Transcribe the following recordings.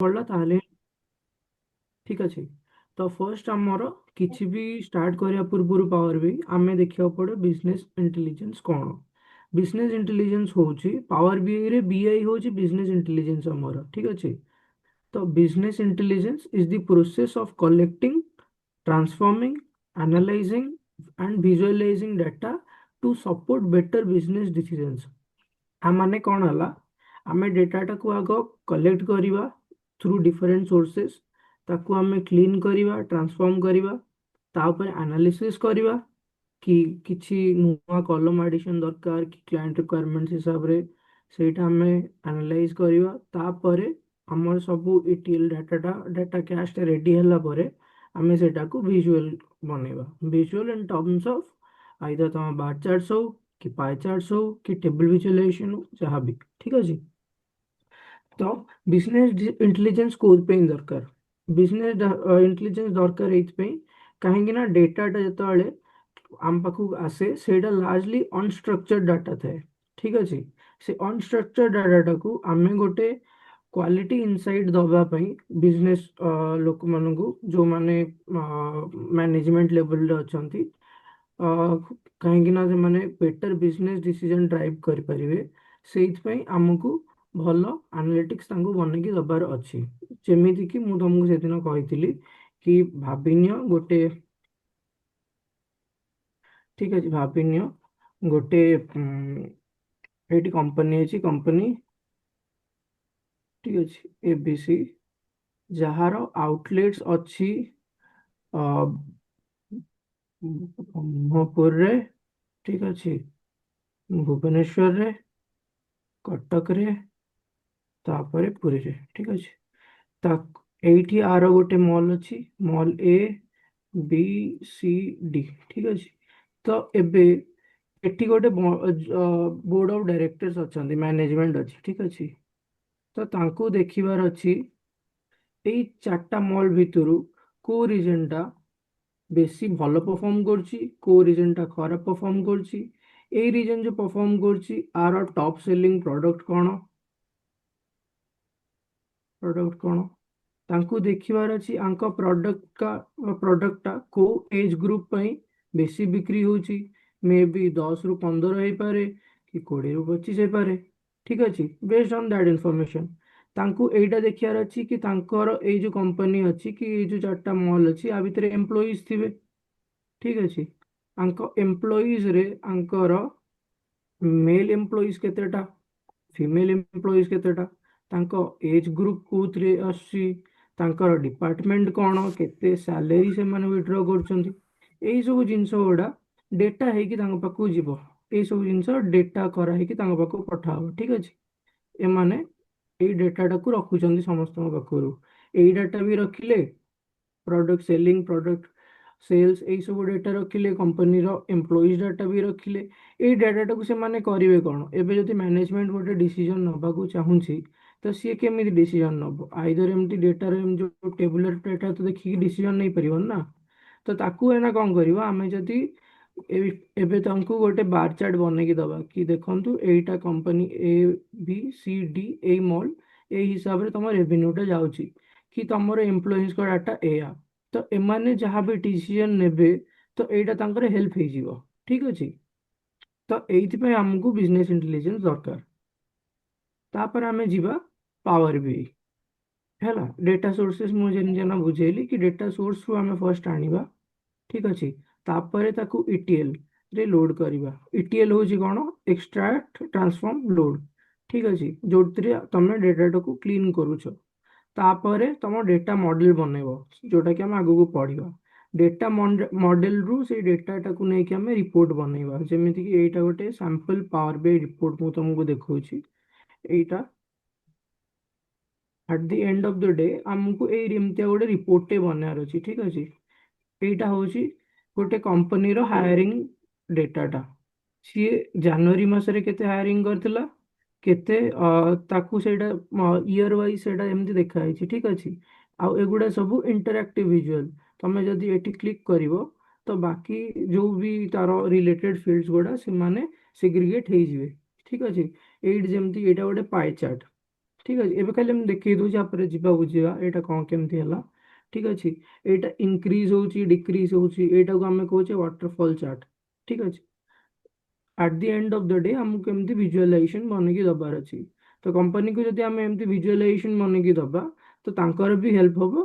पड़ला ताहले ठीक अच्छे। तो फर्स्ट आमर किसी भी स्टार्ट करिया पूर्व पावर भी आमे देखा पड़े बिजनेस इंटेलिजेंस कौन। बिजनेस इंटेलिजेंस होची पावर बीआई रे बीआई होची बिजनेस इंटेलिजेंस आमर ठीक अच्छे। तो business intelligence is the process of collecting, transforming, analyzing, and visualizing data to support better business decisions। आमाने कौन हला आमे डेटाटा को आग कलेक्ट करिवा थ्रू डिफरेंट सोर्सेस, ताकू आमे क्लीन करिवा ट्रांसफॉर्म करिवा, तापर एनालिसिस करिवा कि किछि नुआ कॉलम एडिशन दरकार कि क्लाइंट रिक्वायरमेंट्स हिसाब रे सेटा हमें एनालाइज करिवा। तापरे हमर सब इटीएल डाटाटा डाटा कैस्ट रेडी हला परे आमे सेटा को विजुअल बनेवा। Visual in terms of either तम बार चार्ट्स हो कि पाई चार्ट्स हो कि टेबल विजुअलाइजेशन हो जहाँ भी ठीक अछि। तो बिजनेस इंटेलिजेंस कोथपें दरकार। बिजनेस इंटेलिजेंस दरकार एइथपें काहेकि ना डेटाटा जेतेबेले आम पाखक आसे सेटा लार्जली अनस्ट्रक्चर्ड डाटा थाए ठीक अछि। से अनस्ट्रक्चर्ड डाटा को आमे गोटे क्वालिटी इनसाइट दबा पई बिजनेस लोक मानकु जो माने मैनेजमेंट लेवल रे अछंती कहीं ना से बेटर बिजनेस डिसीजन ड्राइव करें से आमको भल एनालिटिक्स बनैकी दबार अच्छी। जमीती कि मुझे तुमको से दिन कही कि भाविनिय गोटे ठीक अच्छे भाविनिय गोटे ये कंपनी अच्छी कंपनी ठीक अच्छे एबीसी जार आउटलेट्स अच्छी ब्रह्मपुर रे ठीक अच्छे भुवनेश्वर रे कटक रे तापरे पुरी रे ठीक अच्छे। ता एठी आर गोटे मॉल अच्छी मॉल ए बी सी डी ठीक अच्छे। तो एबे एठी गोटे बोर्ड ऑफ डायरेक्टर्स अच्छा मैनेजमेंट अच्छी ठीक अच्छे। तो तांको देखिबार अच्छी एई चारटा मॉल भितरु को रीजन टा बेसी भल परफॉर्म करछि को रीजन टा खराब परफॉर्म करछि। एई रीजन जो परफॉर्म करछि आर टॉप सेलिंग प्रोडक्ट कौन तांको देखिबार अछि आंको प्रोडक्ट को एज ग्रुप पई बेसी बिक्री होची मे बी 10 रु 15 होई पारे कि 20 रु 25 होई पारे ठीक अछि। बेस्ड ऑन दैट इंफॉर्मेशन तांको एटा देखियार अछि कि तांकर ए जो कंपनी अछि कि ए जो चारटा मॉल अछि आ भितरे एम्प्लॉइज थिबे ठीक अछि। आंको एम्प्लॉइज रे आंकर मेल एम्प्लॉइज केतेटा फीमेल एम्प्लॉइज केतेटा तांको एज ग्रुप कोथरे आसी तांकर डिपार्टमेंट कौन केते सैलरी से माने विड्रॉ करछंती एई सब जिंस गुडा डेटा है कि तांको पाखु जीवो एई सब जिंस डेटा करा है कि तांको पाखु पठाओ ठीक अछि। एमाने एई डेटाटा को रखुचंदी समस्त पाखुरु एई डाटा भी रखिले प्रोडक्ट सेलिंग प्रोडक्ट सेल्स यही सब डेटा रखिले कंपनी एम्प्लॉइज डाटा भी रखिले ये डाटा को से माने करिवे कौन एबे जदि मैनेजमेंट गोटे डिसीजन नबा को चाहूची तो सी केमी डिसीजन नब आइदर एमती डेटा जो टेबुलर डाटा तो देखिए डिसीजन नहीं परिबन ना। तो ताकू एना कौन करिवा आमे जदि एबे तुमको गोटे बार चार्ट बनैकी दबा कि देखंतु एटा company A B C D ए मॉल ए हिसाब रे तुम रेवेन्यूटा जाउची कि तुमर एम्प्लॉइज को डाटा एया। तो एमाने जहाँ भी डिसीजन नेबे तो एटा तांकर हेल्प हो जीवो ठीक अछि। तो एइथिपई हमको बिजनेस इंटेलिजेंस दरकार। तापर आमे जीवा पावर बी हैला डेटा सोर्सेस मु जेन जेना बुझेली कि डेटा सोर्स रु आमे फर्स्ट आनिबा ठीक अछि। तापरे ताकू इटीएल रे लोड करिबा इटीएल होची कोन एक्सट्रैक्ट ट्रांसफॉर्म लोड ठीक अछि जोतरे तमे डेटा को क्लीन करूछ। तापरे तुम डेटा मॉडल बनैबो जोटा कि हम आगु को पढ़िबा डेटा मॉडल रु से डेटाटा को नेकी हमें रिपोर्ट बनैबा जेमिति कि एटा गोटे सैंपल पावर बी रिपोर्ट मु तुमको देखौछि। एटा at the end of the day हमको ए एमतिया गोटे रिपोर्टे बनार अछि ठीक अछि। एटा होछि गोटे कंपनी रो हायरिंग डेटाटा सी जनवरी मासरे केते हायरिंग करथिला केते ताकू सेटा ईयर वाइज सेटा एमती देखा है ठीक अछि। आ एगुडा सब इंटरैक्टिव विजुअल तमे जदि एटी क्लिक करिवो तो बाकी जो भी तार रिलेटेड फील्ड्स गुडा से माने सेग्रीगेट हो जिवे ठीक अछि। एट जेमती एटा गोटे पाई चार्ट ठीक ଅଛି ଏବେ ଖାଲି ମୁଁ ଦେଖେଇ ଦଉଛି ତାପରେ ଯିବା ବୁଝିବା ଏଇଟା କ'ଣ କେମିତି ହେଲା। ଠିକ ଅଛି ଏଇଟା ଇନକ୍ରିଜ ହଉଛି ଡିକ୍ରିଜ ହଉଛି ଏଇଟାକୁ ଆମେ କହୁଛେ ୱାଟରଫଲ୍ ଚାର୍ଟ। ଠିକ ଅଛି at the end of the day ଆମକୁ ଏମିତି ଭିଜୁଆଲାଇଜେସନ ବନେଇକି ଦବାର ଅଛି। ତ କମ୍ପାନୀକୁ ଯଦି ଆମେ ଏମିତି ଭିଜୁଆଲାଇଜେସନ ବନେଇକି ଦବା ତ ତାଙ୍କର ବି ହେଲ୍ପ ହବ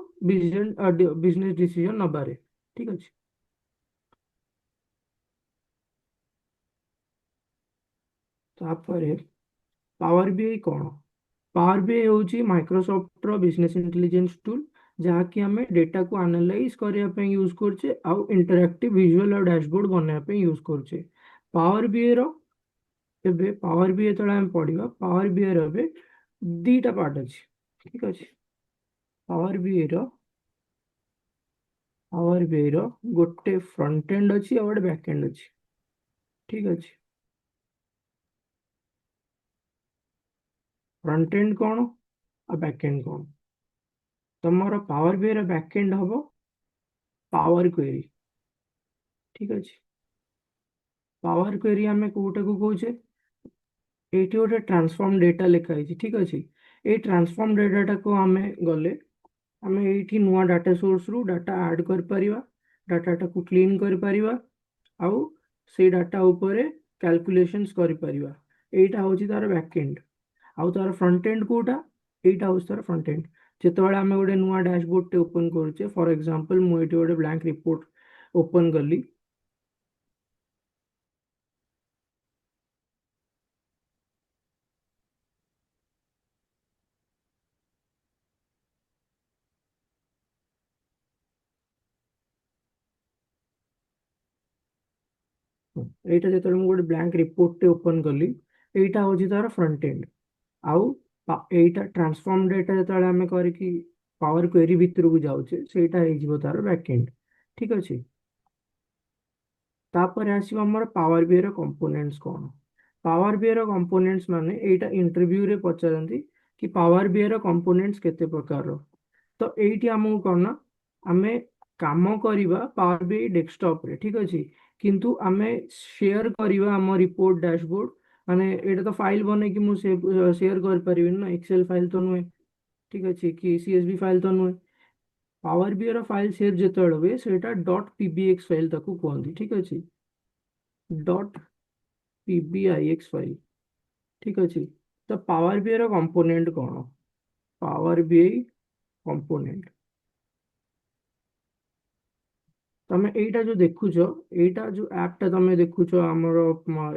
ବିଜନେସ୍ ଡିସିଜନ ନବାରେ। ଠିକ ଅଛି ତାପରେ ପାୱାର ବିଆଇ କ'ଣ? ପାୱାର ବିଆଇ ହେଉଛି ମାଇକ୍ରୋସଫ୍ଟର ବିଜନେସ୍ ଇଣ୍ଟେଲିଜେନ୍ସ ଟୁଲ୍ ଯାହାକି ଆମେ ଡେଟାକୁ ଆନାଲାଇଜ କରିବା ପାଇଁ ୟୁଜ୍ କରୁଛେ ଆଉ ଇଣ୍ଟରାକ୍ଟିଭ ଭିଜୁଆଲ ଆଉ ଡ୍ୟାସବୋର୍ଡ ବନେଇବା ପାଇଁ ୟୁଜ୍ କରୁଛେ। ପାୱାର ବିଆଇର ଏବେ ପାୱାର ବିଆଇ ଯେତେବେଳେ ଆମେ ପଢିବା ପାୱାର ବିଆଇର ଏବେ ଦିଟା ପାର୍ଟ ଅଛି। ଠିକ ଅଛି ପାୱାର ବିଆଇର ଗୋଟେ ଫ୍ରଣ୍ଟ ଏଣ୍ଡ ଅଛି ଆଉ ଗୋଟେ ବ୍ୟାକ୍ ଏଣ୍ଡ ଅଛି। ଠିକ ଅଛି ଫ୍ରଣ୍ଟ ଏଣ୍ଡ କ'ଣ ଆଉ ବ୍ୟାକ୍ ଏଣ୍ଡ କ'ଣ? ତମର ପାୱାର ବିଆଇର ବ୍ୟାକ୍ ଏଣ୍ଡ ହବ ପାୱାର କ୍ୱେରି। ଠିକ ଅଛି ପାୱାର କ୍ୱେରି ଆମେ କୋଉଟାକୁ କହୁଛେ? ଏଇଠି ଗୋଟେ ଟ୍ରାନ୍ସଫର୍ମ ଡେଟା ଲେଖା ହେଇଛି। ଠିକ ଅଛି ଏଇ ଟ୍ରାନ୍ସଫର୍ମ ଡେଟାଟାକୁ ଆମେ ଗଲେ ଆମେ ଏଇଠି ନୂଆ ଡାଟା ସୋର୍ସରୁ ଡାଟା ଆଡ୍ କରିପାରିବା ଡାଟାଟାକୁ କ୍ଲିନ୍ କରିପାରିବା ଆଉ ସେଇ ଡାଟା ଉପରେ କ୍ୟାଲକୁଲେସନ୍ସ କରିପାରିବା। ଏଇଟା ହେଉଛି ତାର ବ୍ୟାକ୍ ଏଣ୍ଡ ଆଉ ତାର ଫ୍ରଣ୍ଟ ଏଣ୍ଡ କୋଉଟା? ଏଇଟା ହେଉଛି ତାର ଫ୍ରଣ୍ଟ ଏଣ୍ଡ। ଯେତେବେଳେ ଆମେ ଗୋଟେ ନୂଆ ଡ୍ୟାସବୋର୍ଡଟେ ଓପନ୍ କରୁଛେ ଫର୍ ଏକ୍ଜାମ୍ପଲ୍ ମୁଁ ଏଇଠି ଗୋଟେ ବ୍ଲାଙ୍କ ରିପୋର୍ଟ ଓପନ୍ କଲି। ଏଇଟା ଯେତେବେଳେ ମୁଁ ଗୋଟେ ବ୍ଲାଙ୍କ ରିପୋର୍ଟଟେ ଓପନ୍ କଲି ଏଇଟା ହେଉଛି ତାର ଫ୍ରଣ୍ଟ ଏଣ୍ଡ ଆଉ ଏଇଟା ଟ୍ରାନ୍ସଫର୍ମ ଡେଟା ଯେତେବେଳେ ଆମେ କରିକି ପାୱାର କ୍ୱେରି ଭିତରକୁ ଯାଉଛେ ସେଇଟା ହେଇଯିବ ତାର ବ୍ୟାକ୍ ଏଣ୍ଡ। ଠିକ ଅଛି ତାପରେ ଆସିବ ଆମର ପାୱାର ବିଆଇ ର କମ୍ପୋନେଣ୍ଟସ୍ କ'ଣ? ପାୱାର ବିଆଇ ର କମ୍ପୋନେଣ୍ଟସ୍ ମାନେ ଏଇଟା ଇଣ୍ଟରଭ୍ୟୁରେ ପଚାରନ୍ତି କି ପାୱାର ବିଆଇ ର କମ୍ପୋନେଣ୍ଟସ୍ କେତେ ପ୍ରକାରର। ତ ଏଇଠି ଆମକୁ କ'ଣ ନା ଆମେ କାମ କରିବା ପାୱାର ବିଆଇ ଡେସ୍କଟପରେ। ଠିକ ଅଛି କିନ୍ତୁ ଆମେ ସେୟାର କରିବା ଆମ ରିପୋର୍ଟ ଡ୍ୟାସବୋର୍ଡ ମାନେ ଏଇଟା ତ ଫାଇଲ ବନେଇକି ମୁଁ ସେୟାର କରିପାରିବିନି ନା ଏକ୍ସେଲ ଫାଇଲ ତ ନୁହେଁ। ଠିକ ଅଛି କି ସିଏସଭି ଫାଇଲ ତ ନୁହେଁ। ପାୱାର ବିଆଇ ର ଫାଇଲ ସେଭ୍ ଯେତେବେଳେ ହୁଏ ସେଇଟା ଡଟ୍ ପିବିଏକ୍ସ ଫାଇଲ ତାକୁ କୁହନ୍ତି। ଠିକ ଅଛି ଡଟ୍ ପିବିଆଇଏକ୍ସ ଫାଇଲ। ଠିକ ଅଛି ତ ପାୱାର ବିଆଇ ର କମ୍ପୋନେଣ୍ଟ କ'ଣ? ପାୱାର ବିଆଇ କମ୍ପୋନେଣ୍ଟ ତମେ ଏଇଟା ଯୋଉ ଦେଖୁଛ ଏଇଟା ଯୋଉ ଆପ୍ଟା ତମେ ଦେଖୁଛ ଆମର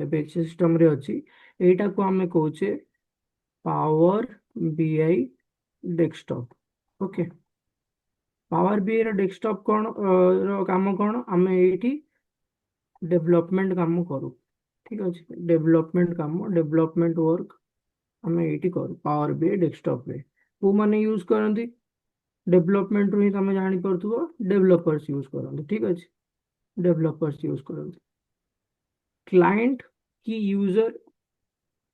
ଏବେ ସିଷ୍ଟମରେ ଅଛି ଏଇଟାକୁ ଆମେ କହୁଛେ power BI desktop. Okay power BI ର ଡେସ୍କଟପ କ'ଣ ର କାମ କ'ଣ? ଆମେ ଏଇଠି ଡେଭଲପମେଣ୍ଟ କାମ କରୁ। ଠିକ ଅଛି ଡେଭଲପମେଣ୍ଟ କାମ ଡେଭଲପମେଣ୍ଟ ୱାର୍କ ଆମେ ଏଇଠି କରୁ ପାୱାର ବିଆଇ ଡେସ୍କଟପରେ। କୋଉମାନେ ୟୁଜ୍ କରନ୍ତି? ଡେଭଲପମେଣ୍ଟରୁ ହିଁ ତମେ ଜାଣିପାରୁଥିବ ଡେଭଲପର୍ସ ୟୁଜ୍ କରନ୍ତି। ଠିକ ଅଛି ଡେଭଲପର୍ସ ୟୁଜ୍ କରନ୍ତି। କ୍ଲାଏଣ୍ଟ କି user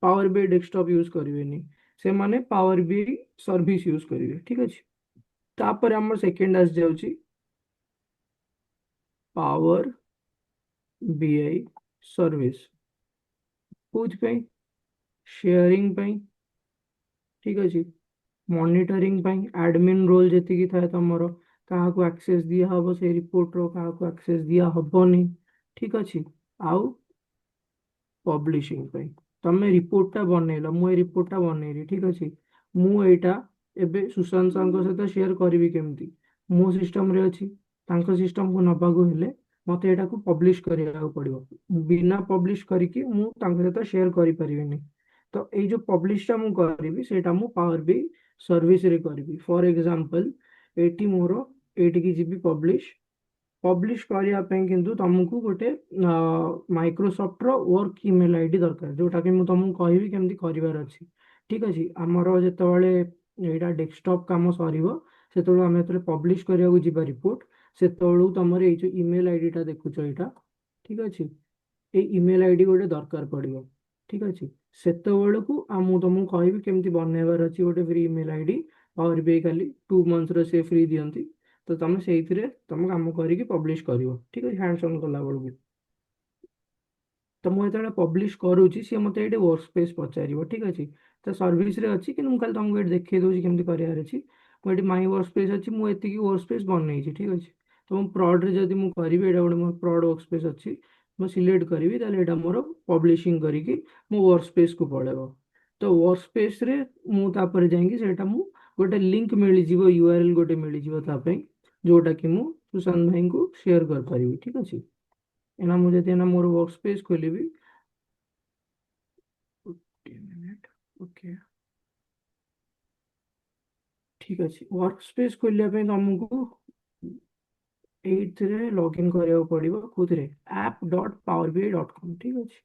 power BI desktop use କରିବେନି ସେମାନେ ପାୱାର ବିଆଇ ସର୍ଭିସ ୟୁଜ୍ କରିବେ। ଠିକ ଅଛି ତାପରେ ଆମର ସେକେଣ୍ଡ ଆସିଯାଉଛି ପାୱାର ବିଆଇ ସର୍ଭିସ। କୋଉଥିପାଇଁ? ସେୟାରିଂ ପାଇଁ। ଠିକ ଅଛି ମନିଟରିଂ ପାଇଁ ଆଡମିନ୍ ରୋଲ ଯେତିକି ଥାଏ ତମର କାହାକୁ ଆକ୍ସେସ୍ ଦିଆହବ ସେଇ ରିପୋର୍ଟର କାହାକୁ ଆକ୍ସେସ୍ ଦିଆହବନି। ଠିକ ଅଛି ଆଉ ପବ୍ଲିଶିଂ ପାଇଁ ତମେ ରିପୋର୍ଟଟା ବନେଇଲ ମୁଁ ଏଇ ରିପୋର୍ଟଟା ବନେଇଲି। ଠିକ ଅଛି ମୁଁ ଏଇଟା ଏବେ ସୁଶାନ୍ତ ସାରଙ୍କ ସହିତ ସେୟାର କରିବି କେମିତି? ମୋ ସିଷ୍ଟମରେ ଅଛି ତାଙ୍କ ସିଷ୍ଟମକୁ ନବାକୁ ହେଲେ ମତେ ଏଇଟାକୁ ପବ୍ଲିଶ କରିବାକୁ ପଡିବ। ବିନା ପବ୍ଲିଶ କରିକି ମୁଁ ତାଙ୍କ ସହିତ ସେୟାର କରିପାରିବିନି। ତ ଏଇ ଯୋଉ ପବ୍ଲିଶଟା ମୁଁ କରିବି ସେଇଟା ମୁଁ ପାୱାର ବିଆଇ ସର୍ଭିସରେ କରିବି। ଫର ଏକ୍ଜାମ୍ପଲ ଏଇଠି ମୋର ଏଇଠିକି ଯିବି ପବ୍ଲିଶ କରିବା ପାଇଁ କିନ୍ତୁ ତମକୁ ଗୋଟେ ମାଇକ୍ରୋସଫ୍ଟର ୱାର୍କ ଇମେଲ ଆଇଡି ଦରକାର ଯୋଉଟା କି ମୁଁ ତମକୁ କହିବି କେମିତି କରିବାର ଅଛି। ଠିକ ଅଛି ଆମର ଯେତେବେଳେ ଏଇଟା ଡେସ୍କଟପ କାମ ସରିବ ସେତେବେଳେ ଆମେ ଯେତେବେଳେ ପବ୍ଲିଶ କରିବାକୁ ଯିବା ରିପୋର୍ଟ ସେତେବେଳକୁ ତମର ଏଇ ଯୋଉ ଇମେଲ ଆଇଡିଟା ଦେଖୁଛ ଏଇଟା ଠିକ ଅଛି ଏଇ ଇମେଲ ଆଇଡି ଗୋଟେ ଦରକାର ପଡିବ। ଠିକ ଅଛି ସେତେବେଳକୁ ମୁଁ ତମକୁ କହିବି କେମିତି ବନେଇବାର ଅଛି ଗୋଟେ free email ID power BI ଖାଲି 2 monthsର ସେ ଫ୍ରି ଦିଅନ୍ତି। ତ ତମେ ସେଇଥିରେ ତମେ କାମ କରିକି ପବ୍ଲିଶ କରିବ। ଠିକ ଅଛି ହ୍ୟାଣ୍ଡସ ଅନ୍ କଲା ବେଳକୁ ତ ମୁଁ ଯେତେବେଳେ ପବ୍ଲିଶ କରୁଛି ସିଏ ମୋତେ ଏଇଠି ୱାର୍କ ସ୍ପେସ୍ ପଚାରିବ, ଠିକ୍ ଅଛି। ତ ସର୍ଭିସରେ ଅଛି କିନ୍ତୁ ମୁଁ ଖାଲି ତମକୁ ଏଇଠି ଦେଖେଇ ଦେଉଛି କେମିତି କରିବାର ଅଛି। ମୁଁ ଏଠି ମାଇ ୱାର୍କ ସ୍ପେସ୍ ଅଛି, ମୁଁ ଏତିକି ୱାର୍କ ସ୍ପେସ୍ ବନେଇଛି, ଠିକ୍ ଅଛି। ତ ମୁଁ ପ୍ରଡ଼ରେ ଯଦି ମୁଁ କରିବି, ଏଇଟା ଗୋଟେ ମୋର ପ୍ରଡ଼ ୱାର୍କ ସ୍ପେସ୍ ଅଛି, ମୁଁ ସିଲେକ୍ଟ କରିବି, ତାହେଲେ ଏଇଟା ମୋର ପବ୍ଲିସିଂ କରିକି ମୋ ୱାର୍କ ସ୍ପେସ୍କୁ ପଳେଇବ। ତ ୱାର୍କ ସ୍ପେସ୍ରେ ମୁଁ ତାପରେ ଯାଇକି ସେଇଟା ମୁଁ ଗୋଟେ ଲିଙ୍କ ମିଳିଯିବ, ୟୁଆରଏଲ୍ ଗୋଟେ ମିଳିଯିବ ତା ପାଇଁ, ଯୋଉଟା କି ମୁଁ ସୁଶାନ୍ତ ଭାଇଙ୍କୁ ସେୟାର କରିପାରିବି, ଠିକ୍ ଅଛି। ଏନା ମୁଁ ଯଦି ଏନା ମୋର ୱାର୍କ ସ୍ପେସ୍ ଖୋଲିବି, ଗୋଟେ ମିନିଟ୍, ଓକେ, ଠିକ୍ ଅଛି। ୱାର୍କ ସ୍ପେସ୍ ଖୋଲିବା ପାଇଁ ତମକୁ ଏଇଥିରେ ଲଗ୍ଇନ୍ କରିବାକୁ ପଡ଼ିବ, କୋଉଥିରେ, app.powerbi.com, ଠିକ୍ ଅଛି।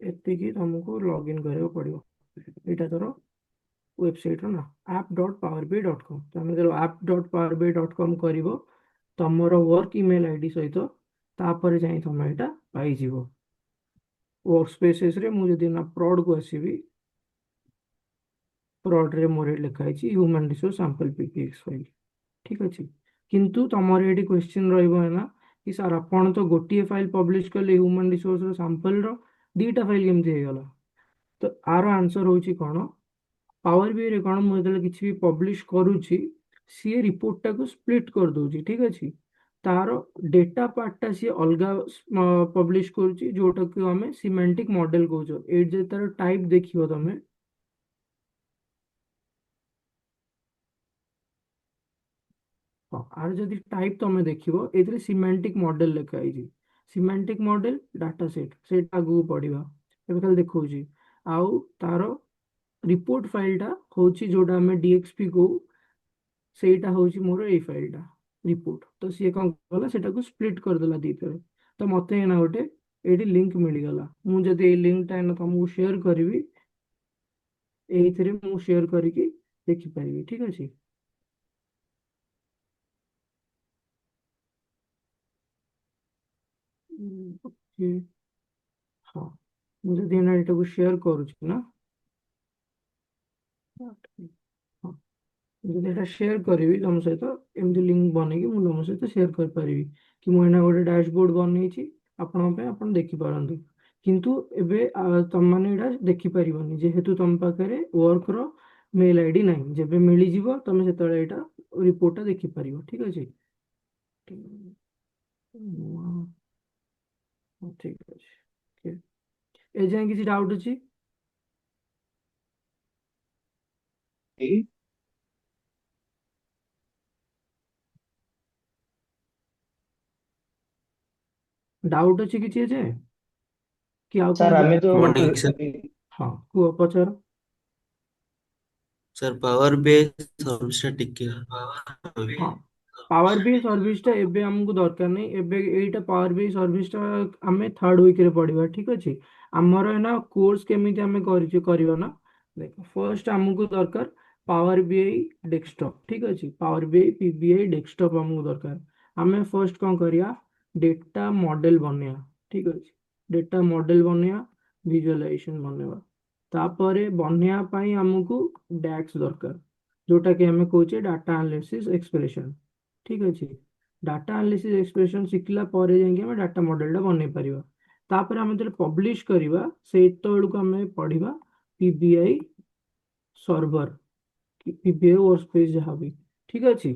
ଏତିକି ତମକୁ ଲଗ୍ଇନ୍ କରିବାକୁ ପଡ଼ିବ। ଏଇଟା ଧର ୱେବସାଇଟ୍ର ନା app.powerbi.com। ତମେ ଯେତେବେଳେ app.powerbi.com କରିବ ତମର ୱାର୍କ ଇମେଲ୍ ଆଇଡି ସହିତ, ତାପରେ ଯାଇ ତମେ ଏଇଟା ପାଇଯିବ। ୱାର୍କ ସ୍ପେସେସରେ ମୁଁ ଯଦି ନା ପ୍ରଡକୁ ଆସିବି, ପ୍ରଡରେ ମୋର ଏଠି ଲେଖା ହେଇଛି human resource sample PPX file, ଠିକ୍ ଅଛି। କିନ୍ତୁ ତମର ଏଠି କ୍ୱେଶ୍ଚିନ୍ ରହିବ ନା କି ସାର୍ ଆପଣ ତ ଗୋଟିଏ ଫାଇଲ୍ ପବ୍ଲିଶ କଲେ ହ୍ୟୁମାନ୍ ରିସୋର୍ସର ସାମ୍ପଲ୍ର, ଦୁଇଟା ଫାଇଲ୍ କେମିତି ହେଇଗଲା? ତ ଆର ଆନ୍ସର ହେଉଛି କ'ଣ, ପାୱାର ବିଆଇରେ କ'ଣ, ମୁଁ ଯେତେବେଳେ କିଛି ବି ପବ୍ଲିଶ କରୁଛି ସିଏ ରିପୋର୍ଟଟାକୁ ସ୍ପ୍ଲିଟ୍ କରିଦେଉଛି, ଠିକ୍ ଅଛି। ତାର ଡେଟା ପାର୍ଟଟା ସିଏ ଅଲଗା ପବ୍ଲିଶ କରୁଛି, ଯୋଉଟାକୁ ଆମେ ସିମାଣ୍ଟିକ୍ ମଡେଲ କହୁଛୁ। ଏଇଠି ଯଦି ତାର ଟାଇପ ଦେଖିବ ତମେ, ହଁ, ଆର ଯଦି ଟାଇପ ତମେ ଦେଖିବ, ଏଥିରେ ସିମାଣ୍ଟିକ୍ ମଡେଲ ଲେଖା ହେଇଛି। ସିମାଣ୍ଟିକ୍ ମଡେଲ ଡାଟା ସେଟ୍, ସେଇଟା ଆଗକୁ ପଢିବା, ଏବେ ଖାଲି ଦେଖଉଛି। ଆଉ ତାର ରିପୋର୍ଟ ଫାଇଲଟା ହଉଛି ଯୋଉଟା ଆମେ DXP କହୁ, ସେଇଟା ହଉଛି ମୋର ଏଇ ଫାଇଲଟା ରିପୋର୍ଟ। ତ ସିଏ କ'ଣ କଲା, ସେଟାକୁ ସ୍ପ୍ଲିଟ୍ କରିଦେଲା ଦିଟାରେ। ତ ମତେ ଏଇନା ଗୋଟେ ଏଇଠି ଲିଙ୍କ ମିଳିଗଲା। ମୁଁ ଯଦି ଏଇ ଲିଙ୍କଟା ଏଇନା ତମକୁ ସେୟାର କରିବି, ଏଇଥିରେ ମୁଁ ସେୟାର କରିକି ଦେଖିପାରିବି, ଠିକ୍ ଅଛି। ଓକେ, ହଁ, ମୁଁ ଯଦି ଏଇନା ଏଇଟାକୁ ସେୟାର କରୁଛି ନା, ହଁ, ଯଦି ଏଇଟା ସେୟାର କରିବି ତମ ସହିତ, ଏମିତି ଲିଙ୍କ ବନେଇକି ମୁଁ ତମ ସହିତ ସେୟାର କରିପାରିବି କି ମୁଁ ଏଇନା ଗୋଟେ ଡ୍ୟାସବୋର୍ଡ ବନେଇଛି ଆପଣଙ୍କ ପାଇଁ, ଆପଣ ଦେଖିପାରନ୍ତୁ। କିନ୍ତୁ ଏବେ ତମମାନେ ଏଇଟା ଦେଖିପାରିବନି, ଯେହେତୁ ତମ ପାଖରେ ୱାର୍କର ମେଲ୍ ଆଇଡି ନାହିଁ। ଯେବେ ମିଳିଯିବ ତମେ ସେତେବେଳେ ଏଇଟା ରିପୋର୍ଟଟା ଦେଖିପାରିବ, ଠିକ୍ ଅଛି। ହଁ, ଠିକ୍ ଅଛି। ଏ ଯାଏଁ କିଛି ଡାଉଟ୍ ଅଛି? ଡାଉଟ୍ ଅଛି କିଛି ଏ ଯାଏଁ, କି ଆଉ ସାର୍ କଣ ଆମେ ତ मॉर्निंग सर। ହଁ, କୁହ, ପଚାର। सर पावर बेस सर्विस टिके ହଁ, ପାୱାର ବି ସର୍ଭିସଟା ଏବେ ଆମକୁ ଦରକାର ନାହିଁ। ଏବେ ଏଇଟା ପାୱାର ବି ସର୍ଭିସଟା ଆମେ ଥାର୍ଡ ୱିକରେ ପଢିବା, ଠିକ୍ ଅଛି। ଆମର ଏଇନା କୋର୍ସ କେମିତି ଆମେ କରିଛୁ କରିବା ନା, ଦେଖ, ଫର୍ଷ୍ଟ ଆମକୁ ଦରକାର ପାୱାର ବିଆଇ ଡେସ୍କଟପ୍, ଠିକ୍ ଅଛି। ପାୱାର ବିଆଇ PBI ଡେସ୍କଟପ୍ ଆମକୁ ଦରକାର। ଆମେ ଫର୍ଷ୍ଟ କ'ଣ କରିବା, ଡେଟା ମଡେଲ ବନେଇବା, ଠିକ୍ ଅଛି। ଡେଟା ମଡେଲ ବନେଇବା, ଭିଜୁଆଲାଇଜେସନ ବନେଇବା। ତାପରେ ବନେଇବା ପାଇଁ ଆମକୁ ଡ୍ୟାକ୍ସ ଦରକାର, ଯୋଉଟା କି ଆମେ କହୁଛେ ଡାଟା ଆନାଲିସିସ୍ ଏକ୍ସପ୍ରେସନ୍, ଠିକ୍ ଅଛି। ଡାଟା ଆନାଲିସିସ୍ ଏକ୍ସପ୍ରେସନ୍ ଶିଖିଲା ପରେ ଯାଇକି ଆମେ ଡାଟା ମଡେଲଟା ବନେଇ ପାରିବା। ତାପରେ ଆମେ ଯେତେବେଳେ ପବ୍ଲିଶ କରିବା, ସେତେବେଳକୁ ଆମେ ପଢିବା PBI ସର୍ଭର, PBI ୱର୍କସ୍ପେସ୍ ଯାହା ବି, ଠିକ୍ ଅଛି।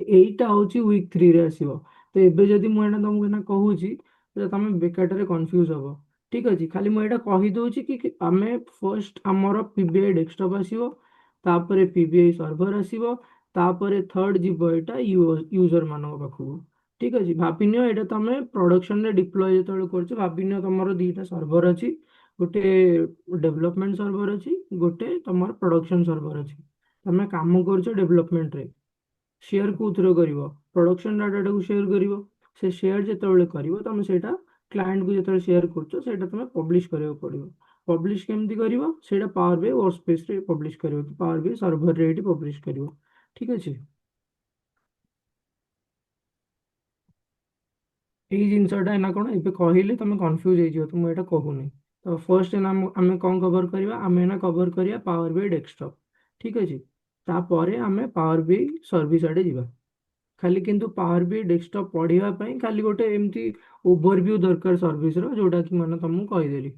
ଏଇଟା ହଉଛି ୱିକ୍ 3ରେ ଆସିବ। ତ ଏବେ ଯଦି ମୁଁ ଏଇନା ତମକୁ ଏଇନା କହୁଛି, ତ ତମେ ବେକାରଟାରେ କନଫ୍ୟୁଜ ହବ, ଠିକ୍ ଅଛି। ଖାଲି ମୁଁ ଏଇଟା କହିଦଉଛି କି ଆମେ ଫର୍ଷ୍ଟ ଆମର PBI ଡେସ୍କଟପ୍ ଆସିବ, ତାପରେ PBI ସର୍ଭର ଆସିବ, ତାପରେ ଥର୍ଡ ଯିବ ଏଇଟା ୟୁଜର ମାନଙ୍କ ପାଖକୁ, ଠିକ୍ ଅଛି। ଭାବିନିଅ ଏଇଟା ତମେ ପ୍ରଡକ୍ସନରେ ଡିପ୍ଲୟ ଯେତେବେଳେ କରୁଛ, ଭାବିନିଅ ତମର ଦିଟା ସର୍ଭର ଅଛି, ଗୋଟେ ଡେଭଲପମେଣ୍ଟ ସର୍ଭର ଅଛି, ଗୋଟେ ତମର ପ୍ରଡକ୍ସନ ସର୍ଭର ଅଛି। ତମେ କାମ କରୁଛ ଡେଭଲପମେଣ୍ଟରେ, ସେୟାର କୋଉଥିରେ କରିବ, ପ୍ରଡକ୍ସନ ଡାଟାଟାକୁ ସେୟାର କରିବ। ସେ ସେୟାର ଯେତେବେଳେ କରିବ, ତମେ ସେଇଟା କ୍ଲାଏଣ୍ଟକୁ ଯେତେବେଳେ ସେୟାର କରୁଛ, ସେଇଟା ତମେ ପବ୍ଲିଶ କରିବାକୁ ପଡ଼ିବ। ପବ୍ଲିଶ କେମିତି କରିବ, ସେଇଟା ପାୱାର ବିଆଇ ୱର୍କସ୍ପେସରେ ପବ୍ଲିଶ କରିବ, କି ପାୱାର ବିଆଇ ସର୍ଭରରେ ଏଇଠି ପବ୍ଲିଶ କରିବ, ଠିକ୍ ଅଛି। ଏଇ ଜିନିଷଟା ଏନା କ'ଣ, ଏବେ କହିଲେ ତମେ କନଫ୍ୟୁଜ ହେଇଯିବ, ତ ମୁଁ ଏଇଟା କହୁନି। ତ ଫର୍ଷ୍ଟ ଏନା ଆମେ କ'ଣ କଭର କରିବା, ଆମେ ଏନା କଭର କରିବା ପାୱାର ବିଆଇ ଡେସ୍କଟପ୍, ଠିକ୍ ଅଛି। ତାପରେ ଆମେ ପାୱାର ବିଆଇ ସର୍ଭିସ ଆଡ଼େ ଯିବା। खाली किंतु पावर बी डेस्कटॉप पढ़िବା ପାଇଁ खाली ଗୋଟେ ଏମିତି ଓଭରଭ୍ୟू ଦରକାର ସର୍ଭିସର, ଯୋଉଟା କି ମାନେ ତମକୁ କହିଦେଲି।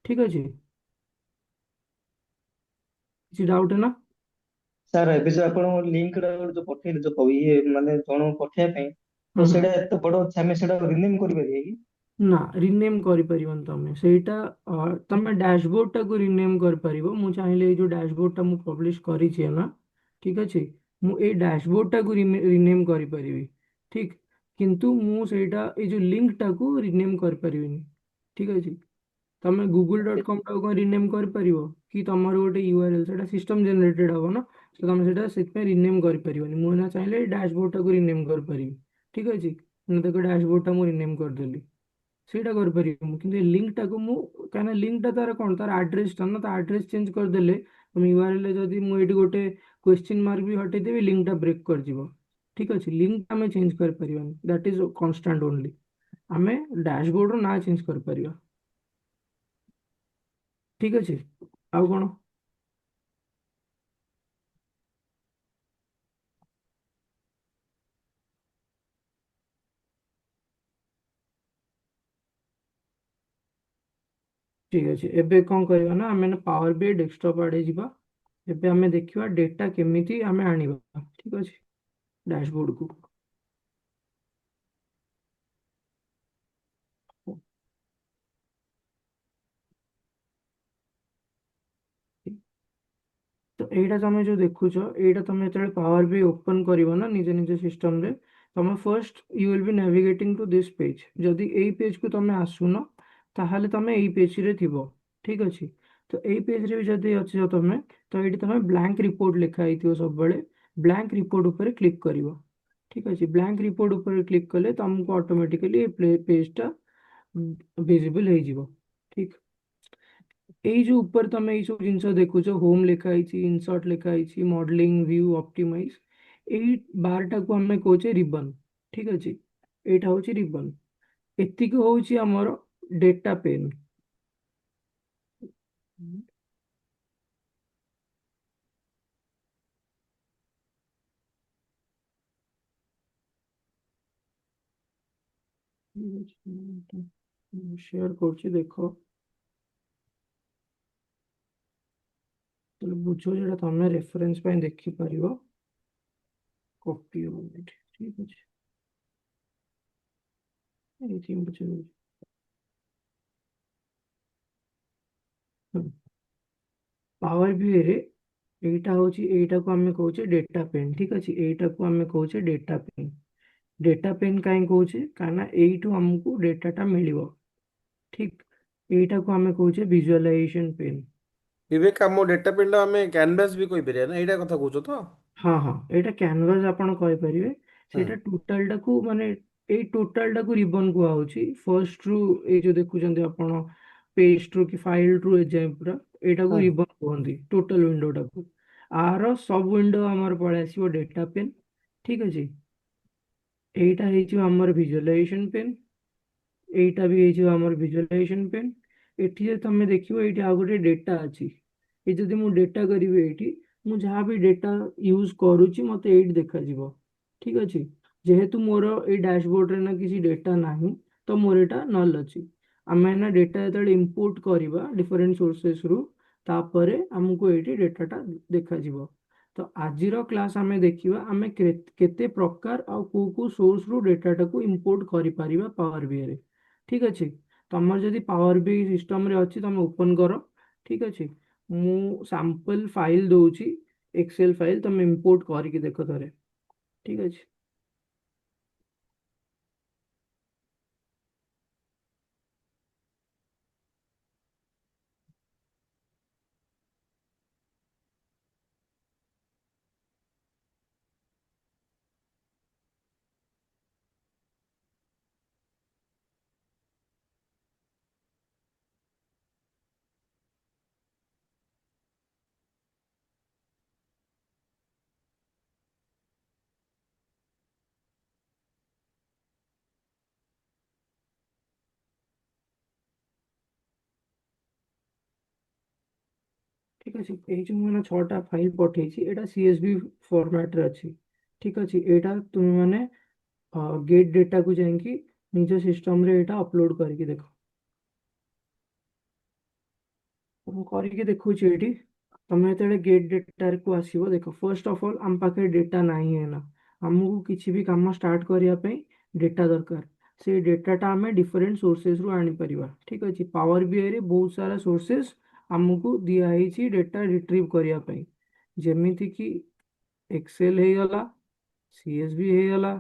ଠିକ ଅଛି, କିଛି ଡାଉଟ ନା? ସାର୍ ଏବେ ଯୋଉ ଆପଣ ଲିଙ୍କ ଯୋଉ ପଠେଇଲେ ଯୋଉ ଇଏ ମାନେ ଜଣଙ୍କୁ ପଠେଇବା ପାଇଁ, ହୁଁ ତ ହୁଁ। ସେଇଟା ଏତେ ବଡ ଅଛି, ଆମେ ସେଇଟା ରିନେମ୍ କରିପାରିବା କି? ନା, ରିନେମ୍ କରିପାରିବନି ତମେ ସେଇଟା। ତମେ ଡ୍ୟାସବୋର୍ଡ ଟାକୁ ରିନେମ୍ କରିପାରିବ। ମୁଁ ଚାହିଁଲେ ଏଇ ଯୋଉ ଡ୍ୟାସବୋର୍ଡ ଟା ମୁଁ ପବ୍ଲିଶ କରିଛି ନା, ଠିକ ଅଛି, ମୁଁ ଏଇ ଡ୍ୟାସବୋର୍ଡ ଟାକୁ ରିନେମ୍ କରିପାରିବି। ଠିକ, କିନ୍ତୁ ମୁଁ ସେଇଟା ଏଇ ଯୋଉ ଲିଙ୍କ ଟାକୁ ରିନେମ୍ କରିପାରିବିନି। ଠିକ ଅଛି, ତମେ ଗୁଗୁଲ ଡଟ୍ କମ୍ ଟାକୁ କଣ ରିନେମ୍ କରିପାରିବ କି? ତମର ଗୋଟେ ୟୁଆରଏଲ ସେଟା ସିଷ୍ଟମ ଜେନେରେଟେଡ୍ ହବ ନା, ତ ତମେ ସେଟା ସେଥିପାଇଁ ରିନେମ୍ କରିପାରିବନି। ମୁଁ ନା ଚାହିଁଲେ ଏଇ ଡ୍ୟାସବୋର୍ଡ ଟାକୁ ରିନେମ୍ କରିପାରିବି। ଠିକ ଅଛି, ମୁଁ ଦେଖ ଡ୍ୟାସବୋର୍ଡ ଟା ମୁଁ ରିନେମ୍ କରିଦେଲି, ସେଇଟା କରିପାରିବି ମୁଁ। କିନ୍ତୁ ଏ ଲିଙ୍କଟାକୁ ମୁଁ, କାହିଁକିନା ଲିଙ୍କଟା ତାର କଣ, ତାର ଆଡ୍ରେସଟା ନା, ତା ଆଡ୍ରେସ ଚେଞ୍ଜ କରିଦେଲେ ତମ ୟୁଆରଏଲ ଯଦି ମୁଁ ଏଇଠି ଗୋଟେ କ୍ୱେଶ୍ଚିନ୍ ମାର୍କ ବି ହଟେଇଦେବି, ଲିଙ୍କଟା ବ୍ରେକ୍ କରିଯିବ। ଠିକ ଅଛି, ଲିଙ୍କ ଆମେ ଚେଞ୍ଜ କରିପାରିବାନି, ଦ୍ୟାଟ୍ ଇଜ କନଷ୍ଟାଣ୍ଟ ଓନଲି। ଆମେ ଡ୍ୟାସବୋର୍ଡର ନାଁ ଚେଞ୍ଜ କରିପାରିବା। ଠିକ ଅଛି, ଆଉ କଣ? ଠିକ ଅଛି, ଏବେ କଣ କରିବା ନା, ଆମେ ପାୱାର ବି ଡେସ୍କଟପ୍ ଆଡେ ଯିବା। ଏବେ ଆମେ ଦେଖିବା ଡେଟା କେମିତି ଆମେ ଆଣିବା। ଠିକ ଅଛି, ଡ୍ୟାସବୋର୍ଡକୁ। ତ ଏଇଟା ତମେ ଯୋଉ ଦେଖୁଛ, ଏଇଟା ତମେ ଯେତେବେଳେ ପାୱାର ବି ଓପନ କରିବ ନା ନିଜ ନିଜ ସିଷ୍ଟମରେ, ତମେ first you will be navigating to this page. ଯଦି ଏଇ ପେଜକୁ ତମେ ଆସୁନ, ତାହେଲେ ତମେ ଏଇ ପେଜରେ ଥିବ। ଠିକ ଅଛି, ତ ଏଇ ପେଜରେ ବି ଯଦି ଅଛ ତମେ, ତ ଏଇଠି ତମେ ବ୍ଲାଙ୍କ ରିପୋର୍ଟ ଲେଖା ହେଇଥିବ ସବୁବେଳେ, ବ୍ଲାଙ୍କ ରିପୋର୍ଟ ଉପରେ କ୍ଲିକ୍ କରିବ। ଠିକ ଅଛି, ବ୍ଲାଙ୍କ ରିପୋର୍ଟ ଉପରେ କ୍ଲିକ୍ କଲେ ତମକୁ ଅଟୋମେଟିକାଲି ଏ ପେଜଟା ଭିଜିବଲ ହେଇଯିବ। ଠିକ, ଏଇ ଯୋଉ ଉପରେ ତମେ ଏଇ ସବୁ ଜିନିଷ ଦେଖୁଛ, ହୋମ ଲେଖା ହେଇଛି, ଇନସର୍ଟ ଲେଖା ହେଇଛି, ମଡେଲିଂ, ଭ୍ୟୁ, ଅପ୍ଟିମାଇଜ, ଏଇ ବାରଟାକୁ ଆମେ କହୁଛେ ରିବନ। ଠିକ ଅଛି, ଏଇଟା ହଉଛି ରିବନ। ଏତିକି ହଉଛି ଆମର ଡେଟା ପେନ୍। ସେୟାର କରୁଛି, ଦେଖ। ତାହେଲେ ବୁଝ, ଯେଟା ତମେ ରେଫରେନ୍ସ ପାଇଁ ଦେଖିପାରିବ। କପି ହବ ଏଠି, ଠିକ ଅଛି, ଏଇଠି ମୁଁ ବୁଝେଇଦେବି। ପାୱାର ବିରେ ଏଇଟା ହଉଛି, ଏଇଟାକୁ ଆମେ କହୁଛେ ଡେଟା ପେନ୍। ଠିକ ଅଛି, ଏଇଟାକୁ ଆମେ କହୁଛେ ଡେଟା ପେନ୍। ଡେଟା ପେନ୍ କାହିଁ କହୁଛେ, କାହିଁକିନା ଏଇଠୁ ଆମକୁ ଡେଟାଟା ମିଳିବ। ଠିକ, ଏଇଟାକୁ ଆମେ କହୁଛେ ଭିଜୁଆଲାଇଜେସନ ପେନ୍। ବିବେକ, ଆମ ଡେଟା ପେଣ୍ଡ ଆମେ କ୍ୟାନଭାସ ବି କହିପାରିବା ନା, ଏଇଟା କଥା କହୁଛ ତ? ହଁ ହଁ, ଏଇଟା କ୍ୟାନଭାସ ଆପଣ କହିପାରିବେ। ହଁ ସେଇଟା ଟୋଟାଲଟାକୁ ମାନେ, ଏଇ ଟୋଟାଲଟାକୁ ରିବନ କୁହାହଉଛି। ଫର୍ଷ୍ଟ ରୁ ଏଇ ଯୋଉ ଦେଖୁଛନ୍ତି ଆପଣ, ପେଷ୍ଟ ରୁ କି ଫାଇଲ ରୁ ଏ ଯାଏଁ ପୁରା, ଏଇଟାକୁ ହଁ। ରିବନ କୁହନ୍ତି ଟୋଟାଲ ୱିଣ୍ଡୋଟାକୁ। ଆର ସବୁ ୱିଣ୍ଡୋ ଆମର ପଳେଇ ଆସିବ ଡେଟା ପେନ୍। ଠିକ ଅଛି, ଏଇଟା ହେଇଯିବ ଆମର ଭିଜୁଆଲାଇଜେସନ ପେନ୍। ଏଇଟା ବି ହେଇଯିବ ଆମର ଭିଜୁଆଲାଇଜେସନ ପେନ୍। ଏଠି ଯଦି ତମେ ଦେଖିବ, ଏଇଠି ଆଉ ଗୋଟେ ଡେଟା ଅଛି। ଏଇ ଯଦି ମୁଁ ଡେଟା କରିବି ଏଇଠି, ମୁଁ ଯାହା ବି ଡେଟା ୟୁଜ କରୁଛି ମତେ ଏଇଠି ଦେଖାଯିବ। ଠିକ ଅଛି, ଯେହେତୁ ମୋର ଏଇ ଡ୍ୟାସବୋର୍ଡରେ ନା କିଛି ଡେଟା ନାହିଁ, ତ ମୋର ଏଇଟା ନଲ୍ ଅଛି। ଆମେ ନା ଡେଟା ଯେତେବେଳେ ଇମ୍ପୋର୍ଟ କରିବା ଡିଫରେଣ୍ଟ ସୋର୍ସେସରୁ, ତାପରେ ଆମକୁ ଏଇଠି ଡେଟାଟା ଦେଖାଯିବ। ତ ଆଜିର କ୍ଲାସ୍ ଆମେ ଦେଖିବା ଆମେ କେତେ ପ୍ରକାର ଆଉ କୋଉ କୋଉ ସୋର୍ସରୁ ଡେଟାଟାକୁ ଇମ୍ପୋର୍ଟ କରିପାରିବା ପାୱାର ବିରେ। ଠିକ ଅଛି, ତମର ଯଦି ପାୱାର ବି ସିଷ୍ଟମରେ ଅଛି, ତମେ ଓପନ କର। ଠିକ ଅଛି, ମୁଁ ସାମ୍ପଲ ଫାଇଲ ଦଉଛି, ଏକ୍ସେଲ ଫାଇଲ, ତମେ ଇମ୍ପୋର୍ଟ କରିକି ଦେଖ ଥରେ। ଠିକ ଅଛି, ଠିକ ଅଛି, ଏଇ ଯୋଉ ମୁଁ ଛଅଟା ଫାଇଲ ପଠେଇଛି, ଏଇଟା CSV ଫର୍ମାଟରେ ଅଛି। ठीक अच्छे एटा तुम माने गेट डेटा को जाइए निज सिस्टम रे एटा अपलोड करके देख ମୁଁ କରିକି ଦେଖୁଛି ଏଇଠି ତମେ ଯେତେବେଳେ ଗେଟ୍ ଡେଟା କୁ ଆସିବ ଦେଖ ଫର୍ଷ୍ଟ ଅଫ୍ ଅଲ୍ ଆମ ପାଖରେ ଡେଟା ନାହିଁ ଏନା ଆମକୁ କିଛି ବି କାମ ଷ୍ଟାର୍ଟ କରିବା ପାଇଁ ଡେଟା ଦରକାର ସେ ଡେଟାଟା ଆମେ ଡିଫରେଣ୍ଟ ସୋର୍ସେସରୁ ଆଣିପାରିବା ଠିକ୍ ଅଛି ପାୱାର ବିଆଇରେ ବହୁତ ସାରା ସୋର୍ସେସ୍ ଆମକୁ ଦିଆହେଇଛି ଡେଟା ରିଟ୍ରିଭ୍ କରିବା ପାଇଁ ଯେମିତିକି ଏକ୍ସେଲ ହେଇଗଲା CSV ହେଇଗଲା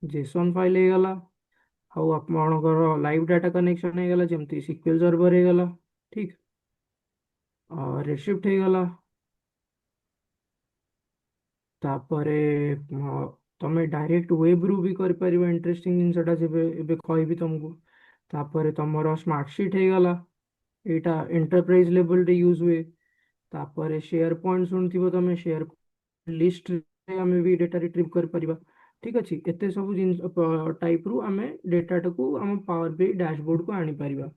ଜେସନ୍ ଫାଇଲ୍ ହେଇଗଲା ଆଉ ଆପଣଙ୍କର ଲାଇଭ୍ ଡାଟା କନେକ୍ସନ୍ ହେଇଗଲା ଯେମିତି SQL ସର୍ଭର ହେଇଗଲା ଠିକ୍ ରେଡସିଫ୍ଟ ହେଇଗଲା ତାପରେ ତମେ ଡାଇରେକ୍ଟ ୱେବରୁ ବି କରିପାରିବ ଇଣ୍ଟରେଷ୍ଟିଂ ଜିନିଷଟା ଯେବେ ଏବେ କହିବି ତମକୁ ତାପରେ ତମର ସ୍ମାର୍ଟ ସିଟ୍ ହେଇଗଲା ଏଇଟା ଏଣ୍ଟରପ୍ରାଇଜ ଲେଭେଲରେ ୟୁଜ୍ ହୁଏ ତାପରେ ସେୟାର ପଏଣ୍ଟ ଶୁଣିଥିବ ତମେ ସେୟାର ଲିଷ୍ଟରେ ଆମେ ବି ଡେଟା ରିଟ୍ରିଭ୍ କରିପାରିବା ଠିକ୍ ଅଛି ଏତେ ସବୁ ଜିନିଷ ଟାଇପ୍ରୁ ଆମେ ଡେଟାଟାକୁ ଆମ ପାୱାର ବି ଡ୍ୟାସବୋର୍ଡକୁ ଆଣିପାରିବା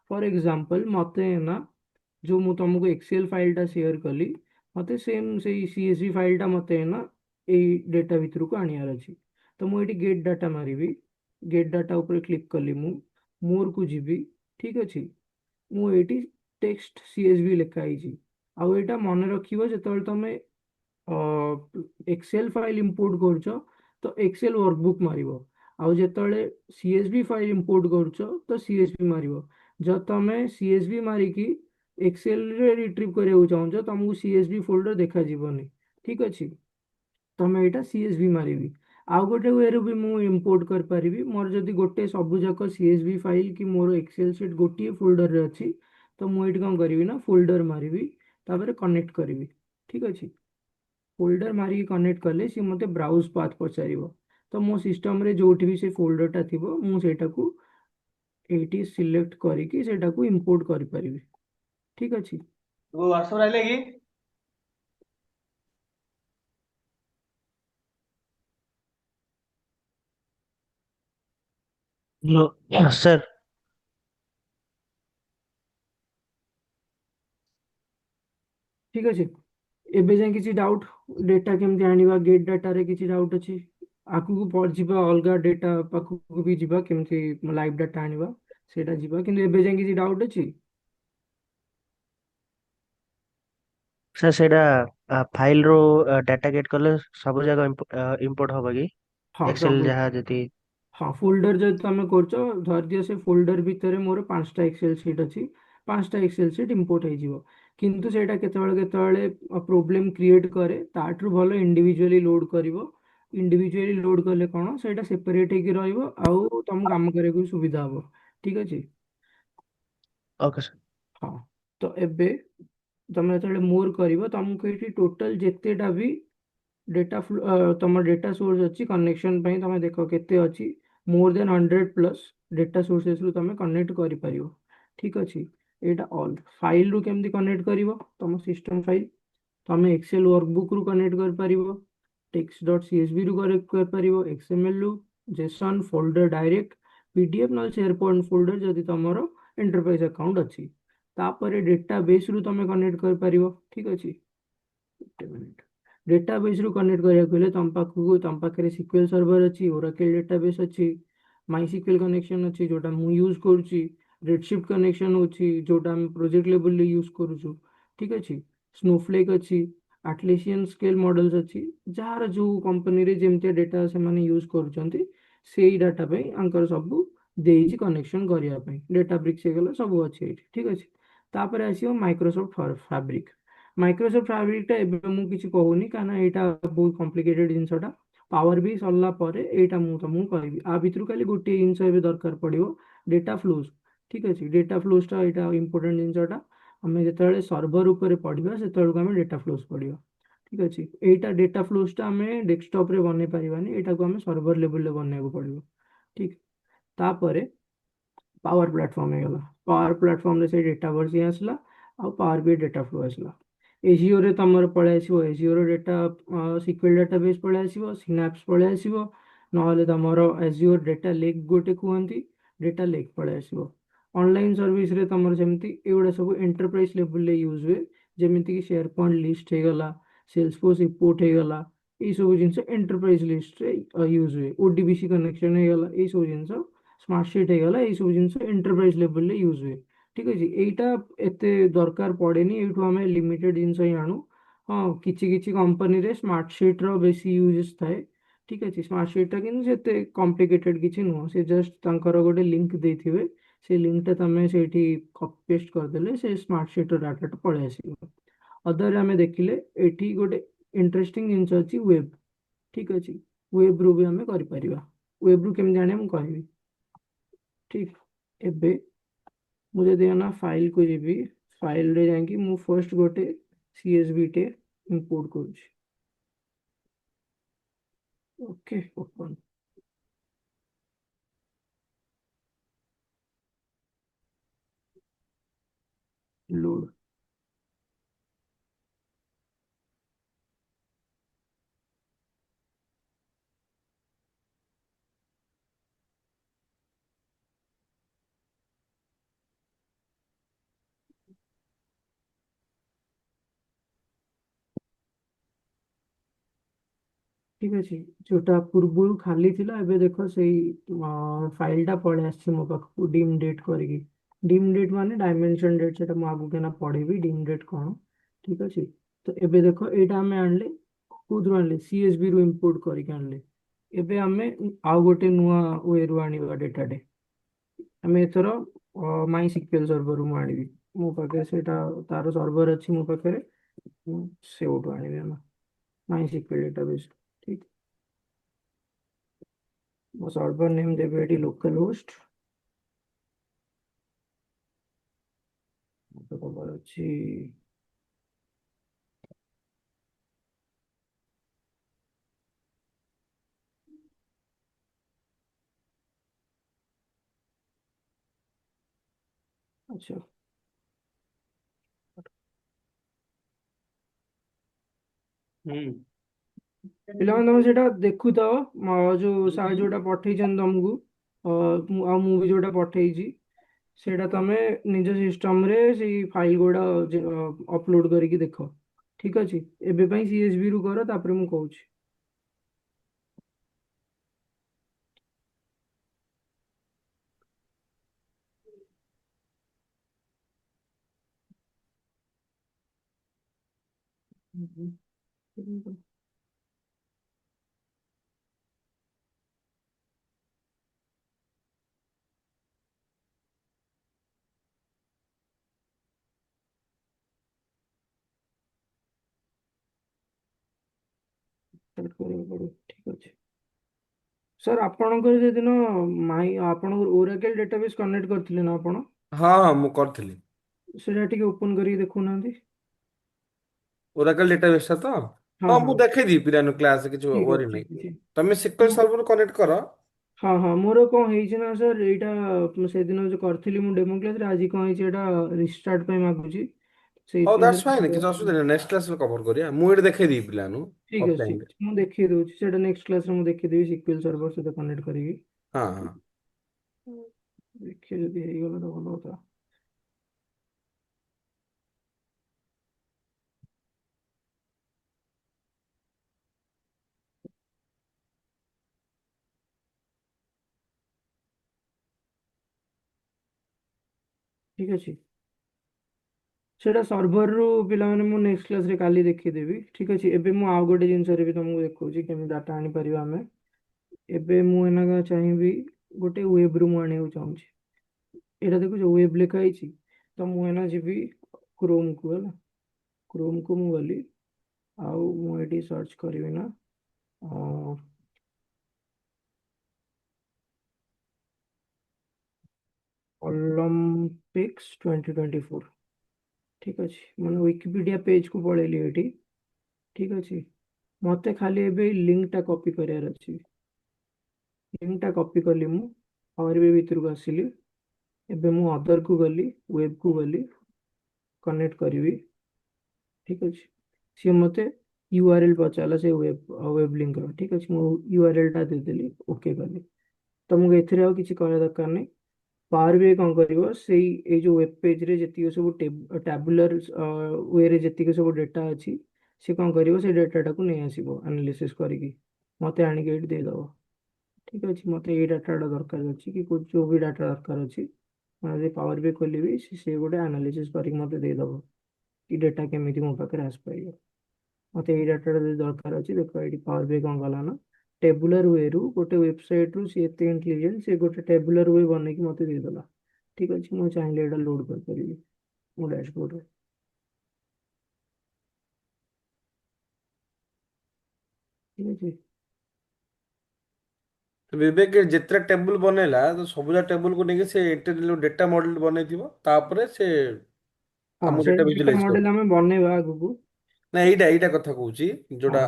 ଫର୍ ଏକ୍ଜାମ୍ପଲ୍ ମୋତେ ନା जो ମୁଁ ତମକୁ ଏକ୍ସେଲ ଫାଇଲଟା ସେୟାର କଲି ମୋତେ ସେମ୍ ସେଇ CSV ଫାଇଲଟା ମୋତେ ନା ଏଇ ଡେଟା ଭିତରକୁ ଆଣିବାର ଅଛି ତ ମୁଁ ଏଇଠି ଗେଟ୍ ଡାଟା ମାରିବି ଗେଟ୍ ଡାଟା ଉପରେ କ୍ଲିକ୍ କଲି ମୁଁ ମୋରକୁ ଯିବି ଠିକ୍ ଅଛି ମୁଁ ଏଇଠି ଟେକ୍ସଟ CSV ଲେଖା ହେଇଛି ଆଉ ଏଇଟା ମନେ ରଖିବ ଯେତେବେଳେ ତମେ ଏକ୍ସେଲ ଫାଇଲ ଇମ୍ପୋର୍ଟ କରୁଛ ତ ଏକ୍ସେଲ ୱାର୍କବୁକ୍ ମାରିବ ଆଉ ଯେତେବେଳେ CSV ଫାଇଲ ଇମ୍ପୋର୍ଟ କରୁଛ ତ CSV ମାରିବ ଯଦି ତମେ CSV ମାରିକି ଏକ୍ସେଲରେ ରିଟ୍ରିଭ୍ କରିବାକୁ ଚାହୁଁଛ ତମକୁ CSV ଫୋଲ୍ଡର ଦେଖାଯିବନି ଠିକ୍ ଅଛି ତମେ ଏଇଟା CSV ମାରିବି ଆଉ ଗୋଟେ ୱେରେ ବି ମୁଁ ଇମ୍ପୋର୍ଟ କରିପାରିବି ମୋର ଯଦି ଗୋଟେ ସବୁ ଯାକ CSV ଫାଇଲ୍ କି ମୋର ଏକ୍ସେଲ ସିଟ୍ ଗୋଟିଏ ଫୋଲ୍ଡରରେ ଅଛି ତ ମୁଁ ଏଇଠି କ'ଣ କରିବି ନା ଫୋଲ୍ଡର ମାରିବି ତାପରେ କନେକ୍ଟ କରିବି ଠିକ୍ ଅଛି ଫୋଲ୍ଡର ମାରିକି କନେକ୍ଟ କଲେ ସିଏ ମୋତେ ବ୍ରାଉଜ୍ ପାଥ୍ ପଚାରିବ ତ ମୋ ସିଷ୍ଟମରେ ଯୋଉଠି ବି ସେ ଫୋଲ୍ଡରଟା ଥିବ ମୁଁ ସେଇଟାକୁ ଏଇଠି ସିଲେକ୍ଟ କରିକି ସେଇଟାକୁ ଇମ୍ପୋର୍ଟ କରିପାରିବି ଠିକ୍ ଅଛି वो व्हाट्सएप राहिले की ହ୍ୟାଲୋ ସାର୍ ଠିକ୍ ଅଛି ଏବେ ଯାଏଁ କିଛି ଡାଉଟ୍ ଡେଟା କେମିତି ଆଣିବା ଗେଟ୍ ଡାଟାରେ କିଛି ଡାଉଟ୍ ଅଛି ଆଗକୁ ଯିବା ଅଲଗା ଡେଟା ପାଖକୁ ବି ଯିବା କେମିତି ଲାଇଭ୍ ଡାଟା ଆଣିବା ସେଇଟା ଯିବା କିନ୍ତୁ ଏବେ ଯାଏଁ କିଛି ଡାଉଟ୍ ଅଛି ସାର୍ ସେଇଟା ଫାଇଲରୁ ଡାଟା ଗେଟ୍ କଲେ ସବୁ ଯାକ ଇମ୍ପୋର୍ଟ ହବ କି ହଁ ଏକ୍ସେଲ ସବୁ ଯାହା ଯଦି ହଁ ଫୋଲ୍ଡର ଯଦି ତମେ କରୁଛ ଧରିଦିଅ ସେ ଫୋଲ୍ଡର ଭିତରେ ମୋର 5ଟା ଏକ୍ସେଲ ସିଟ୍ ଅଛି 5ଟା ଏକ୍ସେଲ ସିଟ୍ ଇମ୍ପୋର୍ଟ ହେଇଯିବ କିନ୍ତୁ ସେଇଟା କେତେବେଳେ କେତେବେଳେ ପ୍ରୋବ୍ଲେମ୍ କ୍ରିଏଟ୍ କରେ ତାଠୁ ଭଲ ଇଣ୍ଡିଭିଜୁଆଲି ଲୋଡ୍ କରିବ ଇଣ୍ଡିଭିଜୁଆଲି ଲୋଡ୍ କଲେ କ'ଣ ସେଇଟା ସେପାରେଟ୍ ହେଇକି ରହିବ ଆଉ ତମକୁ କାମ କରିବାକୁ ବି ସୁବିଧା ହବ ଠିକ୍ ଅଛି ଓକେ ସାର୍ ହଁ ତ ଏବେ ତମେ ଯେତେବେଳେ ମୋର୍ କରିବ ତମକୁ ଏଇଠି ଟୋଟାଲ ଯେତେଟା ବି ଡେଟା ତମ ଡେଟା ସୋର୍ସ ଅଛି କନେକ୍ସନ ପାଇଁ ତମେ ଦେଖ କେତେ ଅଛି ମୋର ଦେନ୍ 100+ ଡେଟା ସୋର୍ସେସରୁ ତମେ କନେକ୍ଟ କରିପାରିବ ଠିକ୍ ଅଛି ଏଇଟା ଅଲ୍ ଫାଇଲରୁ କେମିତି କନେକ୍ଟ କରିବ ତମ ସିଷ୍ଟମ ଫାଇଲ ତମେ ଏକ୍ସେଲ ୱାର୍କବୁକ୍ ରୁ କନେକ୍ଟ କରିପାରିବ text.csv ରୁ କନେକ୍ଟ କରିପାରିବ XML ରୁ JSON ଫୋଲ୍ଡର ଡାଇରେକ୍ଟ PDF ନହେଲେ SharePoint ଫୋଲ୍ଡର ଯଦି ତମର ଏଣ୍ଟରପ୍ରାଇଜ ଆକାଉଣ୍ଟ ଅଛି ତାପରେ ଡେଟା ବେସ୍ରୁ ତମେ କନେକ୍ଟ କରିପାରିବ ଠିକ୍ ଅଛି ଗୋଟେ ମିନିଟ୍ ଡେଟାବେସ୍ରୁ କନେକ୍ଟ କରିବାକୁ ହେଲେ ତମ ପାଖରେ SQL ସର୍ଭର ଅଛି ଓରାକଲ୍ ଡେଟାବେସ୍ ଅଛି MySQL କନେକ୍ସନ ଅଛି ଯୋଉଟା ମୁଁ ୟୁଜ୍ କରୁଛି ରେଡସିଫ୍ଟ କନେକ୍ସନ ଅଛି ଯୋଉଟା ଆମେ ପ୍ରୋଜେକ୍ଟ ଲେଭେଲରେ ୟୁଜ୍ କରୁଛୁ ଠିକ୍ ଅଛି ସ୍ନୋଫ୍ଲେକ୍ ଅଛି ଆଟଲେସିଆନ୍ ସ୍କେଲ୍ ମଡେଲ୍ସ ଅଛି ଯାହାର ଯୋଉ କମ୍ପାନୀରେ ଯେମିତିଆ ଡେଟା ସେମାନେ ୟୁଜ୍ କରୁଛନ୍ତି ସେଇ ଡାଟା ପାଇଁ ଆଙ୍କର ସବୁ ଦେଇଛି କନେକ୍ସନ କରିବା ପାଇଁ ଡେଟା ବ୍ରିକ୍ସ ହେଇଗଲା ସବୁ ଅଛି ଏଇଠି ଠିକ୍ ଅଛି ତାପରେ ଆସିବ ମାଇକ୍ରୋସଫ୍ଟ ଫାବ୍ରିକ୍ ମାଇକ୍ରୋସଫ୍ଟ ଫାବ୍ରିକଟା ଏବେ ମୁଁ କିଛି କହୁନି କାରଣ ଏଇଟା ବହୁତ କମ୍ପ୍ଲିକେଟେଡ୍ ଜିନିଷଟା ପାୱାର ବି ସରିଲା ପରେ ଏଇଟା ମୁଁ ତମକୁ କହିବି ଆ ଭିତରୁ ଖାଲି ଗୋଟିଏ ଜିନିଷ ଏବେ ଦରକାର ପଡ଼ିବ ଡେଟା ଫ୍ଲୋଜ୍ ଠିକ୍ ଅଛି ଡେଟା ଫ୍ଲୋଜ୍ଟା ଏଇଟା ଇମ୍ପୋର୍ଟାଣ୍ଟ ଜିନିଷଟା ଆମେ ଯେତେବେଳେ ସର୍ଭର ଉପରେ ପଢ଼ିବା ସେତେବେଳକୁ ଆମେ ଡେଟା ଫ୍ଲୋଜ୍ ପଢ଼ିବା ଠିକ୍ ଅଛି ଏଇଟା ଡେଟା ଫ୍ଲୋଜ୍ଟା ଆମେ ଡେସ୍କଟପ୍ରେ ବନେଇ ପାରିବାନି ଏଇଟାକୁ ଆମେ ସର୍ଭର ଲେଭେଲରେ ବନେଇବାକୁ ପଡ଼ିବ ଠିକ୍ ତାପରେ ପାୱାର ପ୍ଲାଟଫର୍ମ ହେଇଗଲା ପାୱାର ପ୍ଲାଟଫର୍ମରେ ସେଇ ଡେଟା ଭର୍ସି ଆସିଲା ଆଉ ପାୱାର ବି ଡେଟା ଫ୍ଲୋ ଆସିଲା ଏଜିଓରେ ତମର ପଳେଇ ଆସିବ ଏଜିଓର ଡେଟା ସିକ୍ୱେଲ ଡାଟାବେସ୍ ପଳେଇ ଆସିବ ସିନାପ୍ସ ପଳେଇ ଆସିବ ନହେଲେ ତମର ଏଜିଓର ଡେଟା ଲେକ୍ ଗୋଟେ କୁହନ୍ତି ଡେଟା ଲେକ୍ ପଳେଇ ଆସିବ ଅନଲାଇନ୍ ସର୍ଭିସରେ ତମର ସେମିତି ଏଗୁଡ଼ା ସବୁ ଏଣ୍ଟରପ୍ରାଇଜ ଲେଭେଲରେ ୟୁଜ୍ ହୁଏ ଯେମିତିକି SharePoint ଲିଷ୍ଟ ହେଇଗଲା ସେଲ୍ସଫୋର୍ସ ରିପୋର୍ଟ ହେଇଗଲା ଏଇ ସବୁ ଜିନିଷ ଏଣ୍ଟରପ୍ରାଇଜ ଲିଷ୍ଟରେ ୟୁଜ୍ ହୁଏ। ODBC କନେକ୍ସନ ହେଇଗଲା, ଏଇ ସବୁ ଜିନିଷ ସ୍ମାର୍ଟ ସିଟ୍ ହେଇଗଲା, ଏଇ ସବୁ ଜିନିଷ ଏଣ୍ଟରପ୍ରାଇଜ ଲେଭେଲରେ ୟୁଜ୍ ହୁଏ। ଠିକ ଅଛି, ଏଇଟା ଏତେ ଦରକାର ପଡ଼େନି, ଏଇଠୁ ଆମେ ଲିମିଟେଡ ଜିନିଷ ହିଁ ଆଣୁ। ହଁ, କିଛି କିଛି କମ୍ପାନୀରେ ସ୍ମାର୍ଟ ସିଟ୍ର ବେଶୀ ୟୁଜେସ୍ ଥାଏ। ଠିକ ଅଛି, ସ୍ମାର୍ଟ ସିଟ୍ଟା କିନ୍ତୁ ସେତେ କମ୍ପ୍ଲିକେଟେଡ କିଛି ନୁହଁ, ସେ ଜଷ୍ଟ ତାଙ୍କର ଗୋଟେ ଲିଙ୍କ ଦେଇଥିବେ, ସେ ଲିଙ୍କଟା ତମେ ସେଇଠି କପି ପେଷ୍ଟ କରିଦେଲେ ସେ ସ୍ମାର୍ଟ ସିଟ୍ର ଡାଟାଟା ପଳେଇ ଆସିବ। ଅଦରରେ ଆମେ ଦେଖିଲେ ଏଠି ଗୋଟେ ଇଣ୍ଟରେଷ୍ଟିଂ ଜିନିଷ ଅଛି, ୱେବ୍। ଠିକ ଅଛି, ୱେବ୍ରୁ ବି ଆମେ କରିପାରିବା। ୱେବ୍ରୁ କେମିତି ଜାଣିବା ମୁଁ କହିବି। ଠିକ, ଏବେ ମୁଁ ଯଦି ନା ଫାଇଲକୁ ଯିବି, ଫାଇଲରେ ଯାଇକି ମୁଁ ଫାର୍ଷ୍ଟ ଗୋଟେ CSV ଟେ ଇମ୍ପୋର୍ଟ କରୁଛି। Okay, open. ଲୋड। ଠିକ ଅଛି, ଯୋଉଟା ପୂର୍ବରୁ ଖାଲି ଥିଲା ଏବେ ଦେଖ ସେଇ ଫାଇଲଟା ପଳେଇ ଆସିଛି ମୋ ପାଖକୁ ଡିମ୍ ଡେଟ୍ କରିକି। ଡିମ୍ ଡେଟ୍ ମାନେ ଡାଇମେନସନ ଡେଟ୍, ସେଟା ମୁଁ ଆଗକୁ ନା ପଢିବି ଡିମ୍ ଡେଟ୍ କଣ। ଠିକ ଅଛି, ତ ଏବେ ଦେଖ ଏଇଟା ଆମେ ଆଣିଲେ, କୋଉଥିରୁ ଆଣିଲେ? CSV ରୁ ଇମ୍ପୋର୍ଟ କରିକି ଆଣିଲେ। ଏବେ ଆମେ ଆଉ ଗୋଟେ ନୂଆ ୱେରୁ ଆଣିବା ଡେଟାଟେ। ଆମେ ଏଥର ମାଇ ସିକ୍ୱେଲ ସର୍ଭରରୁ ମୁଁ ଆଣିବି। ମୋ ପାଖରେ ସେଇଟା ତାର ସର୍ଭର ଅଛି ମୋ ପାଖରେ, ମୁଁ ସେଇଠୁ ଆଣିବି ଆମେ ମାଇ ସିକ୍ୱେଲ ଡେଟାବେସ୍। ଠିକ, ମୋ ସର୍ଭର ନେମ୍ ଦେବେ ଏଠି ଲୋକାଲ ହୋଷ୍ଟ। ମତେ ଖବର ଅଛି ଆଚ୍ଛା, ପିଲାମାନେ ତମେ ସେଇଟା ଦେଖୁଥାଅ, ଯୋଉ ସାର୍ ଯୋଉଟା ପଠେଇଛନ୍ତି ତମକୁ, ଆଉ ମୁଁ ବି ଯୋଉଟା ପଠେଇଛି, ସେଇଟା ତମେ ନିଜ ସିଷ୍ଟମରେ ସେଇ ଫାଇଲ ଗୁଡ଼ା ଅପଲୋଡ କରିକି ଦେଖ। ଠିକ ଅଛି, ଏବେ ପାଇଁ CSV ରୁ କର, ତାପରେ ମୁଁ କହୁଛି। Start କରିବାକୁ ପଡ଼ିବ। ଠିକ ଅଛି ସାର୍, ଆପଣଙ୍କର ସେଦିନ ଆପଣଙ୍କର ଓରାକେଲ ଡେଟାବେସ୍ କନେକ୍ଟ କରିଥିଲେ ନା ଆପଣ? ହଁ ହଁ ମୁଁ କରିଥିଲି। ସେଇଟା ଟିକେ ଓପନ କରିକି ଦେଖୁନାହାନ୍ତି। ଓରାକଲ ଡେଟାବେସ୍ ତ? ହଁ ହଁ ହଁ, ମୁଁ ଦେଖେଇଦେବି ପିଲାଙ୍କୁ କ୍ଲାସ୍, କିଛି ଠିକ ଅଛି ୱରି ନାହିଁ। ଠିକ ଅଛି। ତମେ ସିକ୍ୱେଲ ମୁଁ ସର୍ଭର କନେକ୍ଟ କର। ହଁ ହଁ, ମୋର କଣ ହେଇଛି ନା ସାର୍, ଏଇଟା ମୁଁ ସେଦିନ ଯୋଉ କରିଥିଲି ମୁଁ ଡେମୋ କ୍ଲାସରେ, ଆଜି କଣ ହେଇଛି ଏଇଟା ରିଷ୍ଟାର୍ଟ ପାଇଁ ମାଗୁଛି, ହଉ ସେଇଥିପାଇଁ ଦ୍ୟାଟ୍ସ ଫାଇନ୍, ସେଟା। କିଛି ଅସୁବିଧା ନାହିଁ। ନେକ୍ସଟ କ୍ଲାସରେ କଭର କରିବା। ମୁଁ ଏଠି ଦେଖେଇଦେବି ପିଲାମାନଙ୍କୁ ଠିକ ଅଛି ଠିକ ଅଫଲାଇନରେ। ଅଛି, ମୁଁ ଦେଖେଇ ଦଉଛି ସେଇଟା, ନେକ୍ସଟ କ୍ଲାସରେ ମୁଁ ଦେଖେଇଦେବି ସିକ୍ୱେଲ ସର୍ଭର ସହିତ କନେକ୍ଟ କରିକି। ହଁ ହଁ। ଦେଖିବା ଯଦି ହେଇଗଲା ତ ଭଲ କଥା। ଠିକ ଅଛି, ସେଇଟା ସର୍ଭରରୁ ପିଲାମାନେ ମୁଁ ନେକ୍ସଟ କ୍ଲାସରେ କାଲି ଦେଖିଦେବି। ଠିକ ଅଛି, ଏବେ ମୁଁ ଆଉ ଗୋଟେ ଜିନିଷରେ ବି ତମକୁ ଦେଖଉଛି କେମିତି ଡାଟା ଆଣିପାରିବା ଆମେ। ଏବେ ମୁଁ ଏଇନା ଚାହିଁବି ଗୋଟେ ୱେବରୁ ମୁଁ ଆଣିବାକୁ ଚାହୁଁଛି। ଏଇଟା ଦେଖୁଛ ୱେବ ଲେଖା ହେଇଛି, ତ ମୁଁ ଏଇନା ଯିବି କ୍ରୋମକୁ, ହେଲା। କ୍ରୋମକୁ ମୁଁ ଗଲି, ଆଉ ମୁଁ ଏଠି ସର୍ଚ୍ଚ କରିବି ନା ଅଲମ୍ପିକ୍ସ 2024। ଠିକ ଅଛି, ମାନେ ୱିକିପିଡ଼ିଆ ପେଜକୁ ପଳେଇଲି ଏଠି। ଠିକ ଅଛି, ମତେ ଖାଲି ଏବେ ଲିଙ୍କଟା କପି କରିବାର ଅଛି। ଲିଙ୍କଟା କପି କଲି ମୁଁ, ଆହୁରି ବି ଭିତରକୁ ଆସିଲି। ଏବେ ମୁଁ ଅଦରକୁ ଗଲି, ୱେବକୁ ଗଲି, କନେକ୍ଟ କରିବି। ଠିକ ଅଛି, ସିଏ ମତେ URL ପଚାରିଲା ସେ ୱେବ ଲିଙ୍କର। ଠିକ ଅଛି, ମୁଁ URL ଟା ଦେଇଦେଲି, ଓକେ କଲି। ତମକୁ ଏଥିରେ ଆଉ କିଛି କରିବା ଦରକାର ନାହିଁ। ପାୱାର BI କଣ କରିବ, ସେଇ ଏଇ ଯୋଉ ୱେବ ପେଜରେ ଯେତିକି ସବୁ ଟ୍ୟାବୁଲାର ୱେରେ ଯେତିକି ସବୁ ଡେଟା ଅଛି, ସେ କ'ଣ କରିବ ସେ ଡାଟାଟାକୁ ନେଇ ଆସିବ ଆନାଲିସିସ୍ କରିକି ମୋତେ ଆଣିକି ଏଇଠି ଦେଇଦେବ। ଠିକ୍ ଅଛି, ମୋତେ ଏଇ ଡାଟାଟା ଦରକାର ଅଛି କି ଯେଉଁ ବି ଡାଟା ଦରକାର ଅଛି ମୁଁ ଯଦି ପାୱାର ବି ଖୋଲିବି ସେ ଗୋଟେ ଆନାଲିସିସ୍ କରିକି ମୋତେ ଦେଇଦେବ କି ଡାଟା କେମିତି ମୋ ପାଖରେ ଆସିପାରିବ। ମୋତେ ଏଇ ଡାଟାଟା ଯଦି ଦରକାର ଅଛି, ଦେଖ ଏଇଠି ପାୱାର ବି କ'ଣ କଲା ନା ଟେବୁଲାର ୱେରୁ ଗୋଟେ ୱେବସାଇଟ୍ରୁ ସେ ଏତେ ଇଣ୍ଟେଲିଜେଣ୍ଟ ସେ ଗୋଟେ ଟେବୁଲାର ୱେ ବନେଇକି ମୋତେ ଦେଇଦେଲା। ଠିକ୍ ଅଛି, ମୁଁ ଚାହିଁଲେ ଏଇଟା ଲୋଡ୍ କରିପାରିବି ମୋ ଡ୍ୟାସବୋର୍ଡରେ। ଠିକ୍ ଅଛି। ତ ବିବେକ ଯେତେଟା ଟେବୁଲ ବନେଇଲା ତ ସବୁଜା ଟେବୁଲକୁ ନେଇକି ସେ ଇଣ୍ଟରନାଲ ଡେଟା ମଡେଲ ବନେଇଥିବ, ତାପରେ ସେ ହଁ, ଆମକୁ ସେ ଡେଟା ଡାଟା ଭିଜୁଆଲାଇଜ ମଡେଲ କରିବ। ଆମେ ବନେଇବା ଆଗକୁ। ନା ଏଇଟା କଥା କହୁଛି, ହଁ ଯୋଉଟା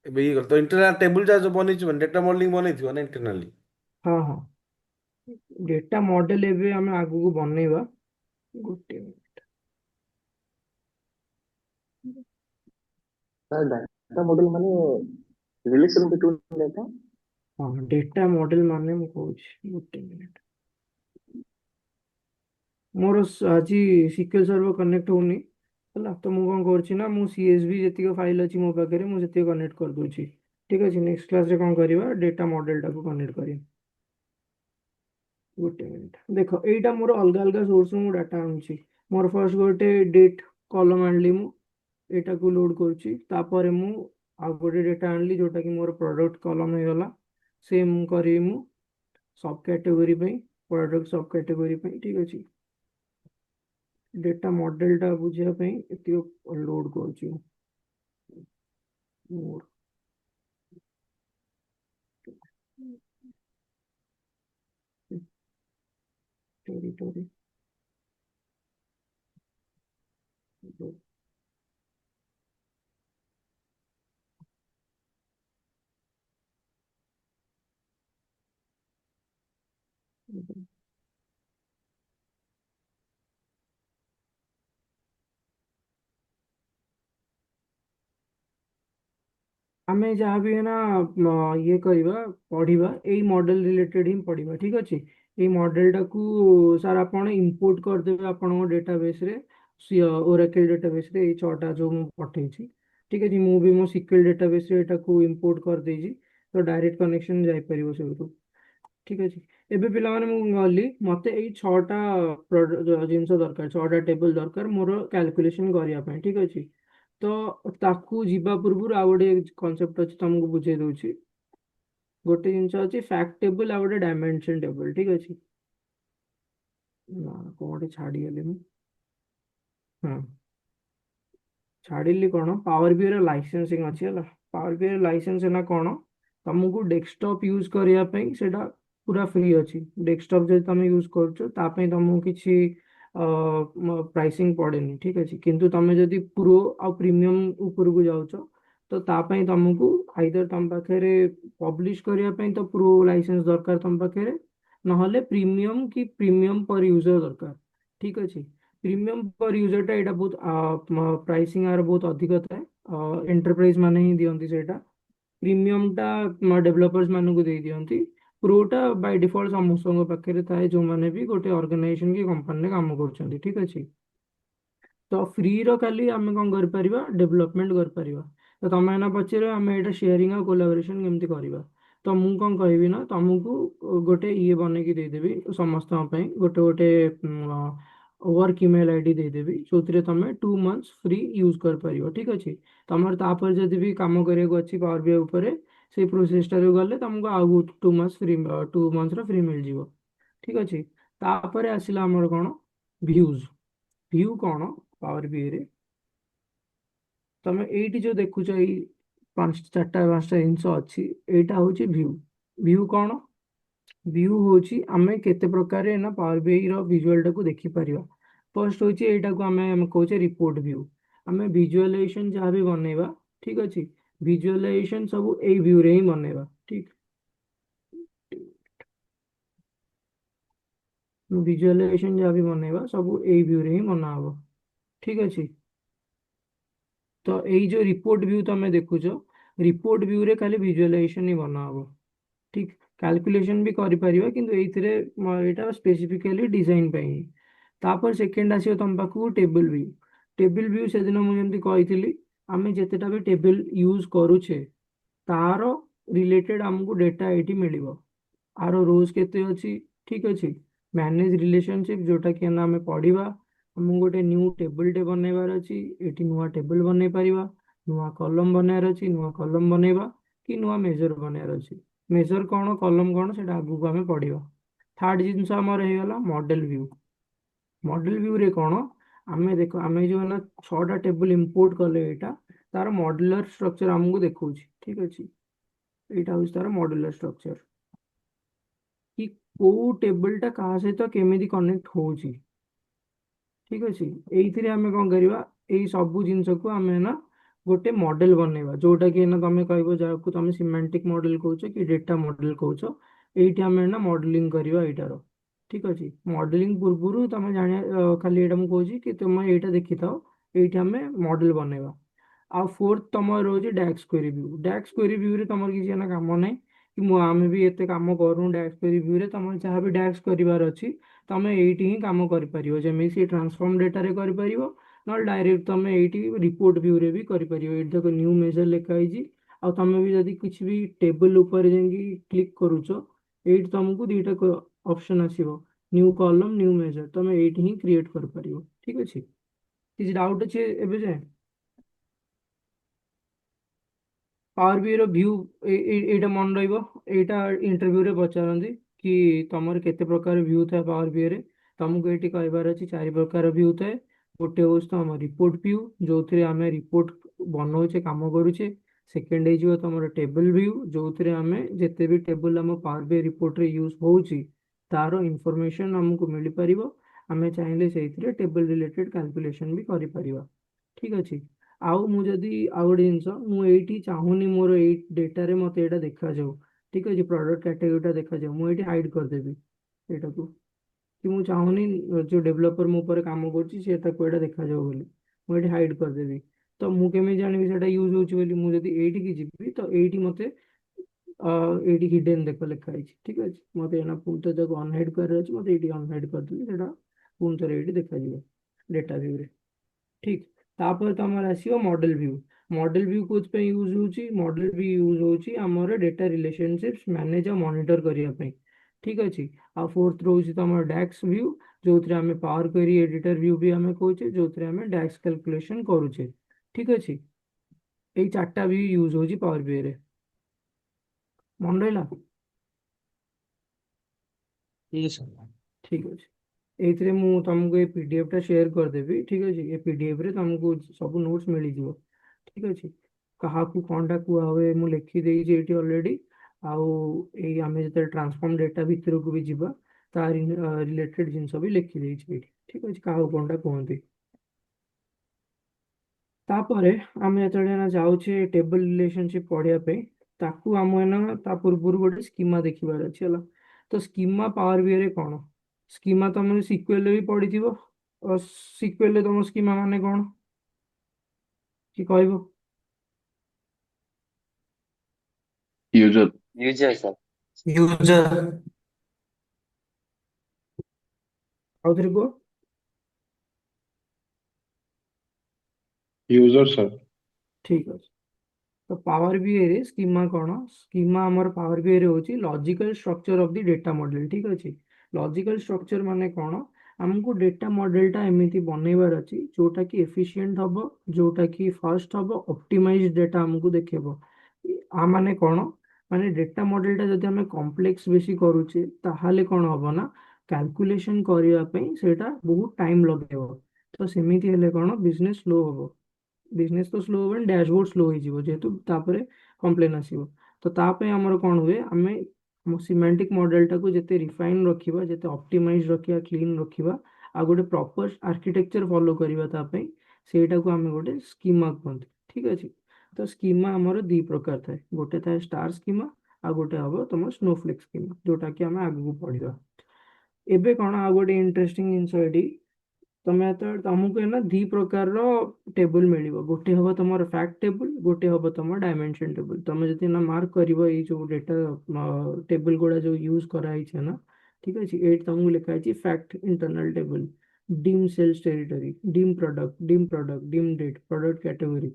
ଏବେ ଇଏ କଲ ତ ଇଣ୍ଟରନାଲ ଟେବୁଲ ଯାହା ଯୋଉ ବନେଇଛୁ ମାନେ ଡେଟା ମଡେଲିଂ ବନେଇଥିବ ନା ଇଣ୍ଟରନାଲି। ହଁ ହଁ, ଡେଟା ମଡେଲ ଏବେ ଆମେ ଆଗକୁ ବନେଇବା। ଗୋଟେ डाटा मॉडल माने रिलेशन बिटवीन डाटा। ହଁ, ଡେଟା ମଡେଲ ମାନେ ମୁଁ କହୁଛି ଗୋଟେ ମିନିଟ୍। ମୋର ଆଜି ସିକ୍ୱେଲ ସର୍ଭର କନେକ୍ଟ ହଉନି ହେଲା, ତ ମୁଁ କ'ଣ କରୁଛି ନା ମୁଁ CSV ଯେତିକି ଫାଇଲ୍ ଅଛି ମୋ ପାଖରେ ମୁଁ ସେତିକି କନେକ୍ଟ କରିଦେଉଛି। ଠିକ୍ ଅଛି, ନେକ୍ସଟ କ୍ଲାସରେ କ'ଣ କରିବା ଡେଟା ମଡେଲଟାକୁ କନେକ୍ଟ କରିବା। ଗୋଟେ ମିନିଟ୍ ଦେଖ, ଏଇଟା ମୋର ଅଲଗା ଅଲଗା ସୋର୍ସରୁ ମୁଁ ଡାଟା ଆଣୁଛି। ମୋର ଫାର୍ଷ୍ଟ ଗୋଟେ ଡେଟ୍ କଲମ ଆଣିଲି, ମୁଁ ଏଇଟାକୁ ଲୋଡ୍ କରୁଛି। ତାପରେ ମୁଁ ଆଉ ଗୋଟେ ଡେଟା ଆଣିଲି ଯୋଉଟାକି ମୋର ପ୍ରଡକ୍ଟ କଲମ ହେଇଗଲା। ସେମ୍ କରିବି ମୁଁ ସବ୍ କ୍ୟାଟେଗୋରୀ ପାଇଁ, ପ୍ରଡକ୍ଟ ସବ୍ କ୍ୟାଟେଗୋରୀ ପାଇଁ। ଠିକ୍ ଅଛି, ଡେଟା ମଡେଲଟା ବୁଝିବା ପାଇଁ ଏତିକି ଲୋଡ୍ କରୁଛି ମୁଁ। ଟେରିଟୋରୀ ଆମେ ଯାହା ବି ନା ଇଏ କରିବା ପଢିବା ଏଇ ମଡେଲ ରିଲେଟେଡ୍ ହିଁ ପଢିବା। ଠିକ୍ ଅଛି, ଏଇ ମଡେଲଟାକୁ ସାର୍ ଆପଣ ଇମ୍ପୋର୍ଟ କରିଦେବେ ଆପଣଙ୍କ ଡେଟାବେସ୍ରେ, ଓରାକଲ୍ ଡେଟାବେସ୍ରେ ଏଇ 6ଟା ଯୋଉ ମୁଁ ପଠେଇଛି। ଠିକ୍ ଅଛି, ମୁଁ ବି ମୋ ସିକ୍ୱେଲ ଡେଟାବେସ୍ରେ ଏଟାକୁ ଇମ୍ପୋର୍ଟ କରିଦେଇଛି, ତ ଡାଇରେକ୍ଟ କନେକ୍ସନ ଯାଇପାରିବ ସେଇଠୁ। ଠିକ୍ ଅଛି, ଏବେ ପିଲାମାନେ ମୁଁ ଗଲି, ମୋତେ ଏଇ 6ଟା ଜିନିଷ ଦରକାର, 6ଟା ଟେବୁଲ ଦରକାର ମୋର କ୍ୟାଲକୁଲେସନ କରିବା ପାଇଁ। ଠିକ୍ ଅଛି, ତ ତାକୁ ଯିବା ପୂର୍ବରୁ ଆଉ ଗୋଟେ କନସେପ୍ଟ ଅଛି ତମକୁ ବୁଝେଇ ଦଉଛି। ଗୋଟେ ଜିନିଷ ଅଛି ଫ୍ୟାକ୍ଟ ଟେବୁଲ ଆଉ ଗୋଟେ ଡାଇମେନସନ ଟେବୁଲ। ଠିକ୍ ଅଛି, ନା କ'ଣ ଗୋଟେ ଛାଡ଼ିଗଲି ମୁଁ। ହଁ, ଛାଡ଼ିଲି କ'ଣ, ପାୱାର ବିର ଲାଇସେନ୍ସିଂ ଅଛି ହେଲା। ପାୱାର ବିର ଲାଇସେନ୍ସ ହେଲା କ'ଣ, ତମକୁ ଡେସ୍କଟପ୍ ୟୁଜ୍ କରିବା ପାଇଁ ସେଇଟା ପୁରା ଫ୍ରି ଅଛି। ଡେସ୍କଟପ୍ ଯଦି ତମେ ୟୁଜ୍ କରୁଛ ତା ପାଇଁ ତମକୁ କିଛି ପ୍ରାଇସିଂ ପଡ଼େନି। ଠିକ୍ ଅଛି, କିନ୍ତୁ ତମେ ଯଦି ପ୍ରୋ ଆଉ ପ୍ରିମିୟମ ଉପରକୁ ଯାଉଛ ତ ତା ପାଇଁ ତମକୁ ଆଇଦର ତମ ପାଖରେ ପବ୍ଲିଶ କରିବା ପାଇଁ ତ ପ୍ରୋ ଲାଇସେନ୍ସ ଦରକାର ତମ ପାଖରେ, ନହେଲେ ପ୍ରିମିୟମ କି ପ୍ରିମିୟମ ପର ୟୁଜର ଦରକାର। ଠିକ୍ ଅଛି, ପ୍ରିମିୟମ ପର ୟୁଜରଟା ଏଇଟା ବହୁତ ପ୍ରାଇସିଂ ଆର ବହୁତ ଅଧିକ ଥାଏ, ଏଣ୍ଟରପ୍ରାଇଜ ମାନେ ହିଁ ଦିଅନ୍ତି ସେଇଟା। ପ୍ରିମିୟମଟା ଡେଭଲପର୍ସ ମାନଙ୍କୁ ଦେଇ ଦିଅନ୍ତି। ପ୍ରୋଟା ବାଇ ଡିଫଲ୍ଟ ସମସ୍ତଙ୍କ ପାଖରେ ଥାଏ ଯୋଉମାନେ ବି ଗୋଟେ ଅର୍ଗାନାଇଜେସନ କି କମ୍ପାନୀରେ କାମ କରୁଛନ୍ତି। ଠିକ୍ ଅଛି, ତ ଫ୍ରିର ଖାଲି ଆମେ କ'ଣ କରିପାରିବା ଡେଭଲପମେଣ୍ଟ କରିପାରିବା। ତ ତମେ ଏନା ପଚାରିବ ଆମେ ଏଇଟା ସେୟାରିଂ ଆଉ କୋଲାବୋରେସନ କେମିତି କରିବା, ତ ମୁଁ କ'ଣ କହିବି ନା ତମକୁ ଗୋଟେ ଇଏ ବନେଇକି ଦେଇଦେବି ସମସ୍ତଙ୍କ ପାଇଁ, ଗୋଟେ ଗୋଟେ ୱାର୍କ ଇମେଲ ଆଇଡି ଦେଇଦେବି ଯୋଉଥିରେ ତମେ 2 months ଫ୍ରି ୟୁଜ୍ କରିପାରିବ। ଠିକ୍ ଅଛି, ତମର ତାପରେ ଯଦି ବି କାମ କରିବାକୁ ଅଛି ପାୱାର ବିଆଇ ଉପରେ ସେଇ ପ୍ରୋସେସଟାରୁ ଗଲେ ତମକୁ ଆଉ 2 monthsର ଫ୍ରି ମିଳିଯିବ। ଠିକ୍ ଅଛି, ତାପରେ ଆସିଲା ଆମର କ'ଣ ଭ୍ୟୁଜ୍। ଭ୍ୟୁ କ'ଣ ପାୱାର ବିଆଇରେ ତମେ ଏଇଠି ଯୋଉ ଦେଖୁଛ ଏଇ 4ଟା 5ଟା ଜିନିଷ ଅଛି, ଏଇଟା ହଉଛି ଭ୍ୟୁ। ଭ୍ୟୁ କ'ଣ, ଭ୍ୟୁ ହଉଛି ଆମେ କେତେ ପ୍ରକାର ନା ପାୱାର ବିଆଇ ର ଭିଜୁଆଲଟାକୁ ଦେଖିପାରିବା। ଫର୍ଷ୍ଟ ହଉଛି ଏଇଟାକୁ ଆମେ କହୁଛେ ରିପୋର୍ଟ ଭ୍ୟୁ। ଆମେ ଭିଜୁଆଲାଇଜେସନ ଯାହା ବି ବନେଇବା, ଠିକ୍ ଅଛି, ଭିଜୁଆଲାଇଜେସନ ସବୁ ଏଇ ଭ୍ୟୁରେ ହିଁ ବନେଇବା। ଠିକ୍, ଭିଜୁଆଲାଇଜେସନ ଯାହା ବି ବନେଇବା ସବୁ ଏଇ ଭ୍ୟୁରେ ହିଁ ବନା ହବ। ଠିକ୍ ଅଛି, ତ ଏଇ ଯୋଉ ରିପୋର୍ଟ ଭ୍ୟୁ ତମେ ଦେଖୁଛ, ରିପୋର୍ଟ ଭ୍ୟୁରେ ଖାଲି ଭିଜୁଆଲାଇଜେସନ ହିଁ ବନା ହବ। ଠିକ୍, କାଲକୁଲେସନ ବି କରିପାରିବା କିନ୍ତୁ ଏଇଥିରେ ଏଇଟା ସ୍ପେସିଫିକାଲି ଡିଜାଇନ ପାଇଁ। ତାପରେ ସେକେଣ୍ଡ ଆସିବ ତମ ପାଖକୁ ଟେବୁଲ ଭ୍ୟୁ। ଟେବୁଲ ଭ୍ୟୁ ସେଦିନ ମୁଁ ଯେମିତି କହିଥିଲି आमे जेतेटा भी टेबल यूज करूचे तार रिलेटेड हमको डेटा एटी मिलिबो। आर रोज केते अछि, ठीक अछि। मैनेज रिलेशनशिप जोटा कि ना हमें पढ़िबा। हमको गोटे न्यू टेबल टे बनैबार अछि, एटी नुआ टेबल बनै परिबा। नुआ कॉलम बनाएर अछि, नुआ कॉलम बनेबा कि नुआ मेजर बनाएर अछि। मेजर कौन कॉलम कौन सेटा आगु को हमें पढ़िबा। थर्ड जिंस हमर हे गला मॉडल व्यू। मॉडल व्यू रे कौन आमे देखो आमे जो है ना 6टा टेबल इंपोर्ट कले एटा तार मॉड्यूलर स्ट्रक्चर हमको देखौछि, ठीक अछि। एटा होछि तार मॉड्यूलर स्ट्रक्चर कि कोउ टेबलटा कहा सहित केमिति कनेक्ट होउछि, ठीक अछि। एइथिरे आमे कोन करिबा एई सबु जिंस को आमे ना गोटे मॉडल बनेबा जोटा कि ना तमे कहबो जाको तमे सिमेंटिक मॉडल कहउछो कि डेटा मॉडल कहउछो। एइठी आमे ना मॉडलिंग करिबा एटार, ठीक अछि। मॉडलिंग पूर्वरु तमे जानिया खाली एटा मु कहउछि कि तमे एटा देखिथाओ। एइठी आमे मॉडल बनेबा। आ फोर्थ तमर रोज डैक्स क्वेरी व्यू। डैक्स क्वेरी व्यू रे तमर किसी ना काम नै कि मु आमे भी एते काम करू डैक्स क्वेरी व्यू रे। तमर जहाँ भी डैक्स करिवार अछि तमे एइठी ही काम करि परिबो। जेमे से ट्रांसफॉर्म डेटा रे करि परिबो न डायरेक्ट तमे एइठी रिपोर्ट व्यू रे भी करि परिबो। एइठी देखो न्यू मेजर लिखा ହେଇଛି। ଆଉ ତମେ ବି ଯଦି କିଛି ବି ଟେबल ଉପରେ ଯାଇକି କ୍ଲିକ୍ କରୁଛ ଏଇଠି ତମକୁ ଦିଟା ଅପସନ୍ ଆସିବ, ନ୍ୟू କଲମ୍ ନ୍ୟू ମେଜର। ତମେ ଏଇଠି ହିଁ କ୍ରିଏଟ୍ କରିପାରିବ, ଠିକ୍ ଅଛି। କିଛି ଡାଉଟ୍ ଅଛି ଏବେ ଯାଏଁ? पावर बीआई रो व्यू एटा मन रहिबो। एटा इंटरव्यू रे पचारंदी कि तमर केते प्रकार व्यू था पावर बीआई रे। तुमको एटी कहबार अछि 4 प्रकार व्यू थाए। गोटे होस तो हम रिपोर्ट व्यू जोथिरे हमें रिपोर्ट बनौचे काम करूचे। सेकंड हे जो तमर टेबल व्यू जोथिरे हमें जेते भी टेबल हम पावर बीआई रिपोर्ट रे यूज होउची तारो इंफॉर्मेशन हमको मिल परिबो। हमें चाहिले सेइथिरे टेबल रिलेटेड कैलकुलेशन भी करि परिबा, ठीक अछि। आउ मु जदि आउ गोटे जिनस मु एइठी चाहूनी मोर एइ डेटा रे मते एटा देखा जाऊ, ठीक अछि। प्रोडक्ट कैटेगोरीटा देखा जाऊ, मु एइठी हाइड कर देबी एटा को कि मु चाहूनी जो डेवलपर मो ऊपर काम करछि से ताको एटा देखा जाऊ बोली। मु एइठी हाइड कर देबी। तो मु केमे जानिबि सेटा यूज होउछि बोली। मु जदि एइठी की जिबि तो एइठी मते एइठी हिडन देखो लिखा ହେଇଛି, ठीक अछि। मते एना पुଣି ଥରେ ତାକୁ ଅନହାइड କରିବାର ଅଛି। मते एइठी ଅନहाइड କରିଦେଲି ସେଟା पुଣି ଥରେ ଏଇଠି ଦେଖାଯିବ डेटा व्यू रे, ठीक। तापर तमर आसीबो मॉडल व्यू। मॉडल व्यू कोच पे यूज होउची। मॉडल भी यूज होउची हमर डेटा रिलेशनशिप्स मैनेज और मॉनिटर करिया पे, ठीक अछि। आ फोर्थ रोज तमर डैक्स व्यू जोथरे हमें पावर क्वेरी एडिटर व्यू भी हमें कहउचे जोथरे हमें डैक्स कैलकुलेशन करूचे, ठीक अछि। एई चारटा भी यूज होउची पावर बीआई रे। मन रहिला? ठीक है। ठीक अछि। एइथिरे मु तुमको ए पीडीएफ टा शेयर कर देबी, ठीक अछि। ए पीडीएफ रे तुमको सब नोट्स मिली जिवो, ठीक अछि। काहाकू कोनटा कुआ हुए मु लिखि देई जे एटी ऑलरेडी। आउ एई आमे जते ट्रांसफॉर्म डेटा भितर को भी जिबा तार रिलेटेड जिंस भी लिखि देई छै एटी, ठीक अछि। काहाकू कोनटा कहंती तापरे आमे जेतले ना जाउछे टेबल रिलेशनशिप पढ़िया पे ताकू आमे ना ता पूर्वरु गोटे स्कीमा देखिबार अछि होला। तो स्कीमा पावर बीआई रे कोन स्कीमा तमे सीक्वेल रे भी पढ़िथिबो। और सीक्वेल रे तम स्कीमा माने कोन कि कहबो? User user sir. यूजर ଆଉ ଥରେ କୁହ। यूजर सर ठीक अछि। तो पावर बीआई रे स्कीमा कोन स्कीमा हमर पावर बीआई रे होची logical structure of the data model, ठीक अछि। लॉजिकल स्ट्रक्चर माने कोन हमको डेटा मॉडल टा एमिति बनैबार अछि जोटा कि एफिशिएंट हबो, जोटा कि फास्ट हबो, ऑप्टिमाइज्ड डेटा हमको देखेबो। आ माने कोन माने डेटा मॉडल टा जदि हमें कॉम्प्लेक्स बेसी करूचे ताहाले कोन हबो ना कैलकुलेशन करिया पे सेटा बहुत टाइम लगेबो। तो सेमिति हेले कोन बिजनेस स्लो हबो। बिजनेस तो स्लो हो डैशबोर्ड स्लो हो जेहेतु तापरे कंप्लेन आसीबो। तो तापे हमर कोन हुए आमे सिमेंटिक मॉडल टाको जेते रिफाइन रखिबा जेते ऑप्टिमाइज रखिबा क्लीन रखिबा आ गोटे प्रॉपर आर्किटेक्चर फॉलो करिबा तापे सेटा को आमे गोटे स्कीमा कहंती, ठीक अछि। तो स्कीमा हमर दी प्रकार थाए गोटे थाए स्टार स्कीमा आ गोटे हबो तमर स्नोफ्लेक स्कीमा जोटा कि आमे आगु पढ़िबा। एबे कोन आ गोटे इंटरेस्टिंग जिंस एडी तमे तो तुमको ना दी प्रकार रो टेबल मिलिबो। गोटे हबो तमर फैक्ट टेबल, गोटे हबो तमर डायमेंशन टेबल। तमे जति ना मार्क करिवो एई जो डेटा टेबल गोडा जो यूज करा है छै ना, ठीक अछि। एट तुमको लिखा है fact internal table, dim sales territory, dim product, dim date, product category,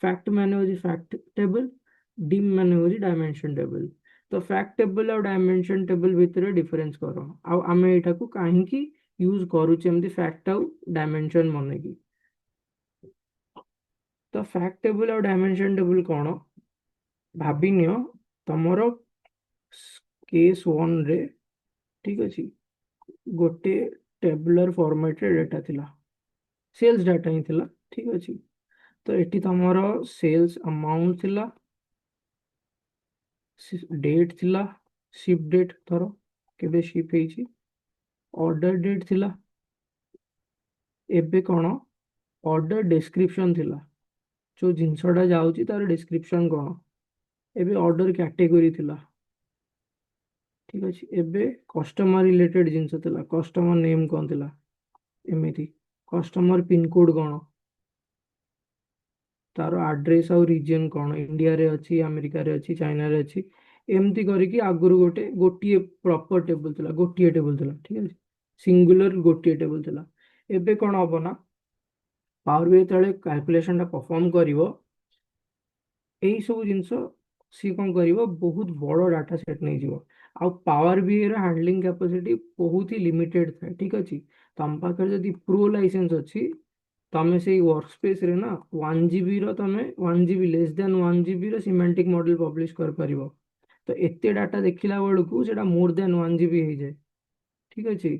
fact माने होची फैक्ट टेबल, डिम माने होची डायमेंशन टेबल। तो फैक्ट टेबल और डायमेंशन टेबल भितर डिफरेंस करो आ आमे एटा को काहे की यूज करूचे एमती फैक्ट आउ डायमेंशन माने की। तो फैक्ट टेबल और डायमेंशन टेबल कौन भाभी नियो तमरो केस 1 रे ठीक अछि गोटे टेबुलर फॉर्मेट रे डाटा थिला, सेल्स डाटा ही थिला ठीक अछि। तो एटी तमरो सेल्स अमाउंट थिला, डेट थिला, शिप डेट धरो केबे शिप हेची, ऑर्डर डेट थिला, एबे कौन ऑर्डर डिस्क्रिप्शन थिला, जो जिनसटा जाउची तार डिस्क्रिप्शन कौन, एबे ऑर्डर कैटेगरी थिला ठीक अछि। एबे कस्टमर रिलेटेड जिनस थिला, कस्टमर नेम कौन थिला एमिति, कस्टमर पिन कोड कौन, तार एड्रेस और रीजन कौन, इंडिया रे अछि, अमेरिका रे अछि, चाइना रे अछि, एमती करिकी आगुरु गोटिए प्रॉपर टेबल थिला, गोटिए टेबल थिला ठीक अछि, सिंगुलर गोटिए टेबल थिला। एबे कौन हबो ना पावर बीआई तळे कैलकुलेशन टा परफॉर्म करिवो एई सब जिनस सी कौन करिवो बहुत बड़ डाटा सेट नहीं जीवो। आ पावर बीआई रो हैंडलिंग कैपेसिटी बहुत ही लिमिटेड थाए ठीक अछि। तम पाखरे जदि प्रो लाइसेंस अछि तमे से वर्क स्पेस रे ना 1 GB रो तमे 1 GB लेस देन 1 GB रो सिमेंटिक मॉडल पब्लिश कर परिबो। तो एते डाटा देखिला बेलकू सेटा मोर देन 1 GB हो जाए ठीक अछि।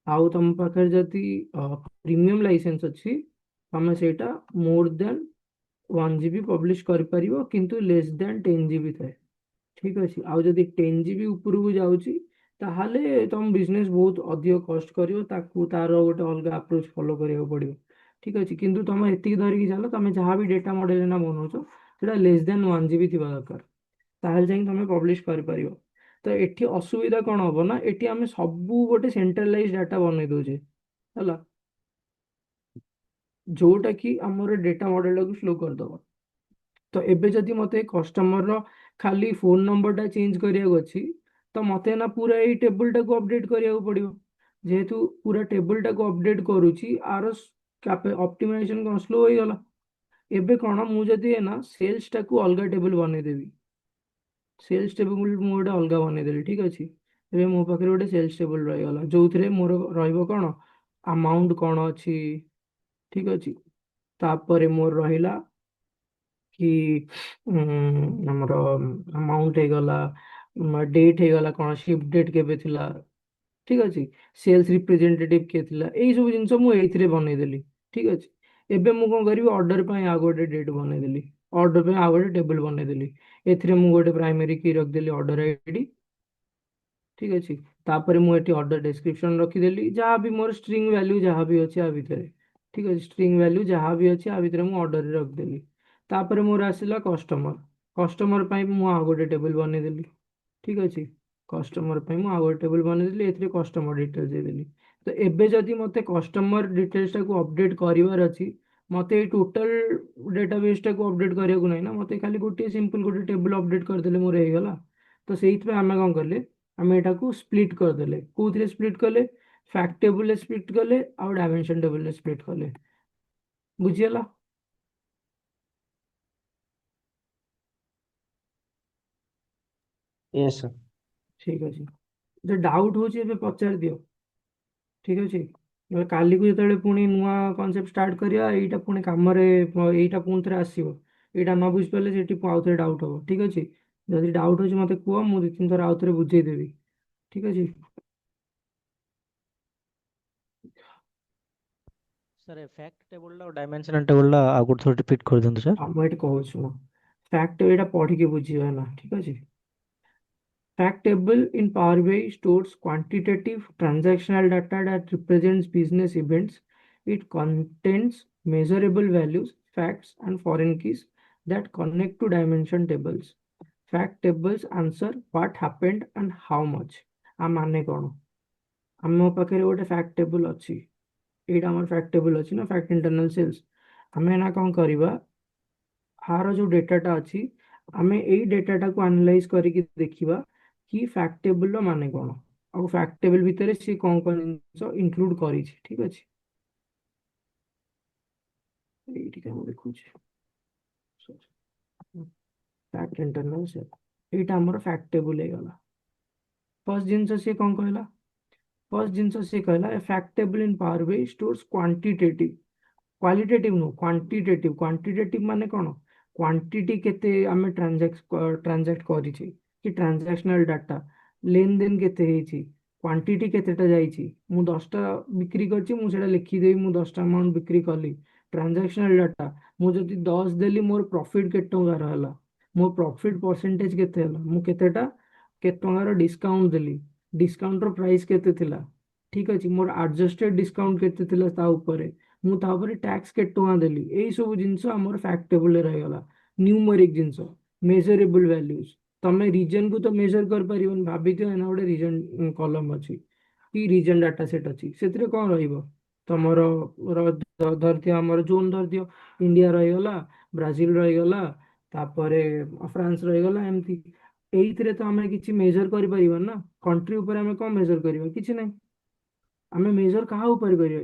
आउ तम पाखरे जदि प्रीमियम लाइसेंस अछि तमे सेटा मोर देन 1 GB पब्लिश कर परिबो किंतु लेस देन 10 GB थाए ठीक अछि। आउ जदि 10 GB ऊपर को जाउची ताहाले तम बिजनेस बहुत अधिक कॉस्ट करियो, ताकू तार गोटे अलग अप्रोच फॉलो करियो पड़ियो ठीक अछि। किंतु तमे एतिक धरिकी चलो तमे जहाँ भी डेटा मॉडल ना बनौछो सेटा लेस देन 1 GB थिबा दरकार, ताहले जाई तमे पब्लिश कर परिबो। तो एठी असुविधा कौन हबो ना, एठी आमे सबू गोटे सेंट्रलाइज डाटा बनै दोजे हला, जोटा कि हमर डेटा मॉडल को स्लो कर दबो। तो एबे जदि मते कस्टमर रो खाली फोन नंबर टा चेंज करिया अछि तो मते ना पूरा एई टेबल टा को अपडेट करिया पड़ियो। जेहेतु पूरा टेबल टा को अपडेट करूची आर ऑप्टिमाइजेशन को स्लो हो गला। एबे कोन मु जदि है ना सेल्स टा को अलगा टेबल बनै देबी, सेल्स टेबल मु गोटे अलगा बनै देली ठीक अछि। एबे मो पाखरे गोटे सेल्स टेबल रहि गला जोथरे मोर रहइबो कोन अमाउंट कोन अछि ठीक अछि। तापर मोर रहिला कि हमर अमाउंट हे गला, डेट हे गला कोन शिप डेट केबे थिला ठीक अछि, सेल्स रिप्रेजेंटेटिव के थिला, एई सब जिंस मु एइथिरे बनै देली ठीक अछि। एबे मु कोन करिवि ऑर्डर पय आ गोटे डेट बनै देली, ऑर्डर पे आ गोटे टेबल बनै देली, एथिरे मु गोटे प्राइमरी की रख देली ऑर्डर आईडी ठीक अछि। तापर मु एठी ऑर्डर डिस्क्रिप्शन रखी देली, जहाँ भी मोर स्ट्रिंग वैल्यू जहाँ भी अछि आ भितरे ठीक अछि, स्ट्रिंग वैल्यू जहाँ भी अछि आ भितरे मु ऑर्डर रे रख देली। तापर मोर आसिला कस्टमर, कस्टमर पय मु आ गोटे टेबल बनै देली ठीक अछि। कस्टमर पे मु आ गोटे टेबल बनै देली, एथिरे कस्टमर डिटेल्स दे देली। तो एबे जदि मते कस्टमर डिटेल्स टा को अपडेट करिवार अछि, मते ए टोटल डेटाबेस टा को अपडेट करिया को नै ना, मते खाली गोटे सिंपल गोटे टेबल अपडेट कर देले मोर हे गला। तो सेहित पे आमे कोन करले आमे एटा को स्प्लिट कर देले, कोथिरे स्प्लिट कले फैक्ट टेबल रे स्प्लिट कले आ डायमेंशन टेबल रे स्प्लिट कले, बुझियला। Yes sir. ठीक अछि, जे डाउट होची एबे पचार दियो ठीक अछि। नହେले काली को जेतेबेले पुणी नुआ कॉन्सेप्ट स्टार्ट करिया एइटा पुणी कामरे एइटा पुणी थरे आसीबो, एइटा न बुझि पारले सेठी आउ थरे डाउट हबो ठीक अछि। जदि डाउट होची मते कुह मु दी तीन थर आउ थरे बुझेइ देबी ठीक अछि। सर ए फैक्ट टेबल और डायमेंशन टेबल आ गुड थोड़ी रिपीट कर दियंतु सर। हम एठी कहू सुनो, फैक्ट एइटा पढ़ी के बुझियो ना ठीक अछि। Fact table in Power BI stores quantitative transactional data that represents business events. It contains measurable values, facts, and foreign keys that connect to dimension tables. Fact tables answer what happened and how much. आ माने कौन आम पाखे गोटे fact table अच्छी, एटा आम fact table अच्छी ना fact internal sales, आम ना कौन करवा आर जो डेटाटा अच्छी आम यही डेटाटा को एनालाइज करके देखा कि फैक्ट टेबल माने कौन आ फैक्ट टेबल भितर सी कौन कौन जिन इंक्लूड करी ठीक अच्छे। ये देखुचे फैक्ट इंटरनल सेल एटा हमर फैक्ट टेबल हे गला फर्स्ट जिंस से कौन कहला फर्स्ट जिंस से कहला a fact table in power BI stores quantitative qualitative no quantitative quantitative माने कौन क्वांटिटी केते आमे ट्रांजैक्ट करिछि कि ट्रांजैक्शनल डाटा लेन देन केते हेछि क्वांटिटी केतेटा जाइछि मु 10टा बिक्री करछि मु सेटा लिखि देबी मु 10टा अमाउंट बिक्री कली ट्रांजैक्शनल डाटा मु जदि 10 देली मोर प्रॉफिट केते टଙ୍କା रहला मोर प्रॉफिट परसेंटेज केते हला मु केतेटा केते टଙ୍କାର डिस्काउंट देली डिस्काउंट रो प्राइस केते थिला ठीक अछि मोर एडजस्टेड डिस्काउंट केते थिला ता ऊपर ମୁଁ ତାପରେ ଟ୍ୟାକ୍ସ କେତେ ଟଙ୍କା ଦେଲି ଏଇ ସବୁ ଜିନିଷ ଆମର ଫ୍ୟାକ୍ଟ ଟେବୁଲରେ ରହିଗଲା ନ୍ୟୁମରିକ ଜିନିଷ ମେଜରେବଲ ଭ୍ୟାଲ୍ୟୁଜ ତମେ ରିଜନ କୁ ତ ମେଜର କରିପାରିବନି ଭାବିଥିବ ଏନା ଗୋଟେ ରିଜନ କଲମ ଅଛି କି ରିଜନ ଡାଟା ସେଟ୍ ଅଛି ସେଥିରେ କଣ ରହିବ ତମର ଧରିଥିବ ଆମର ଜୋନ୍ ଧରିଥିବ ଇଣ୍ଡିଆ ରହିଗଲା ବ୍ରାଜିଲ ରହିଗଲା ତାପରେ ଫ୍ରାନ୍ସ ରହିଗଲା ଏମିତି ଏଇଥିରେ ତ ଆମେ କିଛି ମେଜର କରିପାରିବା ନା କଣ୍ଟ୍ରି ଉପରେ ଆମେ କଣ ମେଜର କରିବା କିଛି ନାହିଁ ଆମେ मेजर कहा ऊपर करियो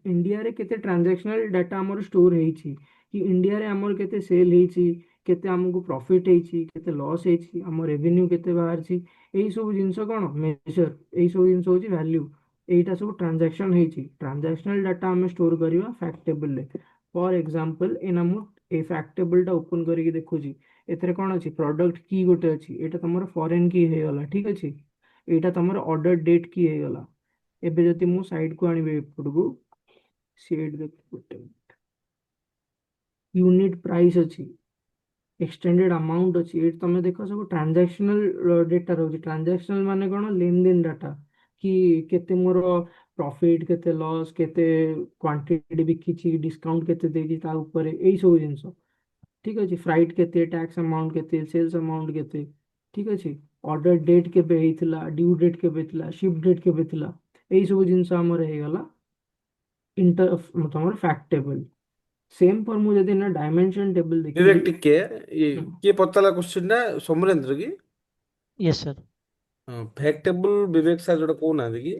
इंडिया रे केते ट्रांजैक्शनल डाटा हमर स्टोर हेछि कि इंडिया रे हमर केते सेल हेछि केते हमको प्रॉफिट हेछि केते लॉस हेछि हमर रेवेन्यू केते बाहर छि एई सब जिंस कोन मेजर एई सब जिंस होछि वैल्यू एईटा सब ट्रांजैक्शन हेछि ट्रांजैक्शनल डाटा हम स्टोर करिवा फैक्ट टेबल रे फॉर एग्जांपल एना मु ए फैक्ट टेबल टा ओपन करिके देखुछि एथरे कोन अछि प्रोडक्ट की गोटे अछि एटा तमर फॉरेन की हे गला ठीक अछि एटा तमर ऑर्डर डेट की हे गला ଏବେ ଯଦି ମୁଁ ସାଇଡ୍ କୁ ଆଣିବି ଏପଟକୁ ସେଟ୍ ଗୋଟେ यूनिट प्राइस अछि एक्सटेंडेड अमाउंट अछि एट तमे देखो सब ट्रांजैक्शनल डेटा रहउछि ट्रांजैक्शनल माने कोन लेन देन डाटा कि केते मोर प्रॉफिट केते लॉस केते क्वांटिटी बिकिछि डिस्काउंट केते देछि ता ऊपर एई सब जिंस ठीक अछि फ्राइट केते टैक्स अमाउंट केते सेल्स अमाउंट केते ठीक अछि ऑर्डर डेट केबे हेतिला ड्यू डेट केबे थिला शिप डेट केबे थिला एई सब जिंस हमर हे गला इंटर तमर फैक्ट टेबल सेम पर मु जदि ना डायमेंशन टेबल विवेक देखिबी टिके किए पचाला क्वेश्चन ना समरेंद्र की यस सर। फैक्ट टेबल विवेक सार जोटा कहूनाहाନ୍ତି कि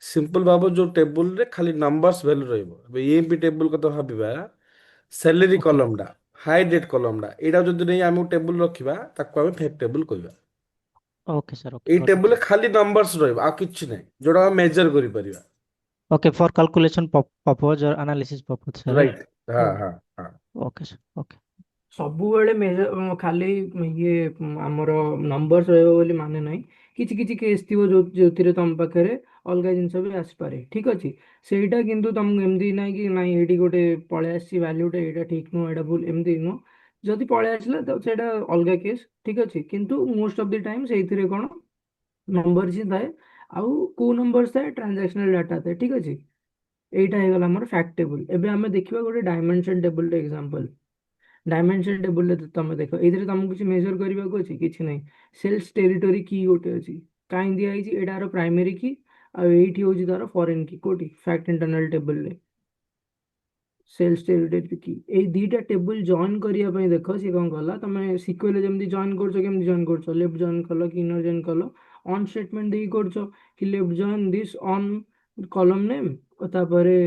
सिंपल भाव जो टेबल रे खाली नंबर्स वैल्यू रहइबो ଏବେ EMP टेबल କଥା भाबिबा सैलरी ओके कलम टा हाई डेट कलम टा एटा जदि नहीं हम टेबल रखिबा ताको हम फैक्ट टेबल कहबा okay sir okay AE got it table रे खाली नंबर्स रहइबो आ किछ नहीं जोटा हम मेजर करि परिबा ओके फॉर कैलकुलेशन पर्पज और analysis purpose sir right. Right हाँ हाँ हाँ ओके सर ओके ସବୁବେଳେ ଖାଲି ଇଏ ଆମର ନମ୍ବର୍ସ ରହିବ ବୋଲି ମାନେ ନାହିଁ କିଛି କିଛି କେସ୍ ଥିବ ଯୋଉଥିରେ ତମ ପାଖରେ ଅଲଗା ଜିନିଷ ବି ଆସିପାରେ ଠିକ ଅଛି ସେଇଟା କିନ୍ତୁ ତମକୁ ଏମିତି ନାହିଁ କି ନାଇଁ ଏଇଠି ଗୋଟେ ପଳେଇ ଆସିଛି ଭ୍ୟାଲ୍ୟୁଟା ଏଇଟା ଠିକ ନୁହଁ ଏଇଟା ଭୁଲ ଏମିତି ନୁହଁ ଯଦି ପଳେଇ ଆସିଲା ତ ସେଇଟା ଅଲଗା କେସ୍ ଠିକ ଅଛି କିନ୍ତୁ ମୋଷ୍ଟ ଅଫ୍ ଦି ଟାଇମ୍ ସେଇଥିରେ କଣ ନମ୍ବର ହିଁ ଥାଏ ଆଉ କୋଉ ନମ୍ବର ଥାଏ ଟ୍ରାଞ୍ଜାକ୍ସନାଲ ଡାଟା ଥାଏ ଠିକ ଅଛି ଏଇଟା ହେଇଗଲା ଆମର ଫ୍ୟାକ୍ଟ ଟେବୁଲ ଏବେ ଆମେ ଦେଖିବା ଗୋଟେ ଡାଇମେନସନ ଟେବୁଲ ଏକ୍ସାମ୍ପଲ डायमेंशन टेबल रे तमे देखो एथिरे तुमको किसी मेजर करबाको अछि किछि नहीं सेल्स टेरिटरी की गोटे अछि काई दिया आइछि एडार प्राइमरी की आ एठी होछि तार फॉरेन की कोठी फैक्ट इंटरनल टेबल रे सेल्स टेरिटरी की ए दीटा टेबल जॉइन करिया पई देखो से कोन कहला तमे सीक्वेल जेमति जॉइन करछो केमति जॉइन करछो लेफ्ट जॉइन कलो कि इनर जॉइन कलो ऑन स्टेटमेंट देई करछो कि left join this on column name तापरे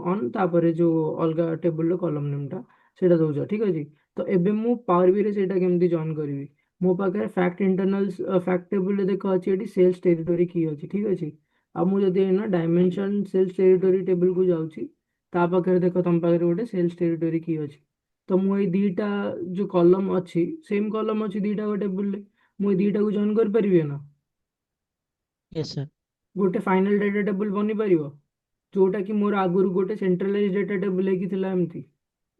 ऑन तापरे जो अलगा टेबल रो कॉलम नेम टा सेटा दउछ ठीक अछि तो एबे मु पावर बी रे सेटा केमति जॉइन करबी मो पाखे फैक्ट इंटरनल फैक्ट टेबल रे देखो अछि एटी सेल्स टेरिटरी की अछि ठीक अछि अब मु जदि ना डायमेंशन सेल्स टेरिटरी टेबल को जाउछि ता पाखे देखो तम पाखे गोटे सेल्स टेरिटरी की अछि तो मु ए दीटा जो कॉलम अछि सेम कॉलम अछि दीटा गोटे टेबल रे मु ए दीटा को जॉइन कर परिबे ना यस सर गोटे फाइनल डाटा टेबल बनि परिबो जोटा कि मोर आगुरु गोटे सेंट्रलाइज डाटा टेबल हेकि थिला एमती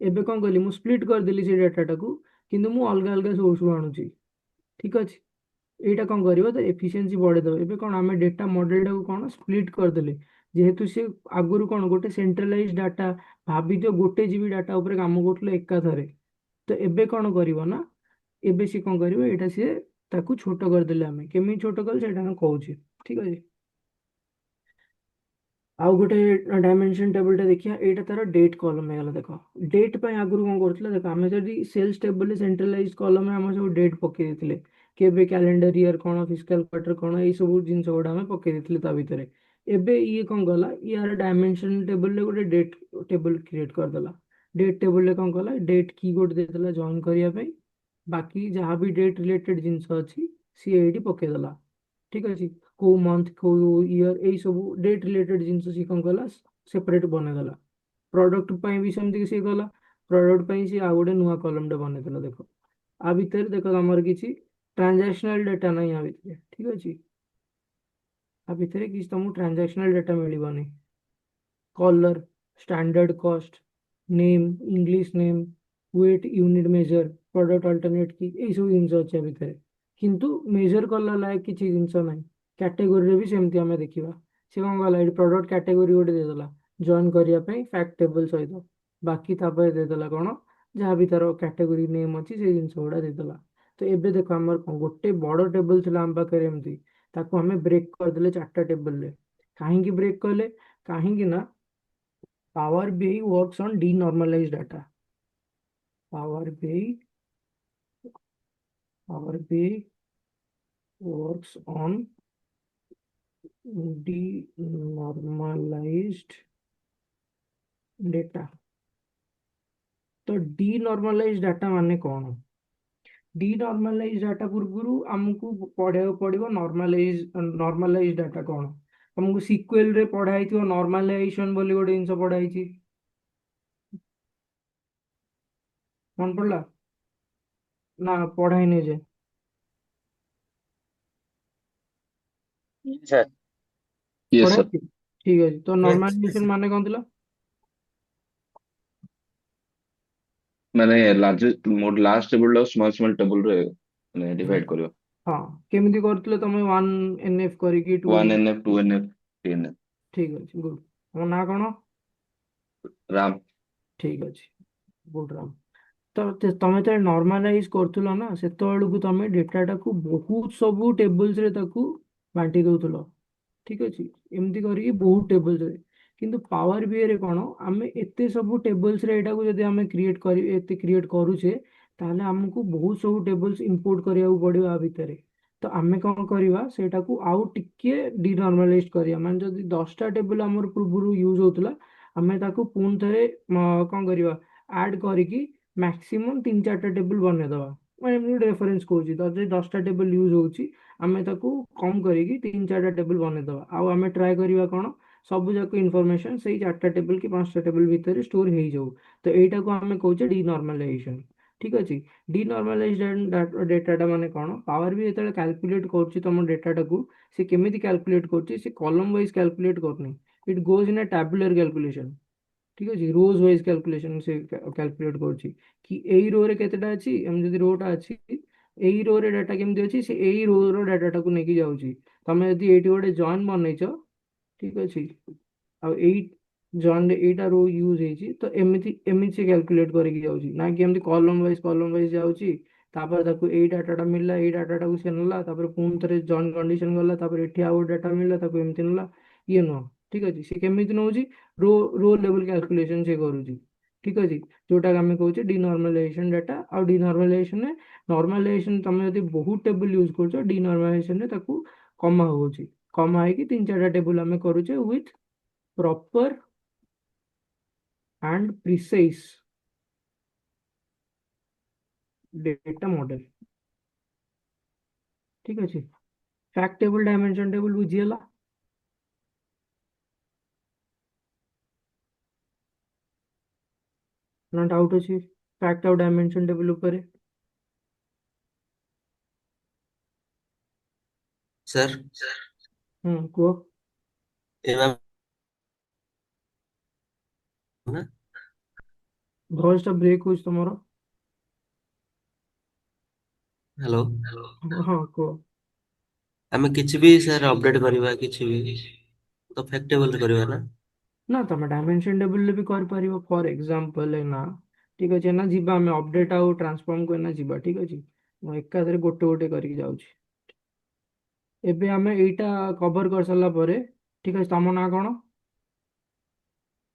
एबे कौन कली मु स्प्लिट कर देली से डाटा को किंतु मु अलग अलग सोर्स रु आणुची ठीक अछि एटा कौन करिवो तो एफिशिएंसी बढ़े दो एबे कौन आमे डेटा मॉडल टा को कौन स्प्लिट कर देले जेहेतु से आगुरु कौन गोटे सेंट्रलाइज डाटा भाबी दियो गोटे जीबी डाटा ऊपर काम करथले एका थरे तो एबे कौन करिवो ना एबे से कौन करिवो एटा से ताकू छोट कर देले आमे केमि छोट कर सेटा हम कहूची ठीक अछि आउ गोटे डायमेंशन टेबल टा देखिया एटा तार डेट कॉलम हेगला देखो डेट पय आगुरु कोन करथले देखो आमे जदी सेल्स टेबल सेंट्रलाइज कॉलम में हम सब डेट पके देथिले केबे कैलेंडर ईयर कोन फिस्कल क्वार्टर कोन एई सब जिंस गोडा हम पके देथिले ता भितरे एबे ये कोन गला यार डायमेंशन टेबल ले गोटे डेट टेबल क्रिएट कर देला डेट टेबल ले कोन गला डेट की गोट देतला जॉइन करिया पय बाकी जहाँ भी डेट रिलेटेड जिनस अच्छी सी एटी पकेदेला ठीक अच्छे को मंथ को इयर यही सब डेट रिलेटेड जिनस सी कौन कला सेपरेट बनईदेला प्रॉडक्ट भी सेमती सी कला प्रॉडक्ट सी आ गोटे नुआ कलम बनईदेला देख आ भितर देख तुम किसी ट्रांजैक्शनल डेटा ना या भितर ठीक अच्छे आ भितर किसी तुमको ट्रांजैक्शनल डेटा मिलबनी colour standard cost name English name weight unit measure product alternate की यही सब जिन अच्छे भितर किंतु मेजर कला लायक किसी जिनस ना कैटेगोरी भी सेमती आम देखा सी कौन कला ये प्रोडक्ट कैटेगोरी गोटे देदेला जॉइन करने फैक्ट टेबल सहित बाकी तापर देदेला कौन जहाँ भी तार कैटेगोरी नेम अच्छी से जिन गुड़ा देदेला तो एबे देखो आमर कौन गोटे बड़ टेबल थी आम पाखे एमती ताको आम ब्रेक करदे चार्टा टेबल कहीं ब्रेक कले कहीं ना Power BI works on denormalized data. Power BI, Power BI works on denormalized data. तो denormalized data माने कौन denormalized data पूर्व आमको पढ़ाई पड़ो नॉर्मलाइज डाटा कौन तुमको सिक्वेल रे पढ़ाई थी नॉर्मलाइजेशन बोली गोटे जिन पढ़ाई मन पड़ला ना पढ़ाई नहीं जे सर यस सर पढ़ाई ठीक है तो Yes, नॉर्मलाइजेशन yes. माने कौन थिला मैंने large mode last table small small table रे मैंने डिवाइड करियो हाँ केमिति करथिले तमे 1 एनएफ करिकी 2 1 एनएफ NF 2 NF 3 NF ठीक अछि गुड हम ना कोन राम ठीक अछि गुड राम तो तमे तो नॉर्मलाइज करथुलो ना सेतबेलु तमे डेटाटा को बहुत सब टेबल्स रे ताकू बांटी दउथुलो ठीक अछि एमती करी बहुत टेबल्स रे किंतु पावर बीआई रे कोन आमे एते सब टेबल्स रे एटा को जदी आमे क्रिएट करी एते क्रिएट करूचे ताहले हमको बहुत सब टेबल्स इंपोर्ट करिया पड़ियो आ भितरे तो आमे कौन करवा सेटा को आउ टिके डिनॉर्मलाइज करिया माने जदी 10टा टेबल हमर पूर्वरु यूज होतला आमे ताको पुन थरे कौन करवा ऐड करिकी मैक्सिमम 3-4टा टेबल बने दवा माने रेफरेंस कहूची तो जदी 10टा टेबल यूज होची आमे ताको कम करिकी 3-4टा टेबल बने दवा आउ आमे ट्राई करिवा कोन सब जाक इनफॉरमेशन से 4टा टेबल कि 5टा टेबल भितर स्टोर हो जाऊ तो एटा को आमे कहूचे डिनॉर्मलाइजेशन ठीक अछि डिनॉर्मलाइज्ड डेटाटा माने कौन पावर भी जेतले कैलकुलेट करछि तुम डेटाटा को से केमिति कैलकुलेट करछि से कॉलम वाइज कैलकुलेट करनी it goes in a tabular calculation ठीक अछि रोज वाइज कैलकुलेशन से कैलकुलेट करछि कि एई रो रे केतेटा अछि हम जदि रोटा अछि एई रो रे डाटा केमिति अछि से एई रो रो डाटाटा को नेकी जाउछि तमे जदि एटी गोटे जॉइन बनैछ ठीक अछि ଆଉ ଏଇ ଜଏନ୍ ଏଇଟା रो यूज ହେଇଛି ତ ଏମିତି ଏମିତି ସେ କ୍ୟାଲକୁଲେଟ୍ କରିକି ଯାଉଛି ନା କି ଏମିତି କଲମ ୱାଇଜ ଯାଉଛି ତାପରେ ତାକୁ ଏଇ ଡାଟାଟା ମିଳିଲା ଏଇ ଡାଟାଟାକୁ ସେ ନେଲା ତାପରେ ପୁଣି ଥରେ ଜଏନ୍ କଣ୍ଡିସନ ଗଲା ତାପରେ ଏଠି ଆଉ ଗୋଟେ ଡାଟା ମିଳିଲା ତାକୁ ଏମିତି ନେଲା ଇଏ ନୁହଁ ଠିକ ଅଛି ସେ କେମିତି ନଉଛି रो रो लेवल कैलकुलेशन से करूची ठीक अछि जोटा आमे कहूचे डिनॉर्मलाइजेशन डाटा और डिनॉर्मलाइजेशन ने नॉर्मलाइजेशन तमे यदि बहुत टेबल यूज करछो डिनॉर्मलाइजेशन ने ताकू कमा होची कमा है कि 3-4टा टेबल आमे करूचे with proper and precise data model ठीक अछि फैक्ट टेबल डायमेंशन टेबल बुझियला ना डाउट अछि फैक्ट और डायमेंशन टेबल ऊपर सर को एवं ना वॉइस टा ब्रेक होछ तमरो हेलो हाँ को आमे किछि भी सर अपडेट करबा किछि भी तो फैक्टेबल करबा ना ना तमे डायमेंशन टेबल ले भी कर परिबो फॉर एग्जांपल है ना ठीक अछि ना जीबा हमें अपडेट आउ ट्रांसफॉर्म को ना जीबा ठीक अछि मैं एकाधरे गोटे गोटे करके जाउछि एबे हमें एटा कवर कर सरला परे ठीक अछि तम ना कोन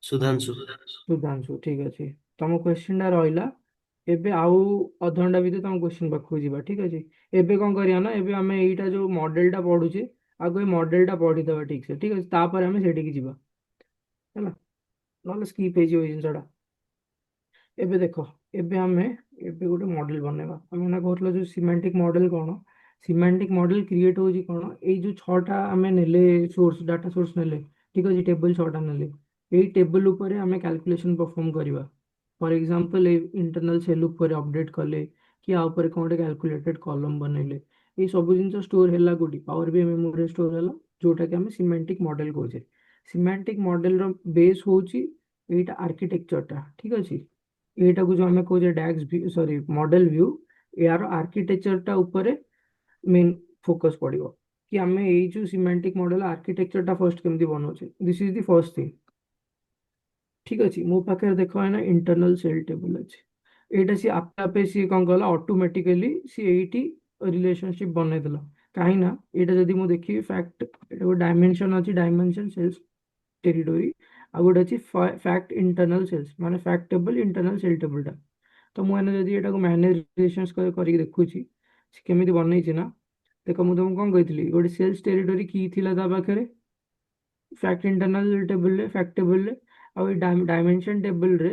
सुधांशु सुधांशु ठीक अछि तम क्वेश्चन टा रहिला एबे आउ अधघंटा भीतर तम क्वेश्चन पाखु जीबा ठीक अछि एबे कोन करिया ना एबे हमें एटा जो मॉडल टा पढुचे आगो ए मॉडल टा पढी देबा ठीक से ठीक अछि तापर हमें सेठी की जीबा हैला नॉलेज स्किप हे जो जिनसटा एबे देखो एबे हमें ଏବେ ଗୋଟେ ମଡେଲ ବନେଇବା। ଆମେ ନା କହୁଥିଲା ଯୋଉ ସିମାଣ୍ଟିକ ମଡେଲ କଣ, ସିମାଣ୍ଟିକ ମଡେଲ କ୍ରିଏଟ ହଉଛି କଣ, ଏଇ ଯୋଉ ଛଅଟା ଆମେ ନେଲେ ସୋର୍ସ, ଡାଟା ସୋର୍ସ ନେଲେ, ଠିକ ଅଛି, ଟେବୁଲ ଛଅଟା ନେଲେ, ଏଇ ଟେବୁଲ ଉପରେ ଆମେ କ୍ୟାଲକୁଲେସନ ପରଫର୍ମ କରିବା। ଫର ଏକ୍ସାମ୍ପଲ ଏଇ ଇଣ୍ଟରନାଲ ସେଲ୍ ଉପରେ ଅପଡେଟ କଲେ, କି ଆ ଉପରେ କଣ ଗୋଟେ କ୍ୟାଲକୁଲେଟେଡ କଲମ ବନେଇଲେ, ଏଇ ସବୁ ଜିନିଷ ଷ୍ଟୋର ହେଲା କୋଉଠି, ପାୱାର ବି ମେମୋରିରେ ଷ୍ଟୋର ହେଲା, ଯୋଉଟା କି ଆମେ ସିମାଣ୍ଟିକ ମଡେଲ କହୁଛେ। ସିମାଣ୍ଟିକ ମଡେଲର ବେସ୍ ହଉଛି ଏଇଟା ଆର୍କିଟେକ୍ଚରଟା, ଠିକ ଅଛି। ଏଇଟାକୁ ଯୋଉ ଆମେ କହୁଛେ ଡାକ୍ସ ଭ୍ୟୁ, ସରି ମଡେଲ ଭ୍ୟୁ, ଏହାର ଆର୍କିଟେକ୍ଚରଟା ଉପରେ ମେନ୍ ଫୋକସ୍ ପଡିବ, କି ଆମେ ଏଇ ଯୋଉ ସିମାଣ୍ଟିକ ମଡେଲ ଆର୍କିଟେକ୍ଚରଟା ଫର୍ଷ୍ଟ କେମିତି ବନଉଛେ। This is the first thing, ଠିକ ଅଛି। ମୋ ପାଖରେ ଦେଖ ଏଇନା ଇଣ୍ଟରନାଲ ସେଲ୍ ଟେବୁଲ ଅଛି, ଏଇଟା ସିଏ ଆପେ ଆପେ ସିଏ କଣ କଲା, ଅଟୋମେଟିକାଲି ସିଏ ଏଇଠି ରିଲେସନସିପ ବନେଇଦେଲା। କାହିଁକି ନା ଏଇଟା ଯଦି ମୁଁ ଦେଖିବି ଫ୍ୟାକ୍ଟ, ଏଇଟା ଗୋଟେ ଡାଇମେନସନ ଅଛି, ଡାଇମେନସନ ସେଲ୍ସ ଟେରିଟୋରି, ଆଉ ଗୋଟେ ଅଛି ଫ୍ୟାକ୍ଟ ଇଣ୍ଟରନାଲ ସେଲ୍ସ, ମାନେ ଫ୍ୟାକ୍ଟ ଟେବଲ ଇଣ୍ଟରନାଲ ସେଲ୍ ଟେବଲଟା। ତ ମୁଁ ଏଇନା ଯଦି ଏଟାକୁ ମ୍ୟାନେଜ ରିଲେସନ୍ସ କରିକି ଦେଖୁଛି ସେ କେମିତି ବନେଇଛି ନା, ଦେଖ ମୁଁ ତମକୁ କଣ କହିଥିଲି, ଗୋଟେ ସେଲ୍ସ ଟେରିଟୋରି କି ଥିଲା ତା ପାଖରେ, ଫ୍ୟାକ୍ଟ ଇଣ୍ଟରନାଲ ଟେବଲରେ, ଫ୍ୟାକ୍ଟ ଟେବଲରେ, ଆଉ ଏଇ ଡାଇମେନସନ ଟେବଲରେ,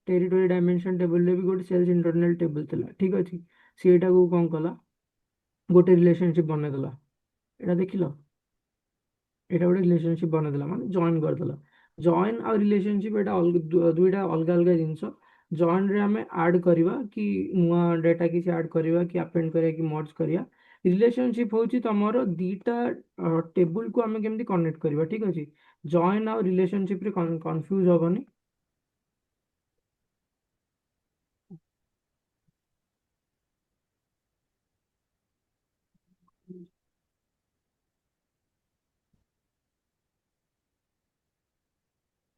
ଟେରିଟୋରି ଡାଇମେନସନ ଟେବଲରେ ବି ଗୋଟେ ସେଲ୍ସ ଇଣ୍ଟରନାଲ ଟେବଲ ଥିଲା, ଠିକ ଅଛି। ସେଇଟାକୁ କଣ କଲା, ଗୋଟେ ରିଲେସନସିପ ବନେଇଦେଲା। ଏଇଟା ଦେଖିଲ, ଏଇଟା ଗୋଟେ ରିଲେସନସିପ ବନେଇଦେଲା, ମାନେ ଜଏନ୍ କରିଦେଲା। ଜଏନ୍ ଆଉ ରିଲେସନସିପ ଏଇଟା ଦୁଇଟା ଅଲଗା ଅଲଗା ଜିନିଷ। ଜଏନ୍ରେ ଆମେ ଆଡ୍ କରିବା, କି ନୂଆ ଡାଟା କିଛି ଆଡ୍ କରିବା, କି ଆପେଣ୍ଡ କରିବା, କି ମର୍ଜ କରିବା। ରିଲେସନସିପ ହଉଛି ତମର ଦିଟା ଟେବୁଲକୁ ଆମେ କେମିତି କନେକ୍ଟ କରିବା, ଠିକ ଅଛି। ଜଏନ୍ ଆଉ ରିଲେସନସିପରେ କନଫ୍ୟୁଜ ହବନି।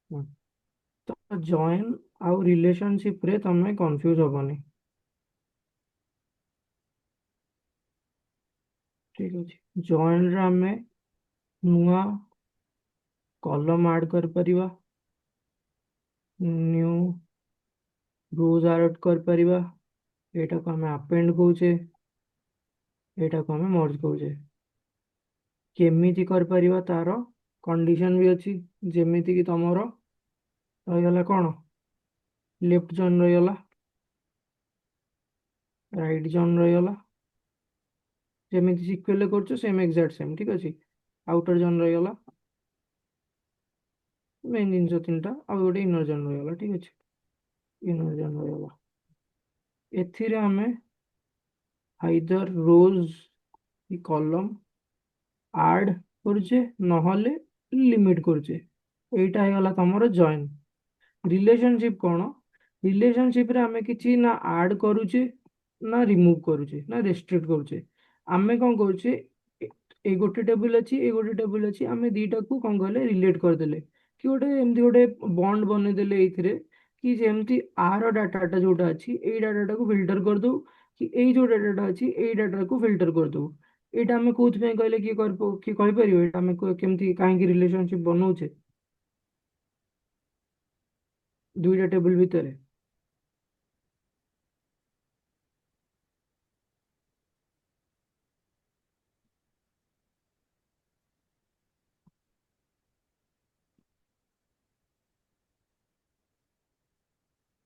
ହୁଁ। ତ ଜଏନ୍ ଆଉ ରିଲେସନସିପରେ ତମେ କନଫ୍ୟୁଜ ହବନି, ଠିକ ଅଛି। ଜଏନ୍ରେ ଆମେ ନୂଆ କଲମ ଆଡ୍ କରିପାରିବା, ନ୍ୟୁ ରୋଜ ଆଡ୍ କରିପାରିବା, ଏଇଟାକୁ ଆମେ ଆପେଣ୍ଡ କହୁଛେ, ଏଇଟାକୁ ଆମେ ମର୍ଜ କହୁଛେ। କେମିତି କରିପାରିବା ତାର କଣ୍ଡିସନ ବି ଅଛି, ଯେମିତି କି ତମର ରହିଗଲା କଣ, ଲେଫ୍ଟ ଜଏନ୍ ରହିଗଲା, ରାଇଟ୍ ଜଏନ୍ ରହିଗଲା, ଯେମିତି ସିକ୍ୱେଲରେ କରୁଛ ସେମ୍ ଏକ୍ସାକ୍ଟ ସେମ୍, ଠିକ ଅଛି। ଆଉଟର ଜଏନ୍ ରହିଗଲା, ମେନ୍ ଜିନିଷ ତିନିଟା, ଆଉ ଗୋଟେ ଇନର ଜଏନ୍ ରହିଗଲା, ଠିକ ଅଛି। ଇନର ଜଏନ୍ ରହିଗଲା, ଏଥିରେ ଆମେ ଆଇଦର ରୋଜ କି କଲମ ଆଡ୍ କରୁଛେ, ନହେଲେ ଲିମିଟ କରୁଛେ। ଏଇଟା ହେଇଗଲା ତମର ଜଏନ୍। ରିଲେସନସିପ କଣ, ରିଲେସନସିପରେ ଆମେ କିଛି ନା ଆଡ୍ କରୁଛେ, ନା ରିମୁଭ କରୁଛେ, ନା ରେଷ୍ଟ୍ରିକ୍ଟ କରୁଛେ। ଆମେ କଣ କରୁଛେ, ଏଇ ଗୋଟେ ଟେବୁଲ ଅଛି, ଏଇ ଗୋଟେ ଟେବୁଲ ଅଛି, ଆମେ ଦିଟାକୁ କଣ କଲେ, ରିଲେଟ କରିଦେଲେ, କି ଗୋଟେ ଏମିତି ଗୋଟେ ବଣ୍ଡ ବନେଇଦେଲେ ଏଇଥିରେ, କି ଯେମିତି ଆର ଡାଟାଟା ଯୋଉଟା ଅଛି ଏଇ ଡାଟାଟାକୁ ଫିଲ୍ଟର କରିଦଉ, କି ଏଇ ଯୋଉ ଡାଟାଟା ଅଛି ଏଇ ଡାଟାକୁ ଫିଲ୍ଟର କରିଦଉ। ଏଇଟା ଆମେ କୋଉଥିପାଇଁ କହିଲେ, କିଏ କହିପାରିବ ଏଇଟା ଆମେ କେମିତି କାହିଁକି ରିଲେସନସିପ ବନଉଛେ ଦୁଇଟା ଟେବୁଲ ଭିତରେ।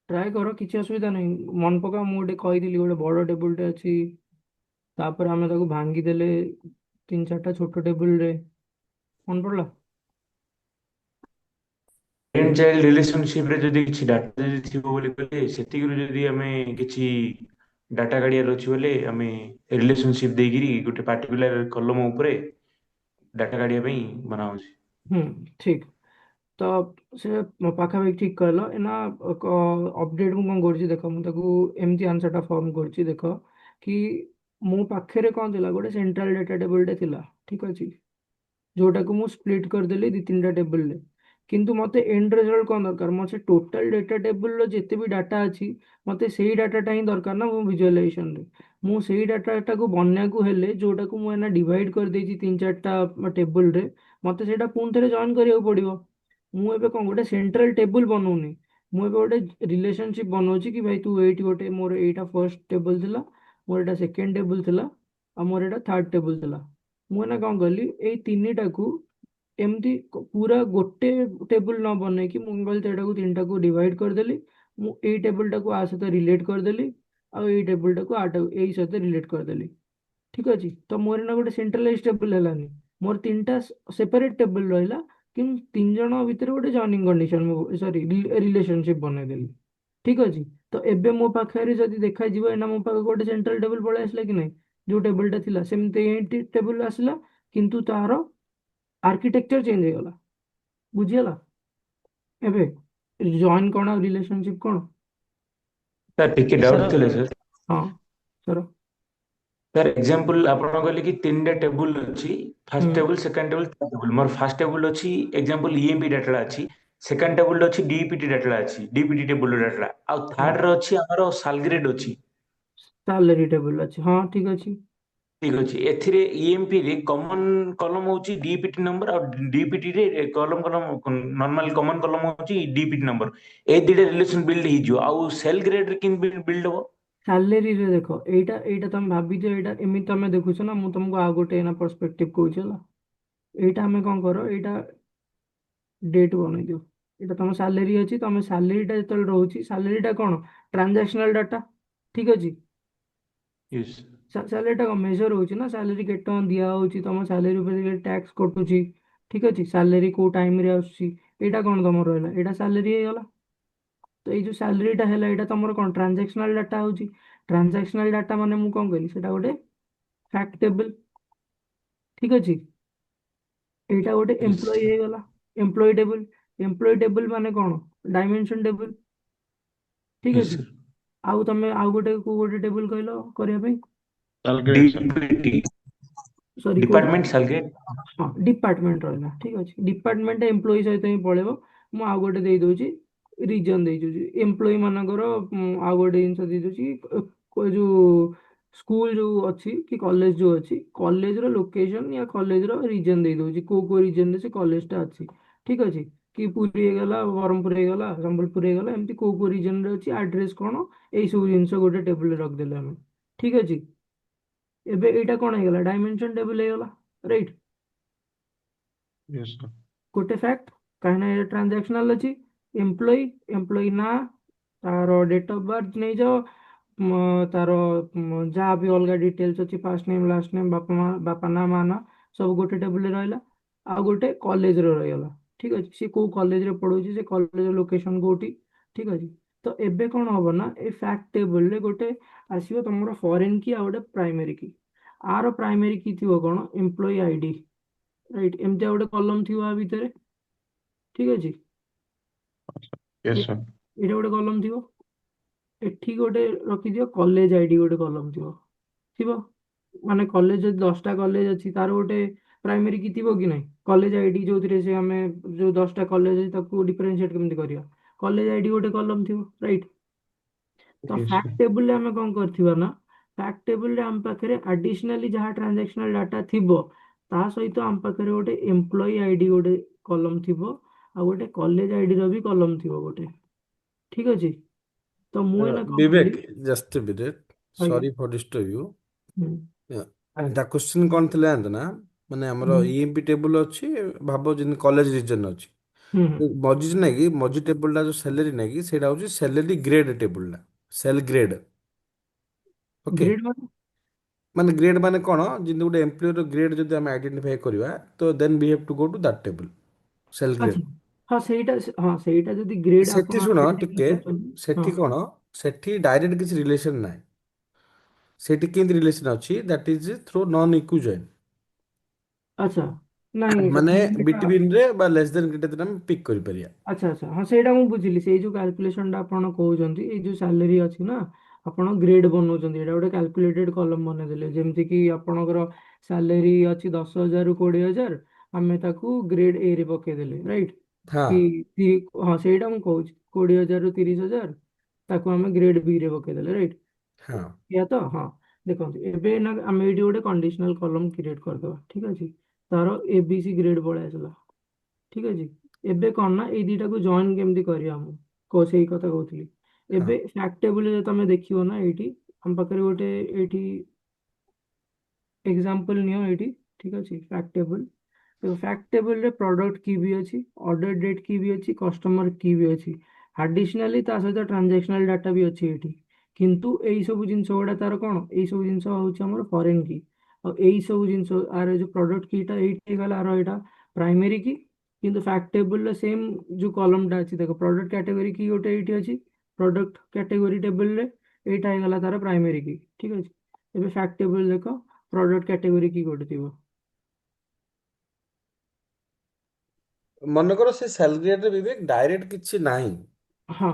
ଟ୍ରାଏ କର, କିଛି ଅସୁବିଧା ନାହିଁ। ମନେ ପକାଅ ମୁଁ ଗୋଟେ କହିଥିଲି ଗୋଟେ ବଡ ଟେବୁଲଟେ ଅଛି, ତାପରେ ଆମେ ତାକୁ ଭାଙ୍ଗିଦେଲେ ତିନି ଚାରିଟା ଛୋଟ ଟେବୁଲରେ, ମନେ ପଡିଲା। parent child relationship ରେ ଯଦି କିଛି ଡାଟା ଯଦି ଥିବ ବୋଲି କହିଲେ, ସେତିକିରୁ ଯଦି ଆମେ କିଛି ଡାଟା କାଢିବାର ଅଛି ବୋଲେ, ଆମେ ରିଲେସନସିପ ଦେଇକିରି ଗୋଟେ ପାର୍ଟିକୁଲାର କଲମ ଉପରେ ଡାଟା କାଢିବା ପାଇଁ ବନା ହଉଛି। ହୁଁ, ଠିକ। ତ ସେ ପାଖାପାଖି ଠିକ କହିଲ। ଏନା ଅପଡେଟ ମୁଁ କଣ କରୁଛି ଦେଖ, ମୁଁ ତାକୁ ଏମିତି ଆନ୍ସରଟା ଫର୍ମ କରୁଛି ଦେଖ, କି ମୋ ପାଖରେ କଣ ଥିଲା, ଗୋଟେ ସେଣ୍ଟ୍ରାଲ ଡାଟା ଟେବୁଲଟେ ଥିଲା, ଠିକ ଅଛି, ଯୋଉଟାକୁ ମୁଁ ସ୍ପ୍ଲିଟ୍ କରିଦେଲି ଦି ତିନିଟା ଟେବୁଲରେ। କିନ୍ତୁ ମୋତେ ଏଣ୍ଡ ରେଜଲ୍ଟ କଣ ଦରକାର, ମୋର ସେ ଟୋଟାଲ ଡାଟା ଟେବୁଲର ଯେତେ ବି ଡାଟା ଅଛି ମୋତେ ସେଇ ଡାଟାଟା ହିଁ ଦରକାର ନା ମୋ ଭିଜୁଆଲାଇଜେସନରେ। ମୁଁ ସେଇ ଡାଟାଟାକୁ ବନେଇବାକୁ ହେଲେ, ଯୋଉଟାକୁ ମୁଁ ଏନା ଡିଭାଇଡ୍ କରିଦେଇଛି ତିନି ଚାରିଟା ଟେବୁଲରେ, ମୋତେ ସେଇଟା ପୁଣି ଥରେ ଜଏନ୍ କରିବାକୁ ପଡ଼ିବ। ମୁଁ ଏବେ କଣ ଗୋଟେ ସେଣ୍ଟ୍ରାଲ ଟେବୁଲ ବନଉନି, ମୁଁ ଏବେ ଗୋଟେ ରିଲେସନସିପ ବନଉଛି, କି ଭାଇ ତୁ ଏଇଠି ଗୋଟେ, ମୋର ଏଇଟା ଫର୍ଷ୍ଟ ଟେବୁଲ ଥିଲା, ମୋର ଏଇଟା ସେକେଣ୍ଡ ଟେବୁଲ ଥିଲା, ଆଉ ମୋର ଏଇଟା ଥାର୍ଡ ଟେବୁଲ ଥିଲା। ମୁଁ ଏନା କଣ କଲି, ଏଇ ତିନିଟାକୁ ଏମିତି ପୁରା ଗୋଟେ ଟେବୁଲ ନ ବନେଇକି ମୁଁ କଣ କଲି, ଏଇଟାକୁ ତିନିଟାକୁ ଡିଭାଇଡ୍ କରିଦେଲି। ମୁଁ ଏଇ ଟେବୁଲଟାକୁ ଆ ସହିତ ରିଲେଟ୍ କରିଦେଲି, ଆଉ ଏଇ ଟେବୁଲଟାକୁ ଏଇ ସହିତ ରିଲେଟ୍ କରିଦେଲି। ଠିକ ଅଛି, ତ ମୋର ଏଇନା ଗୋଟେ ସେଣ୍ଟ୍ରାଲାଇଜ ଟେବୁଲ ହେଲାନି, ମୋର ତିନିଟା ସେପାରେଟ ଟେବୁଲ ରହିଲା, କିନ୍ତୁ ତିନି ଜଣ ଭିତରେ ଗୋଟେ ଜଏନିଂ କଣ୍ଡିସନ, ସରି ରିଲେସନସିପ ବନେଇଦେଲି। ଠିକ ଅଛି, ତ ଏବେ ମୋ ପାଖରେ ଯଦି ଦେଖାଯିବ ଏଇନା ମୋ ପାଖକୁ ଗୋଟେ ସେଣ୍ଟ୍ରାଲ ଟେବୁଲ ପଳେଇ ଆସିଲା କି ନାହିଁ, ଯୋଉ ଟେବୁଲଟା ଥିଲା ସେମିତି ଏଇଠି ଟେବୁଲ ଆସିଲା, କିନ୍ତୁ ତାର ଆର୍କିଟେକ୍ଚର ଚେଞ୍ଜ ହେଇଗଲା। ବୁଝିଗଲା ଏବେ ଜଏନ୍ କଣ ଆଉ ରିଲେସନସିପ କଣ? ସାର୍ ଟିକେ ସାର୍ ଡାଉଟ୍ ଥିଲା ସାର୍। ହଁ ସର। ସାର୍ ଏକ୍ସାମ୍ପଲ ଆପଣ କହିଲେ କି ତିନିଟା ଟେବୁଲ ଅଛି, ଫାର୍ଷ୍ଟ ହୁଁ table, second table, third table. ମୋର ଫାର୍ଷ୍ଟ ଟେବୁଲ ଅଛି ଏକ୍ସାମ୍ପଲ ଇଏମ୍ପି ଡାଟା ଅଛି, ସେକେଣ୍ଡ ଟେବୁଲ ଅଛି ଡିପିଟି ଡାଟା ଅଛି, ଡିପିଟି ଟେବୁଲ ଡାଟା, ଆଉ ହଁ ଥାର୍ଡ ରେ ଅଛି ଆମର ସାଲଗ୍ରେଡ ଅଛି। ସାଲାରୀ ଟେବୁଲ ଅଛି, ହଁ ଠିକ ଅଛି। ଠିକ ଅଛି, ଏଥିରେ ଇଏମ୍ପି ରେ କମନ କଲମ ହଉଛି ଡିପିଟି ନମ୍ବର, ଆଉ ଡିପିଟି ରେ କଲମ ନର୍ମାଲ କମନ କଲମ ହଉଛି ଡିପିଟି ନମ୍ବର। ଏ ଦିଟା ରିଲେସନ ବିଲ୍ଡ ହେଇଯିବ। ଆଉ ସେଲ ଗ୍ରେଡ ରେ କେମିତି ବିଲ୍ଡ ହବ? ସାଲେରୀରେ ଦେଖ, ଏଇଟା ଏଇଟା ତମେ ଭାବିଛ ଏଇଟା ଏମିତି ତମେ ଦେଖୁଛ ନା, ମୁଁ ତମକୁ ଆଉ ଗୋଟେ ଏଇନା ପର୍ସପେକ୍ଟିଭ କହୁଛି ହେଲା। ଏଇଟା ଆମେ କଣ କର, ଏଇଟା ଡେଟ୍ ବନେଇ ଦିଅ। ଏଇଟା ତମ ସାଲେରୀ ଅଛି, ତମେ ସାଲେରୀଟା ଯେତେବେଳେ ରହୁଛି, ସାଲେରୀଟା କଣ ଟ୍ରାନଜାକ୍ସନାଲ ଡାଟା। ଠିକ ଅଛି, ୟେସ୍। ସାଲେରୀଟା କଣ ମେଜର ହଉଛି ନା, ସାଲେରୀ କେତେ ଟଙ୍କା ଦିଆ ହଉଛି, ତମ ସାଲେରୀ ଉପରେ ଟ୍ୟାକ୍ସ କଟୁଛି। ଠିକ ଅଛି, ସାଲେରୀ କୋଉ ଟାଇମରେ ଆସୁଛି, ଏଇଟା କଣ ତମର ରହିଲା, ଏଇଟା ସାଲେରୀ ହେଇଗଲା। ତ ଏଇ ଯୋଉ ସାଲେରୀଟା ହେଲା, ଏଇଟା ତମର କଣ ଟ୍ରାନଜାକ୍ସନାଲ ଡାଟା ହଉଛି। ଟ୍ରାନଜାକ୍ସନାଲ ଡାଟା ମାନେ ମୁଁ କଣ କହିଲି, ସେଟା ଗୋଟେ ଫ୍ୟାକ୍ଟ ଟେବଲ। ଠିକ ଅଛି, ଏଇଟା ଗୋଟେ ୟେସ୍। ଏମ୍ପ୍ଲୟୀ ହେଇଗଲା, ଏମ୍ପ୍ଲୟୀ ଟେବଲ। ଏମ୍ପ୍ଲୟୀ ଟେବଲ ମାନେ କଣ, ଡାଇମେନସନ ଟେବଲ। ଠିକ ୟେସ୍ ଅଛି, ସାର୍। ଆଉ ତମେ ଆଉ ଗୋଟେ କୋଉ ଗୋଟେ ଟେବଲ କହିଲ କରିବା ପାଇଁ? ସାଲଗ୍ରେଡ ସାର୍। ଡିପିଟି ସରି କୋଉଟା? ଡିପାର୍ଟମେଣ୍ଟ ସାଲଗ୍ରେଡ। ହଁ ଡିପାର୍ଟମେଣ୍ଟ ରହିଲା। ଠିକ ଅଛି, ଡିପାର୍ଟମେଣ୍ଟ ଏମ୍ପ୍ଲୟୀ ସହିତ ହିଁ ପଳେଇବ। ମୁଁ ଆଉ ଗୋଟେ ଦେଇ ଦଉଛି, ରିଜନ ଦେଇ ଦଉଛି ଏମ୍ପ୍ଲୟୀ ମାନଙ୍କର। ଆଉ ଗୋଟେ ଜିନିଷ ଦେଇ ଦଉଛି, ଯୋଉ ସ୍କୁଲ ଯୋଉ ଅଛି କି କଲେଜ ଯୋଉ ଅଛି, କଲେଜର ଲୋକେସନ ୟା କଲେଜର ରିଜନ ଦେଇ ଦଉଛି, କୋଉ କୋଉ ରିଜନରେ ସେ କଲେଜଟା ଅଛି। ଠିକ ଅଛି, କି ପୁରୀ ହେଇଗଲା, ବ୍ରହ୍ମପୁର ହେଇଗଲା, ସମ୍ବଲପୁର ହେଇଗଲା, ଏମିତି କୋଉ କୋଉ ରିଜନରେ ଅଛି, ଆଡ୍ରେସ କଣ, ଏଇ ସବୁ ଜିନିଷ ଗୋଟେ ଟେବୁଲରେ ରଖିଦେଲେ ଆମେ। ଠିକ ଅଛି, ଏବେ ଏଇଟା କଣ ହେଇଗଲା, ଡାଇମେନସନ ଟେବୁଲ ହେଇଗଲା। Right, Yes sir. ଗୋଟେ ଫ୍ୟାକ୍ଟ, କାହିଁକିନା ଏ ଟ୍ରାନଜାକ୍ସନାଲ ଅଛି। ଏମ୍ପ୍ଲୟୀ, ଏମ୍ପ୍ଲୟୀ ନାଁ, ତାର ଡେଟ୍ ଅଫ ବାର୍ଥ ନେଇଯାଅ, ତାର ଯାହା ବି ଅଲଗା ଡିଟେଲ୍ସ ଅଛି, ଫାର୍ଷ୍ଟ ନେମ୍, ଲାଷ୍ଟ ନେମ୍, ବାପା ନାଁ, ମା ନାଁ, ସବୁ ଗୋଟେ ଟେବୁଲରେ ରହିଲା। ଆଉ ଗୋଟେ କଲେଜରେ ରହିଗଲା। ଠିକ ଅଛି, ସେ କୋଉ କଲେଜରେ ପଢୁଛି, ସେ କଲେଜର ଲୋକେସନ କୋଉଠି। ଠିକ ଅଛି, ତ ଏବେ କଣ ହବ ନା, ଏ ଫ୍ୟାକ୍ଟ ଟେବୁଲରେ ଗୋଟେ ଆସିବ ତମର ଫରେନ୍ କି ଆଉ ଗୋଟେ ପ୍ରାଇମେରୀ କି। ଆର ପ୍ରାଇମେରୀ କି ଥିବ କଣ, ଏମ୍ପ୍ଲୟୀ ଆଇଡି। ରାଇଟ୍, ଏମିତି ଆଉ ଗୋଟେ କଲମ ଥିବ ଆ ଭିତରେ। ଠିକ ଅଛି, ୟେସ୍ ଏ- ସାର୍। ଏଇଟା ଗୋଟେ କଲମ ଥିବ। ଏଠି ଗୋଟେ ରଖିଦିଅ କଲେଜ ଆଇଡି, ଗୋଟେ କଲମ ଥିବ। ମାନେ କଲେଜ ଯଦି 10ଟା କଲେଜ ଅଛି, ତାର ଗୋଟେ ପ୍ରାଇମେରୀ କି ଥିବ କି ନାହିଁ, କଲେଜ ଆଇଡି ଯୋଉଥିରେ ସେ ଆମେ ଯୋଉ 10ଟା କଲେଜ ଅଛି ତାକୁ ଡିଫରେନ୍ସିଏଟ କେମିତି କରିବା, କଲେଜ ଆଇଡି ଗୋଟେ କଲମ ଥିବ। ରାଇଟ୍, ତ ୟେସ୍ ଫ୍ୟାକ୍ଟ ସାର୍। ଟେବୁଲରେ ଆମେ କଣ କରିଥିବା ନା, ଫ୍ୟାକ୍ଟ ଟେବୁଲରେ ଆମ ପାଖରେ ଆଡିସନାଲି ଯାହା ଟ୍ରାନଜାକ୍ସନାଲ ଡାଟା ଥିବ, ତା ସହିତ ଆମ ପାଖରେ ଗୋଟେ ଏମ୍ପ୍ଲୟୀ ଆଇଡି ଗୋଟେ କଲମ ଥିବ, ଆଉ ଗୋଟେ କଲେଜ ଆଇଡିର ବି କଲମ ଥିବ ଗୋଟେ। ଠିକ ଅଛି, ତ ମୁଁ ଏଇନା କଣ କଲି। ବିବେକ, just a minute. ଆଜ୍ଞା। Sorry for disturb you. ହୁଁ ତା କ୍ୱେଶ୍ଚିନ୍ କଣ ଥିଲା ଜାଣିଛ ନା, ମାନେ ଆମର ହୁଁ ଇଏମ୍ପି ଟେବୁଲ ଅଛି, ଭାବ ଯେମିତି କଲେଜ ରିଜନ ଅଛି। ହୁଁ ହୁଁ। ମଝି ନାଇଁ କି, ମଝି ଟେବୁଲଟା ଯୋଉ ସାଲେରୀ ନାଇଁ କି, ସେଇଟା ହଉଛି ସାଲେରୀ ଗ୍ରେଡ ଟେବୁଲଟା, ସେଲ୍ ଗ୍ରେଡ। ଓକେ, ଗ୍ରେଡ୍ ମାନେ? ମାନେ ଗ୍ରେଡ ମାନେ କଣ, ଯେମିତି ଗୋଟେ ଏମ୍ପ୍ଲୟର ଗ୍ରେଡ ଯଦି ଆମେ ଆଇଡେଣ୍ଟିଫାଇ କରିବା, ତ then we have to go to that table, ସେଲ୍ ଆଚ୍ଛା, ଗ୍ରେଡ। ହଁ ସେଇଟା, ହଁ ସେଇଟା ଯଦି ଗ୍ରେଡ୍ ସେଠି ଆପଣ ଶୁଣ ଆଇଡେଣ୍ଟିଫାଇ ଟିକେ, କରୁଛନ୍ତି। ହଁ ସେଠି କଣ, ସେଠି ଡାଇରେକ୍ଟ କିଛି ରିଲେସନ ନାହିଁ। ସେଠି କେମିତି ରିଲେସନ ଅଛି, ଦ୍ୟାଟ୍ ଇଜ ଥ୍ରୋ ନନ୍ ଇକ୍ୱିଜଏଣ୍ଟ। ଆଚ୍ଛା, ନାଇଁ ମାନେ ସେଇଟା, ବିଟବିନ୍ ରେ ବା ଲେସ୍ ଦେନ୍ ଗ୍ରେଟର ଆମେ ପିକ୍ କରିପାରିବା। ଆଚ୍ଛା ଆଚ୍ଛା, ହଁ ସେଇଟା ମୁଁ ବୁଝିଲି। ସେଇ ଯୋଉ କ୍ୟାଲକୁଲେସନଟା ଆପଣ କହୁଛନ୍ତି, ଏଇ ଯୋଉ ସାଲେରୀ ଅଛି ନା, ଆପଣ ଗ୍ରେଡ୍ ବନଉଛନ୍ତି, ଏଇଟା ଗୋଟେ କ୍ୟାଲକୁଲେଟେଡ୍ କଲମ ବନେଇଦେଲେ। ଯେମିତି କି ଆପଣଙ୍କର ସାଲେରୀ ଅଛି 10,000ରୁ 20,000, ଆମେ ତାକୁ ଗ୍ରେଡ୍ ଏ ରେ ପକେଇଦେଲେ। ରାଇଟ୍, ହଁ କି ହଁ ସେଇଟା ମୁଁ କହୁଛି, 20,000ରୁ 30,000 ତାକୁ ଆମେ ଗ୍ରେଡ୍ ବି ରେ ପକେଇଦେଲେ। ରାଇଟ୍, ହଁ ଏଇଆ ତ? ହଁ, ଦେଖନ୍ତୁ ଏବେ ନା ଆମେ ଏଇଠି ଗୋଟେ କଣ୍ଡିସନାଲ କଲମ କ୍ରିଏଟ୍ କରିଦେବା। ଠିକ ଅଛି, ତାର ଏ ବି ସି ଗ୍ରେଡ୍ ପଳେଇ ଆସିଲା। ଠିକ ଅଛି, ଏବେ କଣ ନା, ଏଇ ଦିଟାକୁ ଜଏନ୍ କେମିତି କରିବା, ମୁଁ ସେଇ କଥା କହୁଥିଲି। ହଁ ଏବେ ଫ୍ୟାକ୍ଟ ଟେବୁଲରେ ତମେ ଦେଖିବ ନା, ଏଇଠି ଆମ ପାଖରେ ଗୋଟେ, ଏଇଠି ଏକ୍ସାମ୍ପଲ ନିଅ ଏଇଠି। ଠିକ ଅଛି, ଫ୍ୟାକ୍ଟ ଟେବୁଲ, ଫ୍ୟାକ୍ଟ ଟେବୁଲରେ ପ୍ରଡକ୍ଟ କି ବି ଅଛି, ଅର୍ଡର ଡେଟ୍ କି ବି ଅଛି, କଷ୍ଟମର କି ବି ଅଛି। ଆଡିସନାଲି ତା ସହିତ ଟ୍ରାନଜାକ୍ସନାଲ ଡାଟା ବି ଅଛି ଏଇଠି। କିନ୍ତୁ ଏଇ ସବୁ ଜିନିଷ ଗୁଡ଼ା ତାର କ'ଣ, ଏଇ ସବୁ ଜିନିଷ ହେଉଛି ଆମର ଫରେନ୍ କି। ଆଉ ଏଇ ସବୁ ଜିନିଷ ଆର ଯୋଉ ପ୍ରଡକ୍ଟ କିଟା ଏଇଠି ହେଇଗଲା, ଆର ଏଇଟା ପ୍ରାଇମେରୀ କି। କିନ୍ତୁ ଫ୍ୟାକ୍ଟ ଟେବୁଲରେ ସେମ୍ ଯୋଉ କଲମଟା ଅଛି ଦେଖ, ପ୍ରଡକ୍ଟ କ୍ୟାଟେଗୋରୀ କି ଗୋଟେ ଏଇଠି ଅଛି, ପ୍ରଡକ୍ଟ କ୍ୟାଟେଗୋରୀ ଟେବୁଲରେ ଏଇଟା ହେଇଗଲା ତାର ପ୍ରାଇମେରୀ କି। ଠିକ ଅଛି, ଏବେ ଫ୍ୟାକ୍ଟ ଟେବୁଲ ଦେଖ, ପ୍ରଡକ୍ଟ କ୍ୟାଟେଗୋରୀ କି ଗୋଟେ ଥିବ। ମନେକର ସେ ସାଲଗ୍ରେଡରେ ବିବେକ ଡାଇରେକ୍ଟ କିଛି ନାହିଁ, ହଁ,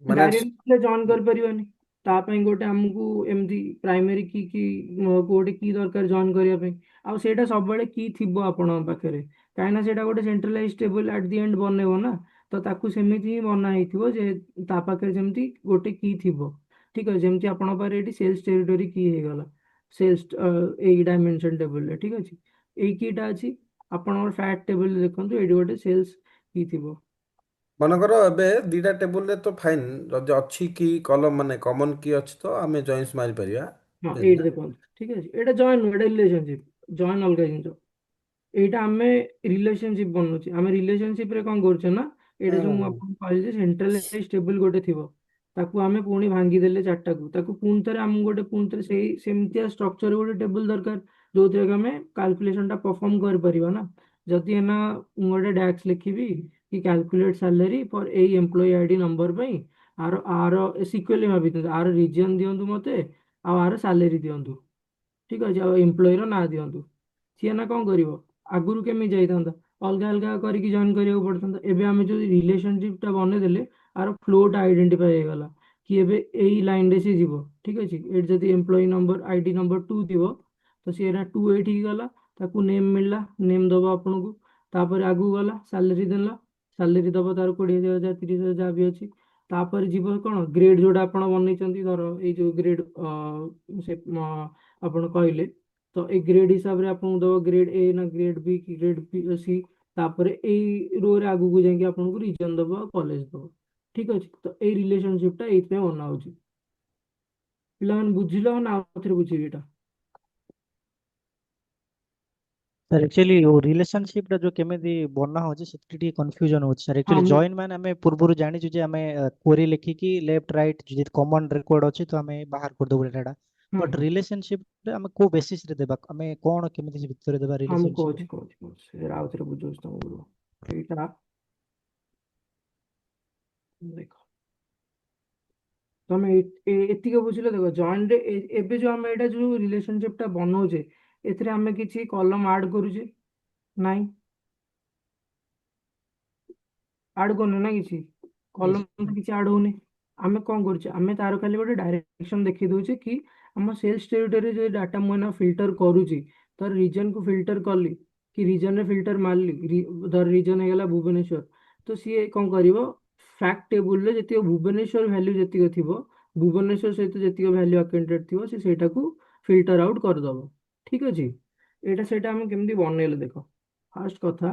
ମାନେ ଡାଇରେକ୍ଟ ଜଏନ୍ କରିପାରିବାନି, ତା ପାଇଁ ଗୋଟେ ଆମକୁ ଏମିତି ପ୍ରାଇମେରୀ କି ଗୋଟେ କି ଦରକାର ଜଏନ୍ କରିବା ପାଇଁ। ଆଉ ସେଇଟା ସବୁବେଳେ କି ଥିବ ଆପଣଙ୍କ ପାଖରେ, କାହିଁକିନା ସେଇଟା ଗୋଟେ centralise table at the and ବନେଇବ ନା, ତ ତାକୁ ସେମିତି ହିଁ ବନା ହେଇଥିବ ଯେ ତା ପାଖରେ ଯେମିତି ଗୋଟେ କି ଥିବ। ଠିକ ଅଛି, ଯେମିତି ଆପଣଙ୍କ ପାଖରେ ଏଠି ସେଲ୍ସ ଟେରିଟୋରୀ କି ହେଇଗଲା, ସେଲ୍ସ ଏଇ ଡାଇମେନସନ ଟେବୁଲରେ। ଠିକ ଅଛି, ଏଇ କିଟା ଅଛି। ଆପଣଙ୍କର ଫ୍ୟାକ୍ଟ ଟେବୁଲ ଦେଖନ୍ତୁ, ଏଇଠି ଗୋଟେ ସେଲ୍ସ କି ଥିବ। ମନେକର ଏବେ ଦିଟା ଟେବୁଲରେ ତ ଫାଇନ୍, ଯଦି ଅଛି କି କଲମ ମାନେ କମନ କି ଅଛି ତ ଆମେ ଜଏନ୍ସ ମାରିପାରିବା। ହଁ, ବୁଝିଲେ ଏଇଠି ନା? ଦେଖନ୍ତୁ, ଠିକ ଅଛି, ଏଇଟା ଜଏନ୍ ନୁହେଁ, ଏଇଟା ରିଲେସନସିପ୍। ଜଏନ୍ ଅଲଗା ଜିନିଷ, ଏଇଟା ଆମେ ରିଲେସନସିପ ବନଉଛେ। ଆମେ ରିଲେସନସିପ ରେ କ'ଣ କରୁଛେ ନା, ଏଇଟା ଯୋଉ ମୁଁ ହୁଁ। ଆପଣଙ୍କୁ କହିଲି ଯେ ସେଣ୍ଟ୍ରାଲାଇଜ ଟେବୁଲ ଗୋଟେ ଥିବ, ତାକୁ ଆମେ ପୁଣି ଭାଙ୍ଗିଦେଲେ ଚାରିଟାକୁ, ତାକୁ ପୁଣି ଥରେ ଆମକୁ ଗୋଟେ ପୁଣି ଥରେ ସେଇ ସେମିତିଆ ଷ୍ଟ୍ରକ୍ଚର ଗୋଟେ ଟେବୁଲ ଦରକାର, ଯୋଉଥିରେ କି ଆମେ କାଲକୁଲେସନ ଟା ପରଫର୍ମ କରିପାରିବା ନା। ଯଦି ଏନା ମୁଁ ଗୋଟେ ଡ୍ୟାକ୍ସ ଲେଖିବି କି କ୍ୟାଲକୁଲେଟ ସାଲେରୀ ଫର ଏଇ ଏମ୍ପ୍ଲୟୀ ଆଇଡି ନମ୍ବର ପାଇଁ, ଆର ଆର ସିକ୍ୱେଲି ଭାବି ଦିଅନ୍ତୁ, ଆର ରିଜିଅନ ଦିଅନ୍ତୁ ମତେ, ଆଉ ଆର ସାଲେରୀ ଦିଅନ୍ତୁ। ଠିକ ଅଛି, ଆଉ ଏମ୍ପ୍ଲୟୀର ନାଁ ଦିଅନ୍ତୁ। ସିଏ ନା କ'ଣ କରିବ, ଆଗରୁ କେମିତି ଯାଇଥାନ୍ତା, ଅଲଗା ଅଲଗା କରିକି ଜଏନ୍ କରିବାକୁ ପଡ଼ିଥାନ୍ତା। ଏବେ ଆମେ ଯୋଉ ରିଲେସନସିପଟା ବନେଇଦେଲେ, ଆର ଫ୍ଲୋଟା ଆଇଡେଣ୍ଟିଫାଇ ହେଇଗଲା କି ଏବେ ଏଇ ଲାଇନରେ ସିଏ ଯିବ। ଠିକ ଅଛି, ଏଠି ଯଦି ଏମ୍ପ୍ଲୟୀ ନମ୍ବର ଆଇଡି ନମ୍ବର 2 ଥିବ, ତ ସିଏ ଏଇଟା 2 ଏଇଠିକି ଗଲା, ତାକୁ ନେମ୍ ମିଳିଲା, ନେମ୍ ଦବ ଆପଣଙ୍କୁ। ତାପରେ ଆଗକୁ ଗଲା, ସାଲେରୀ ଦେଲା, ସାଲେରୀ ଦବ ତାର 20,000 30,000 ଯାହା ବି ଅଛି। ତାପରେ ଯିବ କ'ଣ, ଗ୍ରେଡ୍ ଯୋଉଟା ଆପଣ ବନେଇଛନ୍ତି, ଧର ଏଇ ଯୋଉ ଗ୍ରେଡ୍ ସେ ଆପଣ କହିଲେ, ତ ଏଇ ଗ୍ରେଡ୍ ହିସାବରେ ଆପଣଙ୍କୁ ଦବ ଗ୍ରେଡ୍ ଏ ନା ଗ୍ରେଡ୍ ବି କି ଗ୍ରେଡ୍ ସି। ତାପରେ ଏଇ ରୋରେ ଆଗକୁ ଯାଇକି ଆପଣଙ୍କୁ ରିଜନ ଦବ ଆଉ କଲେଜ ଦବ। ଠିକ ଅଛି, ତ ଏଇ ରିଲେସନସିପଟା ଏଇଥିପାଇଁ ବନା ହଉଛି। ପିଲାମାନେ ବୁଝିଲ ନା ଆଉଥରେ ବୁଝିବି ଏଇଟା? ସାର୍ ଆକ୍ଚୁଆଲି ରିଲେସନସିପ ଟା ଯୋଉ କେମିତି ବନା ହଉଛି ସେଠି ଟିକେ କନଫ୍ୟୁଜନ ହଉଛି ସାର୍। ହଁ ଆକ୍ଚୁଆଲି ମୁଁ ଜଏନ୍ ମାନେ ଆମେ ପୂର୍ବରୁ ଜାଣିଛୁ ଯେ ଆମେ କ୍ୱେରି ଲେଖିକି ଲେଫ୍ଟ ରାଇଟ୍ ଯଦି କମନ ରେକର୍ଡ ଅଛି ତ ଆମେ ବାହାର କରିଦେବୁ ଡାଟା। ହଁ ବଟ୍ ହଁ ରିଲେସନସିପ ଆମେ କୋଉ ବେସିସ ରେ ଦେବା, ଆମେ କଣ କେମିତି ସେ ଭିତରେ ଦେବା ହଁ ମୁଁ ରିଲେସନସିପ ରେ? କହୁଛି ଏଇଟା ଆଉଥରେ ବୁଝଉଛି ତମକୁ। ଏଇଟା ଦେଖ, ତମେ ଏତିକି ବୁଝିଲ। ଦେଖ, ଜଏନ୍ରେ ଏବେ ଯୋଉ ଆମେ ଏଇଟା ଯୋଉ ରିଲେସନସିପଟା ବନଉଛେ, ଏଥିରେ ଆମେ କିଛି କଲମ ଆଡ୍ କରୁଛେ? ନାଇଁ, ଆଡ୍ କରୁନେ ନା କିଛି Yes. କଲମ, କିଛି ଆଡ୍ ହଉନି। ଆମେ କ'ଣ କରୁଛେ, ଆମେ ତାର ଖାଲି ଗୋଟେ ଡାଇରେକ୍ସନ ଦେଖି ଦଉଛେ କି ଆମ ସେଲ୍ସ ଟେରିଟୋରୀ ଯୋଉ ଡାଟା ମୁଁ ଏଇନା ଫିଲ୍ଟର କରୁଛି, ତାର ରିଜନକୁ ଫିଲ୍ଟର କଲି କି ରିଜନରେ ଫିଲ୍ଟର ମାରିଲି, ଧର ରିଜନ ହେଇଗଲା ଭୁବନେଶ୍ୱର, ତ ସିଏ କ'ଣ କରିବ, ଫ୍ୟାକ୍ଟ ଟେବୁଲରେ ଯେତିକ ଭୁବନେଶ୍ୱର ଭ୍ୟାଲ୍ୟୁ ଯେତିକ ଥିବ, ଭୁବନେଶ୍ୱର ସହିତ ଯେତିକ ଭ୍ୟାଲ୍ୟୁ ଆକ୍ୱେଣ୍ଟେଡ୍ ଥିବ, ସେ ସେଇଟାକୁ ଫିଲ୍ଟର ଆଉଟ୍ କରିଦବ। ଠିକ ଅଛି, ଏଇଟା ସେଇଟା ଆମେ କେମିତି ବନେଇଲେ ଦେଖ। ଫାର୍ଷ୍ଟ କଥା,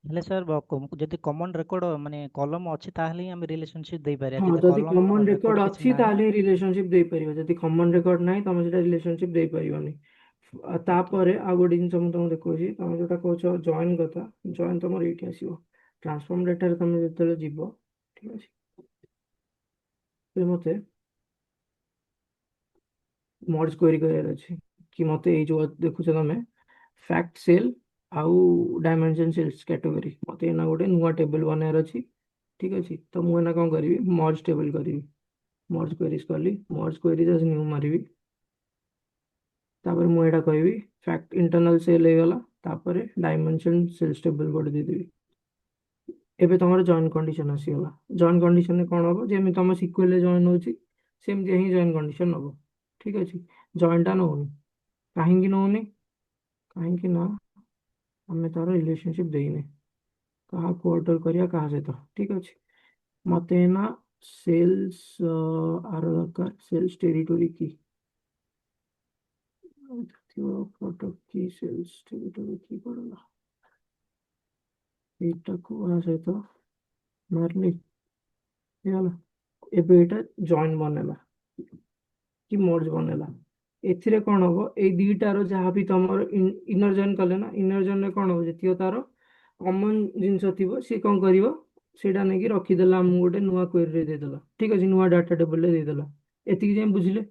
ହେଲେ ସାର୍ ଯଦି କମନ ରେକର୍ଡ ମାନେ କଲମ ଅଛି ତାହେଲେ ହିଁ ଆମେ ରିଲେସନସିପ ଦେଇପାରିବା, ହଁ, ଯଦି ଯଦି କଲମ କମନ ରେକର୍ଡ ରେକର୍ଡ କିଛି ଅଛି ନାହିଁ। ତାହେଲେ ରିଲେସନସିପ ଦେଇପାରିବ, ଯଦି କମନ ରେକର୍ଡ ନାହିଁ ତମେ ସେଟା ରିଲେସନସିପ ଦେଇପାରିବନି। ଆଉ ଓକେ। ତାପରେ ଆଉ ଗୋଟେ ଜିନିଷ ମୁଁ ତମକୁ ଦେଖଉଛି, ତମେ ଯୋଉଟା କହୁଛ ଜଏନ୍ କଥା, ଜଏନ୍ ତମର ଏଇଠି ଆସିବ, ଟ୍ରାନ୍ସଫର୍ମ ଡାଟାରେ ତମେ ଯେତେବେଳେ ଯିବ। ଠିକ ଅଛି, ଏବେ ମତେ ମର୍ଜ କ୍ୱେରି କରିବାର ଅଛି କି ମତେ ଏଇ ଯୋଉ ଦେଖୁଛ ତମେ ଫ୍ୟାକ୍ଟ ସେଲ୍ ଆଉ ଡାଇମେନସନ ସେଲ୍ସ କ୍ୟାଟେଗୋରୀ, ମତେ ଏଇନା ଗୋଟେ ନୂଆ ଟେବୁଲ ବନେଇବାର ଅଛି। ଠିକ ଅଛି, ତ ମୁଁ ଏଇନା କ'ଣ କରିବି, ମର୍ଜ ଟେବୁଲ କରିବି। ମର୍ଜ କ୍ୱେରିଜ କଲି, ମର୍ଜ କ୍ୱେରିଜ ଆଜ ନ୍ୟୁ ମାରିବି। ତାପରେ ମୁଁ ଏଇଟା କହିବି ଫ୍ୟାକ୍ଟ ଇଣ୍ଟରନାଲ ସେଲ୍ ହେଇଗଲା, ତାପରେ ଡାଇମେନସନ ସେଲ୍ସ ଟେବୁଲ ଗୋଟେ ଦେଇଦେବି। ଏବେ ତମର ଜଏନ୍ କଣ୍ଡିସନ ଆସିଗଲା। ଜଏନ୍ କଣ୍ଡିସନରେ କ'ଣ ହବ, ଯେମିତି ତମ ସିକ୍ୱେଲରେ ଜଏନ୍ ହଉଛି ସେମିତି ହିଁ ଜଏନ୍ କଣ୍ଡିସନ ହବ। ଠିକ ଅଛି, ଜଏନ୍ଟା ନଉନି, କାହିଁକି ନଉନି, କାହିଁକି ନା ଆମେ ତାର ରିଲେସନସିପ ଦେଇନେ, କାହାକୁ ଅର୍ଡର କରିବା କାହା ସହିତ। ଠିକ ଅଛି, ମତେ ନା ସେଲ୍ସ ଆର ଦରକାର, ସେଲ୍ସ ଟେରିଟୋରୀ କି ପ୍ରଡକ୍ଟ କି ସେଲ୍ସ ଟେରିଟୋରୀ କି ପଡିଲା, ଏଇଟାକୁ ଆ ସହିତ ମାରିଲି, ହେଇଗଲା। ଏବେ ଏଇଟା ଜଏନ୍ ବନେଇଲା କି ମର୍ଜ ବନେଇଲା। ଏଥିରେ କ'ଣ ହବ, ଏଇ ଦିଟାର ଯାହା ବି ତମର ଇନର ଜଏନ୍ କଲେ ନା, ଇନର ଜଏନ୍ରେ କ'ଣ ହବ, ଯେତିକ ତାର କମନ ଜିନିଷ ଥିବ ସିଏ କ'ଣ କରିବ, ସେଇଟା ନେଇକି ରଖିଦେଲା ଆମକୁ ଗୋଟେ ନୂଆ query ରେ ଦେଇଦେଲା, ଠିକ ଅଛି, ନୂଆ ଡାଟା ଟେବୁଲରେ ଦେଇଦେଲା। ଏତିକି ଯାଏଁ ବୁଝିଲେ?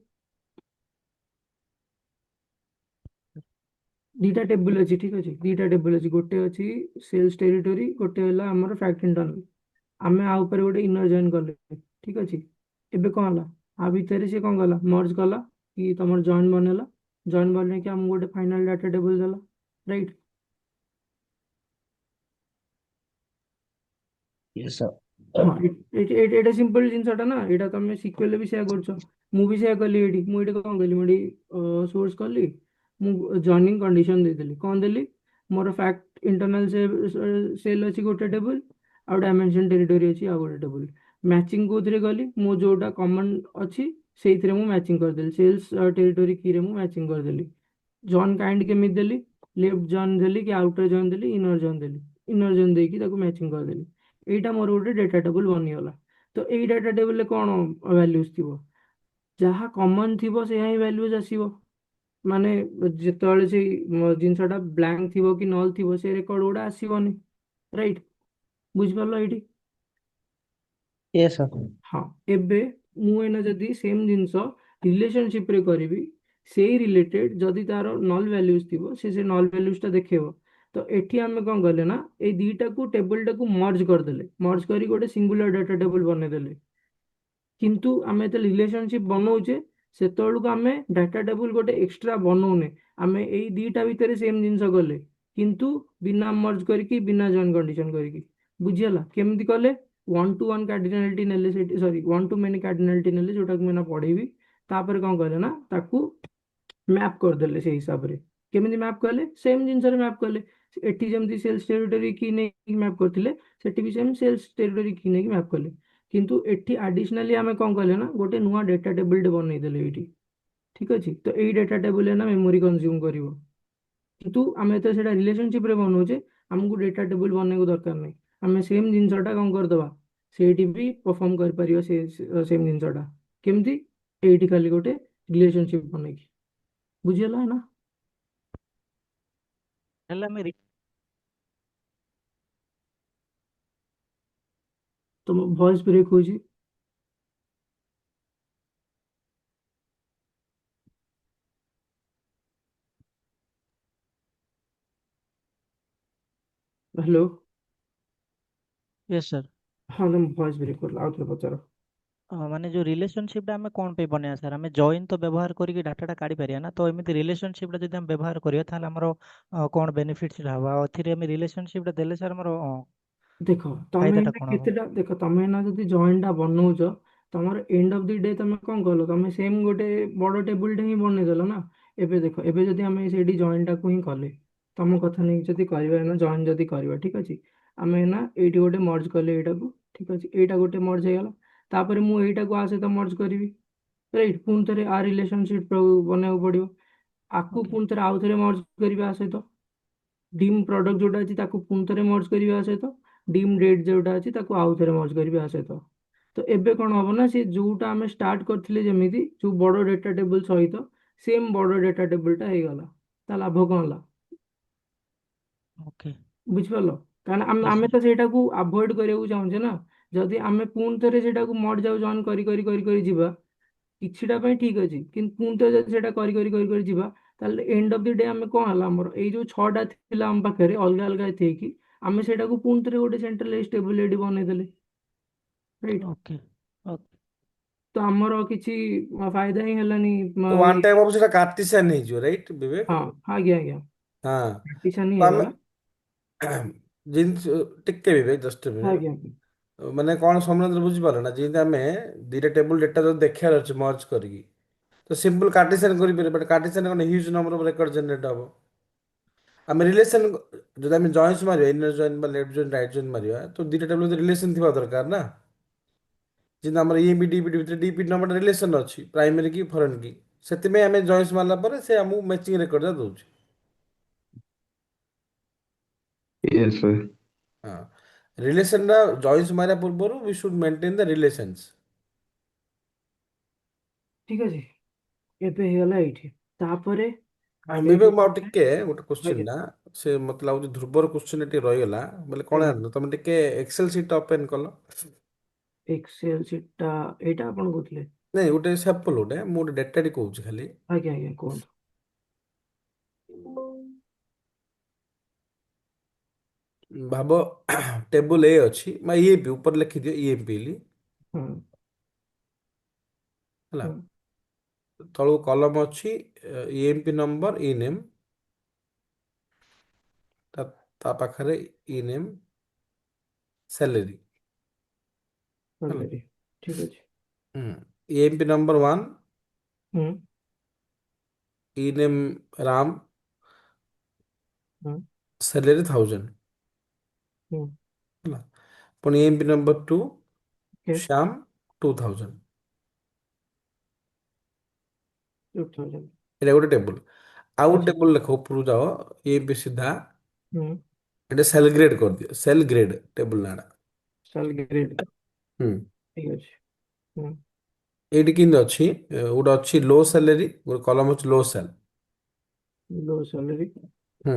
ଦିଟା ଟେବୁଲ ଅଛି, ଠିକ ଅଛି, ଦିଟା ଟେବୁଲ ଅଛି, ଗୋଟେ ଅଛି ସେଲ୍ସ ଟେରିଟୋରୀ, ଗୋଟେ ହେଲା ଆମର ଫ୍ୟାକ୍ଟ ଇଣ୍ଟରନାଲ। ଆମେ ଆ ଉପରେ ଗୋଟେ ଇନର ଜଏନ୍ କଲେ, ଠିକ ଅଛି। ଏବେ କଣ ହେଲା, ଆ ଭିତରେ ସେ କଣ କଲା, ମର୍ଜ କଲା କି ତମର ଜଏନ୍ ବନେଇଲା, ଜଏନ୍ ବନେଇକି ଆମକୁ ଗୋଟେ ଫାଇନାଲ ଡାଟା ଟେବୁଲ ଦେଲା, ରାଇଟ୍। Yes, sir. ହଁ ଏଇଟା ସିମ୍ପଲ ଜିନିଷଟା ନା, ଏଇଟା ତମେ ସିକ୍ୱେଲ ରେ ବି ସେୟା କରୁଛ, ମୁଁ ବି ସେୟା କଲି ଏଇଠି। ମୁଁ ଏଇଠି କଣ କଲି, ମୁଁ ଏଇଠି ସୋର୍ସ କଲି, ମୁଁ ଜଏନିଂ କଣ୍ଡିସନ ଦେଇଦେଲି, କଣ ଦେଲି, ମୋର ଫ୍ୟାକ୍ଟ ଇଣ୍ଟରନାଲ ସେଲ୍ ଅଛି ଗୋଟେ ଟେବୁଲ, ଆଉ ଡାଇମେନସନ ଟେରିଟୋରୀ ଅଛି ଆଉ ଗୋଟେ ଟେବୁଲ। ମ୍ୟାଚିଂ କୋଉଥିରେ କଲି, ମୁଁ ଯୋଉଟା କମନ ଅଛି ସେଇଥିରେ ମୁଁ ମ୍ୟାଚିଂ କରିଦେଲି, ସେଲ୍ସ ଟେରିଟୋରୀ କିରେ ମୁଁ ମ୍ୟାଚିଂ କରିଦେଲି। ଜଏନ୍ କାଇଣ୍ଡ କେମିତି ଦେଲି, ଲେଫ୍ଟ ଜଏନ୍ ଦେଲି କି ଆଉଟର ଜଏନ୍ ଦେଲି, ଇନର ଜଏନ୍ ଦେଲି, ଇନର ଜଏନ୍ ଦେଇକି ତାକୁ ମ୍ୟାଚିଂ କରିଦେଲି। ଏଇଟା ମୋର ଗୋଟେ ଡେଟା ଟେବୁଲ ବନିଗଲା। ତ ଏଇ ଡାଟା ଟେବୁଲରେ କଣ ଭ୍ୟାଲ୍ୟୁଜ ଥିବ, ଯାହା କମନ ଥିବ ସେଇଆ ହିଁ ଭ୍ୟାଲ୍ୟୁଜ ଆସିବ। ମାନେ ଯେତେବେଳେ ସେଇ ଜିନିଷଟା ବ୍ଲାଙ୍କ ଥିବ କି ନଲ୍ ଥିବ ସେ ରେକର୍ଡ ଗୁଡା ଆସିବନି, ରାଇଟ୍। ବୁଝିପାରିଲ ଏଇଠି? Yes, sir. ହଁ। ଏବେ ମୁଁ ଏଇନା ଯଦି ସେମ୍ ଜିନିଷ ରିଲେସନସିପ ରେ କରିବି, ସେଇ ରିଲେଟେଡ ଯଦି ତାର ନଲ୍ ଭ୍ୟାଲ୍ୟୁଜ ଥିବ ସେ ନଲ୍ ଭ୍ୟାଲ୍ୟୁଜ ଟା ଦେଖେଇବ। ତ ଏଠି ଆମେ କଣ କଲେ ନା, ଏଇ ଦିଟାକୁ ଟେବୁଲଟାକୁ ମର୍ଜ କରିଦେଲେ, ମର୍ଜ କରି ଗୋଟେ ସିଙ୍ଗୁଲାର ଡାଟା ଟେବୁଲ ବନେଇଦେଲେ। କିନ୍ତୁ ଆମେ ଯେତେବେଳେ ରିଲେସନସିପ ବନଉଛେ ସେତେବେଳକୁ ଆମେ ଡାଟା ଟେବୁଲ ଗୋଟେ ଏକ୍ସଟ୍ରା ବନଉନେ, ଆମେ ଏଇ ଦିଟା ଭିତରେ ସେମ୍ ଜିନିଷ କଲେ, କିନ୍ତୁ ବିନା ମର୍ଜ କରିକି, ବିନା ଜଏନ୍ କଣ୍ଡିସନ କରିକି। ବୁଝିଗଲା କେମିତି କଲେ? ୱାନ୍ ଟୁ ୱାନ୍ କାର୍ଡିନାଲିଟି ନେଲେ, ସେଠି ସରି ୱାନ୍ ଟୁ ମେନି କାର୍ଡିନାଲିଟି ନେଲେ, ଯୋଉଟାକୁ ମୁଁ ଏଇନା ପଢେଇବି। ତାପରେ କଣ କଲେ ନା, ତାକୁ ମ୍ୟାପ୍ କରିଦେଲେ ସେଇ ହିସାବରେ। କେମିତି ମ୍ୟାପ୍ କଲେ, ସେମ୍ ଜିନିଷରେ ମ୍ୟାପ୍ କଲେ। ଏଠି ଯେମିତି ସେଲ୍ସ ଟେରିଟୋରୀ କି ନେଇକି ମ୍ୟାପ୍ କରିଥିଲେ, ସେଠି ବି ସେମ୍ ସେଲ୍ସ ଟେରିଟୋରୀ କି ନେଇକି ମ୍ୟାପ୍ କଲେ। କିନ୍ତୁ ଏଠି ଆଡିସନାଲି ଆମେ କଣ କଲେ ନା, ଗୋଟେ ନୂଆ ଡେଟା ଟେବୁଲଟେ ବନେଇଦେଲେ ଏଇଠି, ଠିକ ଅଛି। ତ ଏଇ ଡେଟା ଟେବୁଲ ନା ମେମୋରି କନଜ୍ୟୁମ କରିବ। କିନ୍ତୁ ଆମେ ଯେତେବେଳେ ସେଇଟା ରିଲେସନସିପରେ ବନଉଛେ, ଆମକୁ ଡେଟା ଟେବୁଲ ବନେଇବାକୁ ଦରକାର ନାହିଁ, ଆମେ ସେମ୍ ଜିନିଷଟା କଣ କରିଦେବା, ସେଇଠି ବି ପରଫର୍ମ କରିପାରିବା ସେ ସେମ୍ ଜିନିଷଟା। କେମିତି? ଏଇଠି ଖାଲି ଗୋଟେ ରିଲେସନସିପ ବନେଇକି। ବୁଝିଗଲା ନା? ହେଲେ ଆମେ ତମ ଭଏସ ବ୍ରେକ୍ ହଉଛି। ହ୍ୟାଲୋ। Yes sir. ହଁ ତମ ଭଏସ ବ୍ରେକ୍ କରିଲା, ଆଉ ଥରେ ପଚାର। ମାନେ ଯୋଉ ରିଲେସନସିପଟା ଆମେ କଣ ପାଇଁ ବନେଇବା ସାର୍? ଆମେ ଜଏନ୍ ତ ବ୍ୟବହାର କରିକି ଡାଟାଟା କାଢି ପାରିବା ନା, ତ ଏମିତି ରିଲେସନସିପଟା ଯଦି ଆମେ ବ୍ୟବହାର କରିବା ତାହେଲେ ଆମର କଣ ବେନିଫିଟ୍ସ ହବ, ଆଉ ଏଥିରେ ଆମେ ରିଲେସନସିପଟା ଦେଲେ ସାର୍ ଆମର ଦେଖ ତମେ ଫାଇଦାଟା ଏଇନା କଣ ହବ? କେତେଟା, ଦେଖ ତମେ ଏଇନା ଯଦି ଜଏନ୍ ଟା ବନଉଛ, ତମର ଏଣ୍ଡ ଅଫ ଦି ଡେ ତମେ କଣ କଲ, ତମେ ସେମ୍ ଗୋଟେ ବଡ ଟେବୁଲ ଟେ ହିଁ ବନେଇଦେଲ ନା। ଏବେ ଦେଖ, ଏବେ ଯଦି ଆମେ ସେଇଠି ଜଏନ୍ ଟାକୁ ହିଁ କଲେ, ତମ କଥା ନେଇକି ଯଦି କରିବା ନା, ଜଏନ୍ ଯଦି କରିବା, ଠିକ ଅଛି, ଆମେ ନା ଏଇଠି ଗୋଟେ ମର୍ଜ କଲେ ଏଇଟାକୁ, ଠିକ ଅଛି, ଏଇଟା ଗୋଟେ ମର୍ଜ ହେଇଗଲା। ତାପରେ ମୁଁ ଏଇଟାକୁ ଆ ସହିତ ମର୍ଜ କରିବି, ରାଇଟ୍। ପୁଣି ଥରେ ଆ ରିଲେସନସିପ ବନେଇବାକୁ ପଡିବ, ଆକୁ ଓକେ। ପୁଣି ଥରେ ଆଉ ଥରେ ମର୍ଜ କରିବା ଆ ସହିତ। ଡିମ୍ ପ୍ରଡକ୍ଟ ଯୋଉଟା ଅଛି ତାକୁ ପୁଣି ଥରେ ମର୍ଜ କରିବା ସହିତ, ଡିମ୍ ଡେଟ୍ ଯୋଉଟା ଅଛି ତାକୁ ଆଉ ଥରେ ମର୍ଜ କରିବା ସହିତ। ତ ଏବେ କଣ ହବ ନା, ସେ ଯୋଉଟା ଆମେ ଷ୍ଟାର୍ଟ କରିଥିଲେ ଯେମିତି ଯୋଉ ବଡ ଡେଟା ଟେବୁଲ ସହିତ, ସେମ୍ ବଡ ଡେଟା ଟେବୁଲଟା ହେଇଗଲା। ତା ଲାଭ କଣ ହେଲା? ଓକେ। ବୁଝିପାରିଲ? କାରଣ ଆମେ ୟେସ୍ ଆମେ ସାର୍। ତ ସେଇଟାକୁ ଆଭଏଡ କରିବାକୁ ଚାହୁଁଛେ ନା। ଯଦି ଆମେ ପୁଣି ଥରେ ସେଇଟାକୁ ମର୍ଜ ଆଉ ଜଏନ୍ କରି କରି କରି କରି ଯିବା, କିଛିଟା ପାଇଁ ଠିକ ଅଛି, କିନ୍ତୁ ପୁଣି ଥରେ ଯଦି ସେଇଟା କରି କରି କରି କରି ଯିବା, ତାହେଲେ ଏଣ୍ଡ ଅଫ ଦି ଡେ ଆମେ କଣ ହେଲା, ଆମର ଏଇ ଯୋଉ ଛଅଟା ଥିଲା ଆମ ପାଖରେ ଅଲଗା ଅଲଗା ଥେଇକି, ଆମେ ସେଇଟାକୁ ପୁଣି ଥରେ ଗୋଟେ ସେଣ୍ଟ୍ରାଲାଇଜ ଟେବୁଲ ଏଠି ବନେଇଦେଲେ, ରାଇଟ୍। ଓକେ। ଓକେ। ତ ଆମର କିଛି ଫାଇଦା ହିଁ ହେଲାନି ତ ୱାନ୍ ଟାଇମ୍ ଅଫ୍ ସେଟା କାର୍ଟିସିଆନ୍ ହେଇଯିବ, ରାଇଟ୍ ବିବେକ? ହଁ ଆଜ୍ଞା ଆଜ୍ଞା, ହଁ। ପାର୍ଟିସନ ହିଁ ତ ଆମେ ହେଇଗଲା। ଜିନିଷ ଟିକେ ବିବେକ, ଜଷ୍ଟ ମିନିଟ୍। ଆଜ୍ଞା ମାନେ କଣ ସମୟରେ ବୁଝିପାରିଲ ନା, ଯେମିତି ଆମେ ଦିଟା ଟେବୁଲ ଡେଟା ଯଦି ଦେଖିବାର ଅଛି ମର୍ଜ କରିକି, ତ ସିମ୍ପଲ କାର୍ଟିସିଆନ୍ କରିପାରିବେ, ବଟ୍ କାର୍ଟିସିଆନ୍ କଣ huge number of record generate ହବ। ଆମେ ରିଲେସନ ଯଦି ଆମେ ଜଏନ୍ସ ମାରିବା, ଇନର ଜଏନ୍ ବା ଲେଫ୍ଟ ଜଏନ୍ ରାଇଟ୍ ଜଏନ୍ ମାରିବା, ତ ଦିଟା ଟେବୁଲ ରିଲେସନ ଥିବା ଦରକାର ନା। ଯେମିତି ଆମର ଇଏବି ଡିପିଟି ଭିତରେ ଡିପି ନମ୍ବରଟା ରିଲେସନ ଅଛି, ପ୍ରାଇମେରୀ କି ଫରେନ୍ କି। ସେଥିପାଇଁ ଆମେ ଜଏନ୍ସ ମାରିଲା ପରେ ସେ ଆମକୁ ମ୍ୟାଚିଂ ରେକର୍ଡ ଦେଉଛି। Yes, sir. ହଁ, ରିଲେସନଟା ଜଏନ୍ସ ମାରିବା ପୂର୍ବରୁ we should maintain the relations. ଠିକ ଅଛି। ଏବେ ହେଇଗଲା ଏଇଠି। ତାପରେ ବିବେକ ସେଇଠୁ ମୁଁ ଆଉ ଟିକେ ଗୋଟେ କ୍ୱେଶ୍ଚିନ୍ ଆଜ୍ଞା ନା ସେ ମତେ ଲାଗୁଛି ଧ୍ରୁବର କ୍ୱେଶ୍ଚିନ୍ ଟିକେ ରହିଗଲା ବୋଲେ କଣ ଆଜ୍ଞା ଜାଣିଲ ତମେ ଟିକେ ଏକ୍ସେଲ ସିଟ୍ ଓପେନ୍ କଲ। ଏକ୍ସେଲ ସିଟଟା ଏଇଟା ଆପଣ କହୁଥିଲେ? ନାଇଁ ଗୋଟେ ସାମ୍ପଲ୍ ଗୋଟେ ମୁଁ ଗୋଟେ ଡେଟାଟି କହୁଛି ଖାଲି। ଆଜ୍ଞା ଆଜ୍ଞା କୁହନ୍ତୁ। ଭାବ ଟେବୁଲ ଏ ଅଛି ବା ଇଏପି ଉପରେ ଲେଖିଦିଅ ଇଏପି ହୁଁ ହେଲା। ହୁଁ ତଳକୁ କଲମ ଅଛି ଇଏମପି ନମ୍ବର ଇ ନେମ୍ ତା ତା ପାଖରେ ଇ ନେମ୍ ସାଲେରୀ ହେଲା। ସାଲେରୀ ଠିକ ଅଛି। ଇଏମପି ନମ୍ବର 1 ହୁଁ ଇ ନେମ୍ ରାମ ହୁଁ ସାଲେରୀ 1000 ହୁଁ ହେଲା। ପୁଣି ଇଏମପି ନମ୍ବର 2 ଓକେ ଶ୍ୟାମ 2000। 2000। ଏଇଟା ଗୋଟେ ଟେବୁଲ। ଆଉ ଗୋଟେ ଆଚ୍ଛା। ଟେବୁଲ ଲେଖ ଉପରକୁ ଯାଅ ଇଏମପି ସିଧା ହୁଁ ଏଟା ସେଲ୍ ଗ୍ରେଡ୍ କରିଦିଅ ସେଲ୍ ଗ୍ରେଡ୍ ଟେବୁଲ ନାଁଟା। ସାଲଗ୍ରେଡ ହୁଁ ଠିକ ଅଛି। ହୁଁ ଏଇଠି କେମିତି ଅଛି ଗୋଟେ ଅଛି ଲୋ ସାଲେରୀ ଗୋଟେ କଲମ ଅଛି ଲୋ ସେଲ୍। ଲୋ ସାଲେରୀ ହୁଁ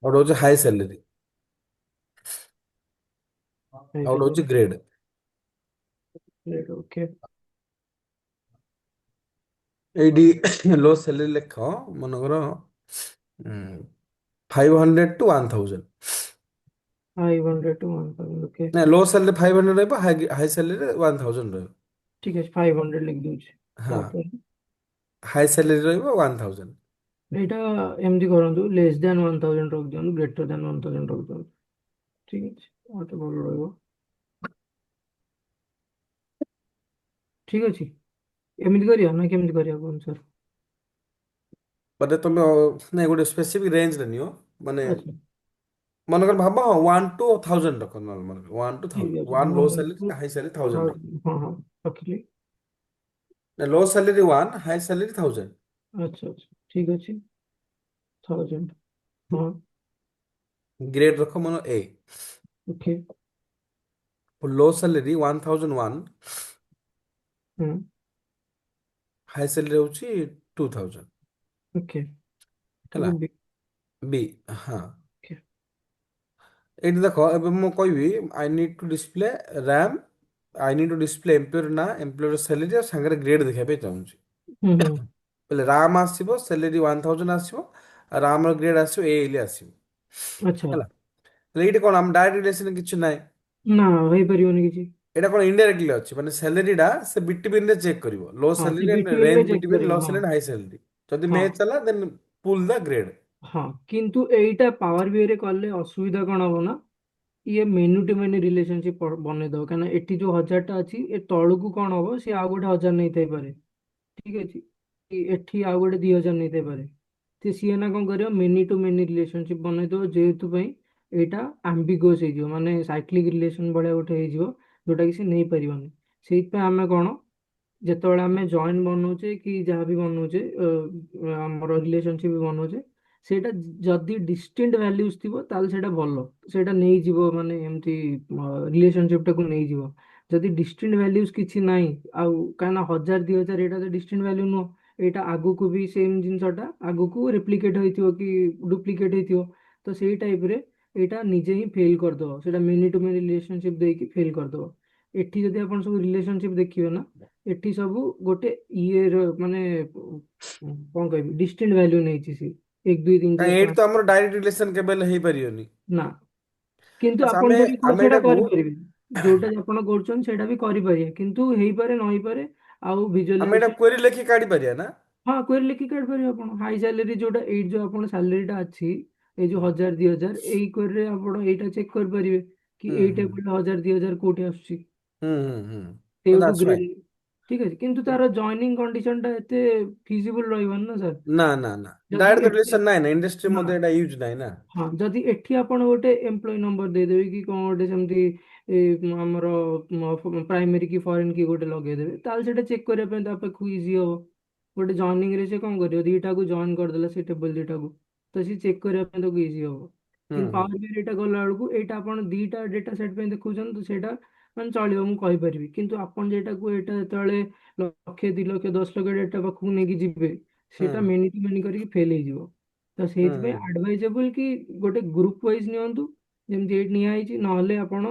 ଆଉ ଗୋଟେ ହଉଛି ହାଇ ସାଲେରୀ ହାଇ ଆଉ ଗୋଟେ ସାଲେରୀ ହଉଛି ଗ୍ରେଡ୍। ଓକେ। ଏଇଠି ଲୋ ସାଲେରୀ ଲେଖ ମନେକର 500 to 1000। 500 to 1000 ଓକେ ନା ଲୋ ସାଲେରୀ 500 ରହିବ ହାଇ ସାଲେରୀ 1000 ରହିବ। ଠିକ ଅଛି 500 ଲେଖି ଦଉଛି। ହଁ ତାପରେ ହାଇ ସାଲେରୀ ରହିବ 1000। ଏଇଟା ଏମିତି କରନ୍ତୁ ଲେସ୍ ଦ୍ୟାନ୍ 1000 ରଖିଦିଅନ୍ତୁ ଗ୍ରେଟର ଦ୍ୟାନ୍ 1000 ରଖିଦିଅନ୍ତୁ। ଠିକ ଅଛି ମତେ ଭଲ ରହିବ। ଠିକ ଅଛି ଏମିତି କରିବା ନା କେମିତି କରିବା କୁହନ୍ତୁ ସାର୍? ମାନେ ତମେ ନାଇଁ ଗୋଟେ ସ୍ପେସିଫିକ ରେଞ୍ଜରେ ନିଅ ମାନେ ଆଚ୍ଛା ମନେକର ଭାବ 1 to 1000 ରଖ ନର୍ମାଲ 1 to ଠିକ 1000 ଅଛି 1 ଲୋ one salary two high salary 1000 ରଖ। ହଁ ହଁ ରଖିଲି। ଲୋ ସାଲେରୀ 1 ହାଇ ସାଲେରୀ 1000। ଆଚ୍ଛା ଆଚ୍ଛା ଠିକ ଅଛି 1000 ହଁ ଗ୍ରେଡ୍ ରଖ ମନ ଏ। ଓକେ ଲୋ ସାଲେରୀ 1001 ହୁଁ ହାଇ ସାଲେରୀ ହଉଛି 2000 ଓକେ ହେଲା। ତାକୁ ବି ବି ହଁ ଓକେ ଏଇଠି ଦେଖ ଏବେ ମୁଁ କହିବି I need to display Ram I need to display employer ନା ଏମ୍ପ୍ଲୟର ସାଲେରୀ ଆଉ ସାଙ୍ଗରେ ଗ୍ରେଡ୍ ଦେଖିବା ପାଇଁ ଚାହୁଁଛି। ହୁଁ ହୁଁ ବୋଲେ ରାମ୍ ଆସିବ ସାଲେରୀ 1000 ଆସିବ ଆଉ ରାମର ଗ୍ରେଡ୍ ଆସିବ ଏ ଆସିବ ଆଚ୍ଛା ହେଲା। ହେଲେ ଏଇଠି କଣ ଆମ ଡାଇରେକ୍ଟ ରିଲେସନ କିଛି ନାହିଁ। ନା ହେଇପାରିବନି କିଛି। ଏଇଟା କଣ ଇନଡାଇରେକ୍ଟଲି ଅଛି ମାନେ ସାଲେରୀଟା ସେ ବିଟବିନ୍ ରେ ଚେକ୍ କରିବ ଲୋ ହଁ ସେ ସାଲେରୀ ଆଣ୍ଡ ବିଟୱିନ୍ ରେ ରେଞ୍ଜ ଚେକ୍ ବିଟବିନ୍ କରିବ ଲୋ ହଁ ସାଲେରୀ ହାଇ ସାଲେରୀ ଯଦି ହଁ ମ୍ୟାଚ୍ ହେଲା ଦେନ୍ ପୁଲ୍ ଦ ଗ୍ରେଡ୍। ହଁ କିନ୍ତୁ ଏଇଟା ପାୱାର ବିଆଇ ରେ କଲେ ଅସୁବିଧା କଣ ହବ ନା ଇଏ ମେନୁ ଟୁ ମେନୁ ରିଲେସନସିପ ବନେଇଦବ କାହିଁକିନା ଏଠି ଯୋଉ 1000ଟା ଅଛି ଏ ତଳକୁ କଣ ହବ ସିଏ ଆଉ ଗୋଟେ 1000 ନେଇଥାଇପାରେ। ଠିକ ଅଛି ଏଠି ଆଉ ଗୋଟେ 2000 ନେଇଥାଇପାରେ। ସିଏ ନା କଣ କରିବ ମେନି ଟୁ ମେନି ରିଲେସନସିପ ବନେଇଦବ ଯେହେତୁ ପାଇଁ ଏଇଟା ଆମ୍ବିଗୋସ୍ ହେଇଯିବ ମାନେ ସାଇକ୍ଲିକ ରିଲେସନ ଭଳିଆ ଗୋଟେ ହେଇଯିବ ଯୋଉଟା କି ସେ ନେଇପାରିବନି। ସେଇଥିପାଇଁ ଆମେ କଣ ଯେତେବେଳେ ଆମେ ଜଏନ୍ ବନଉଛେ କି ଯାହା ବି ବନଉଛେ ଆମର ରିଲେସନସିପ ବନଉଛେ ସେଇଟା ଯଦି ଡିଷ୍ଟିଣ୍ଟ ଭ୍ୟାଲ୍ୟୁଜ ଥିବ ତାହେଲେ ସେଇଟା ଭଲ ସେଇଟା ନେଇଯିବ ମାନେ ଏମିତି ରିଲେସନସିପ ଟାକୁ ନେଇଯିବ। ଯଦି ଡିଷ୍ଟିଣ୍ଟ ଭ୍ୟାଲ୍ୟୁଜ କିଛି ନାହିଁ ଆଉ କାହିଁକିନା 1000 2000 ଏଇଟା ତ ଡିଷ୍ଟିଣ୍ଟ ଭ୍ୟାଲ୍ୟୁ ନୁହଁ। ଏଇଟା ଆଗକୁ ବି ସେମ୍ ଜିନିଷଟା ଆଗକୁ ରେପ୍ଲିକେଟ ହେଇଥିବ କି ଡୁପ୍ଲିକେଟ ହେଇଥିବ ତ ସେଇ ଟାଇପରେ ଏଇଟା ନିଜେ ହିଁ ଫେଲ କରିଦବ ସେଇଟା ମେନି ଟୁ ମେନି ରିଲେସନସିପ ଦେଇକି ଫେଲ କରିଦବ। ଏଠି ଯଦି ଆପଣ ସବୁ ରିଲେସନସିପ ଦେଖିବେ ନା ଏଠି ସବୁ ଗୋଟେ ଇଏର ମାନେ କଣ କହିବି ଡିଷ୍ଟିଣ୍ଟ ଭ୍ୟାଲ୍ୟୁ ନେଇଛି ସିଏ 1 2 3 କାହିଁ 4 ଏଇଠି 5 ତ ଆମର ଡାଇରେକ୍ଟ ରିଲେସନ କେବେ ହେଲେ ହେଇପାରିବନି। ନା କିନ୍ତୁ ଆଚ୍ଛା ଆପଣ ଆମେ ଯୋଉଟା ଆମେ ସେଇଟା ଏଇଟାକୁ କରିପାରିବେ ଯୋଉଟା ଆପଣ କରୁଛନ୍ତି ସେଇଟା ବି କରିପାରିବେ କିନ୍ତୁ ହେଇପାରେ ନ ହେଇପାରେ ଆଉ ଆମେ ଏଇଟା ଭିଜୁଆଲାଇଜେସନ କ୍ୱେରି ଲେଖି କାଢି ପାରିବା ନା। ହଁ କ୍ୱେରି ଲେଖି କାଢିପାରିବେ ଆପଣ ହାଇ ସାଲେରୀ ଯୋଉଟା ଏଇ ଯୋଉ ଆପଣ ସାଲେରୀଟା ଅଛି ଏଇ ଯୋଉ 1000 2000 ଏଇ କ୍ୱେରିରେ ଆପଣ ଏଇଟା ଚେକ୍ କରିପାରିବେ କି ହୁଁ ଏଇ ହୁଁ ଟେବୁଲରେ 1000 2000 କୋଉଠି ଆସୁଛି ହୁଁ ସେଇଠୁ ଦ୍ୟାଟ୍ସ ଗ୍ରେଡ୍ ରାଇଟ୍। ଠିକ ଅଛି କିନ୍ତୁ ତାର ଜଏନିଂ କଣ୍ଡିସନ ଟା ଏତେ ଫିଜିବୁଲ ରହିବନି ନା ସାର୍। ନା ଯଦି ଡାଇରେକ୍ଟ ଏଠି ରିଲେସନ ନାହିଁ ନା ଇଣ୍ଡଷ୍ଟ୍ରି ନା ମଧ୍ୟ ଏଇଟା ୟୁଜ୍ ନାହିଁ ନା। ହଁ ଯଦି ଏଠି ଆପଣ ଗୋଟେ ଏମ୍ପ୍ଲୟୀ ନମ୍ବର ଦେଇଦେବେ କି କଣ ଗୋଟେ ସେମିତି ଆମର ପ୍ରାଇମେରୀ କି ଫରେନ୍ କି ଗୋଟେ ଲଗେଇଦେବେ ତାହେଲେ ସେଇଟା ଚେକ୍ କରିବା ପାଇଁ ତା ପାଖକୁ ଇଜି ହବ। ଗୋଟେ ଜଏନିଂ ରେ ସେ କଣ କରିବ ଦିଟାକୁ ଜଏନ୍ କରିଦେଲା ସେ ଟେବଲ ଦିଟାକୁ ତ ସିଏ ଚେକ୍ କରିବା ପାଇଁ ତାକୁ ଇଜି ହବ। ହୁଁ କିନ୍ତୁ ହୁଁ ପାୱାର ବିଆଇ ଏଇଟା କଲା ବେଳକୁ ଏଇଟା ଆପଣ ଦିଟା ଡେଟା ସେଟ୍ ପାଇଁ ଦେଖୁଛନ୍ତି ତ ସେଇଟା ମାନେ ଚଳିବ ମୁଁ କହିପାରିବି କିନ୍ତୁ ଆପଣ ଯେଟାକୁ ଏଇଟା ଯେତେବେଳେ ଲକ୍ଷେ 2 ଲକ୍ଷ 10 ଲକ୍ଷ ଡେଟା ପାଖକୁ ନେଇକି ଯିବେ ସେଟା ହୁଁ ମେନି ଟୁ ମେନି କରିକି ଫେଲ୍ ହେଇଯିବ। ତ ସେଇଥିପାଇଁ ହୁଁ ଆଡଭାଇଜେବଲ୍ କି ଗୋଟେ ଗ୍ରୁପ ୱାଇଜ ନିଅନ୍ତୁ, ଯେମିତି ଏଇଠି ନିଆ ହେଇଛି, ନହେଲେ ଆପଣ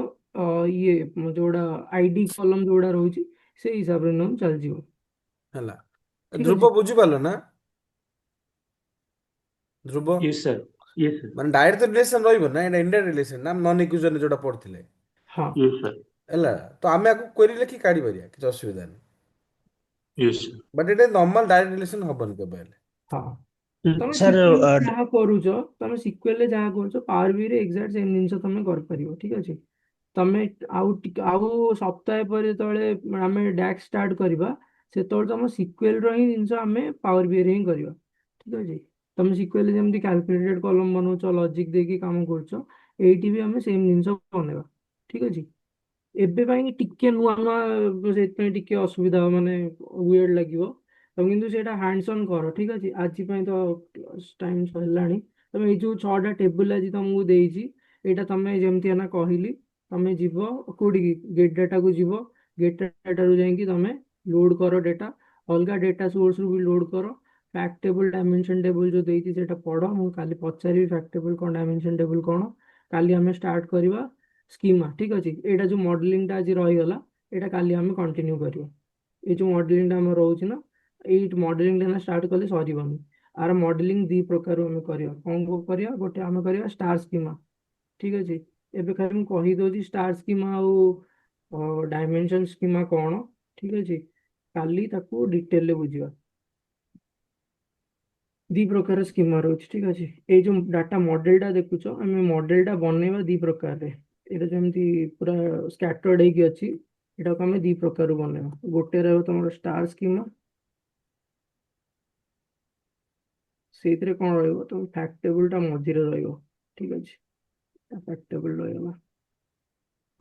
ଇଏ ଯୋଉଟା ଆଇଡି କଲମ ଯୋଉଟା ରହୁଛି ସେଇ ହିସାବରେ ନିଅନ୍ତୁ, ଚାଲିଯିବ। ହେଲା। ଠିକ ଅଛି। ଧ୍ରୁବ ବୁଝିପାରିଲ ନା? ଧ୍ରୁବ ୟେସ୍ ସାର୍, ୟେସ୍ ସାର୍, ମାନେ ଡାଇରେକ୍ଟ ରିଲେସନ ରହିବ ନା, ଏଇଟା ଇନଡାଇରେକ୍ଟ ରିଲେସନ ନା, ନନ୍ ଇକ୍ୱିଜନ ଯୋଉଟା ପଢିଥିଲେ। ହଁ ୟେସ୍ ସାର୍, ହେଲା, ତ ଆମେ ଆକୁ କ୍ୱେରି ଲେଖି କାଢି ପାରିବା, କିଛି ଅସୁବିଧା ନାହିଁ। Yes sir. ବଟ୍ ଏଇଟା ନର୍ମାଲ ଡାଇରେକ୍ଟ ରିଲେସନ ହବନି କେବେ ହେଲେ। ହଁ। ତମେ ସାର୍ ସିକ୍ୱେଲ ଯାହା କରୁଛ, ତମେ ସିକ୍ୱେଲରେ ଯାହା କରୁଛ ପାୱାର ବିରେ ଏକ୍ସାକ୍ଟ ସେମ୍ ଜିନିଷ ତମେ କରିପାରିବ। ଠିକ ଅଛି। ତମେ ଆଉ ସପ୍ତାହେ ପରେ ଯେତେବେଳେ ଆମେ ଡ୍ୟାକ୍ସ ଷ୍ଟାର୍ଟ କରିବା, ସେତେବେଳେ ତମ ସିକ୍ୱେଲର ହିଁ ଜିନିଷ ଆମେ ପାୱାର ବିରେ ହିଁ କରିବା। ଠିକ ଅଛି। ତମେ ସିକ୍ୱେଲରେ ଯେମିତି କ୍ୟାଲକୁଲେଟେଡ କଲମ ବନଉଛ, ଲଜିକ ଦେଇକି କାମ କରୁଛ, ଏଇଠି ବି ଆମେ ସେମ୍ ଜିନିଷ ବନେଇବା। ଠିକ ଅଛି। ଏବେ ପାଇଁ ଟିକେ ନୂଆ ନୂଆ, ସେଥିପାଇଁ ଟିକେ ଅସୁବିଧା ମାନେ ୱିୟର୍ଡ ଲାଗିବ। ତମେ କିନ୍ତୁ ସେଇଟା ହ୍ୟାଣ୍ଡସ ଅନ୍ କର। ଠିକ ଅଛି। ଆଜି ପାଇଁ ତ ଟାଇମ ସରିଲାଣି। ତମେ ଏଇ ଯୋଉ 6ଟା ଟେବୁଲ ଆଜି ତମକୁ ଦେଇଛି, ଏଇଟା ତମେ ଯେମିତି ନା କହିଲି, ତମେ ଯିବ କୋଉଠିକି, ଗେଟ୍ ଡାଟାକୁ ଯିବ। ଗେଟ୍ ଡାଟାରୁ ଯାଇକି ତମେ ଲୋଡ କର ଡେଟା, ଅଲଗା ଡେଟା ସୋର୍ସରୁ ବି ଲୋଡ କର। ଫ୍ୟାକ୍ଟ ଟେବୁଲ, ଡାଇମେନସନ ଟେବୁଲ ଯୋଉ ଦେଇଛି ସେଇଟା ପଢ। ମୁଁ କାଲି ପଚାରିବି ଫ୍ୟାକ୍ଟ ଟେବୁଲ କଣ, ଡାଇମେନସନ ଟେବୁଲ କଣ। କାଲି ଆମେ ଷ୍ଟାର୍ଟ କରିବା ସ୍କିମା। ଠିକ ଅଛି। ଏଇଟା ଯୋଉ ମଡେଲିଂଟା ଆଜି ରହିଗଲା, ଏଇଟା କାଲି ଆମେ କଣ୍ଟିନ୍ୟୁ କରିବା। ଏଇ ଯୋଉ ମଡେଲିଂଟା ଆମର ରହୁଛି ନା, ଏଇ ମଡେଲିଂଟା ନା ଷ୍ଟାର୍ଟ କଲେ ସରିବନି। ଆର ମଡେଲିଂ ଦି ପ୍ରକାରରୁ ଆମେ କରିବା। କଣ କରିବା? ଗୋଟେ ଆମେ କରିବା ଷ୍ଟାର ସ୍କିମା। ଠିକ ଅଛି। ଏବେ ଖାଲି ମୁଁ କହିଦଉଛି ଷ୍ଟାର ସ୍କିମା ଆଉ ଡାଇମେନସନ ସ୍କିମା କଣ। ଠିକ ଅଛି। କାଲି ତାକୁ ଡିଟେଲରେ ବୁଝିବା। ଦି ପ୍ରକାର ସ୍କିମା ରହୁଛି। ଠିକ ଅଛି। ଏଇ ଯୋଉ ଡାଟା ମଡେଲଟା ଦେଖୁଛ, ଆମେ ମଡେଲଟା ବନେଇବା ଦି ପ୍ରକାରରେ। ଏଇଟା ଯେମିତି ପୁରା ସ୍କାଟର୍ଡ ହେଇକି ଅଛି, ଏଟାକୁ ଆମେ ଦି ପ୍ରକାରରୁ ବନେଇବା। ଗୋଟେ ରହିବ ତମର ଷ୍ଟାର ସ୍କିମା, ସେଇଥିରେ କଣ ରହିବ, ତମ ଫ୍ୟାକ୍ଟ ଟେବୁଲଟା ମଝିରେ ରହିବ। ଠିକ ଅଛି। ଫ୍ୟାକ୍ଟ ଟେବୁଲ ରହିଗଲା।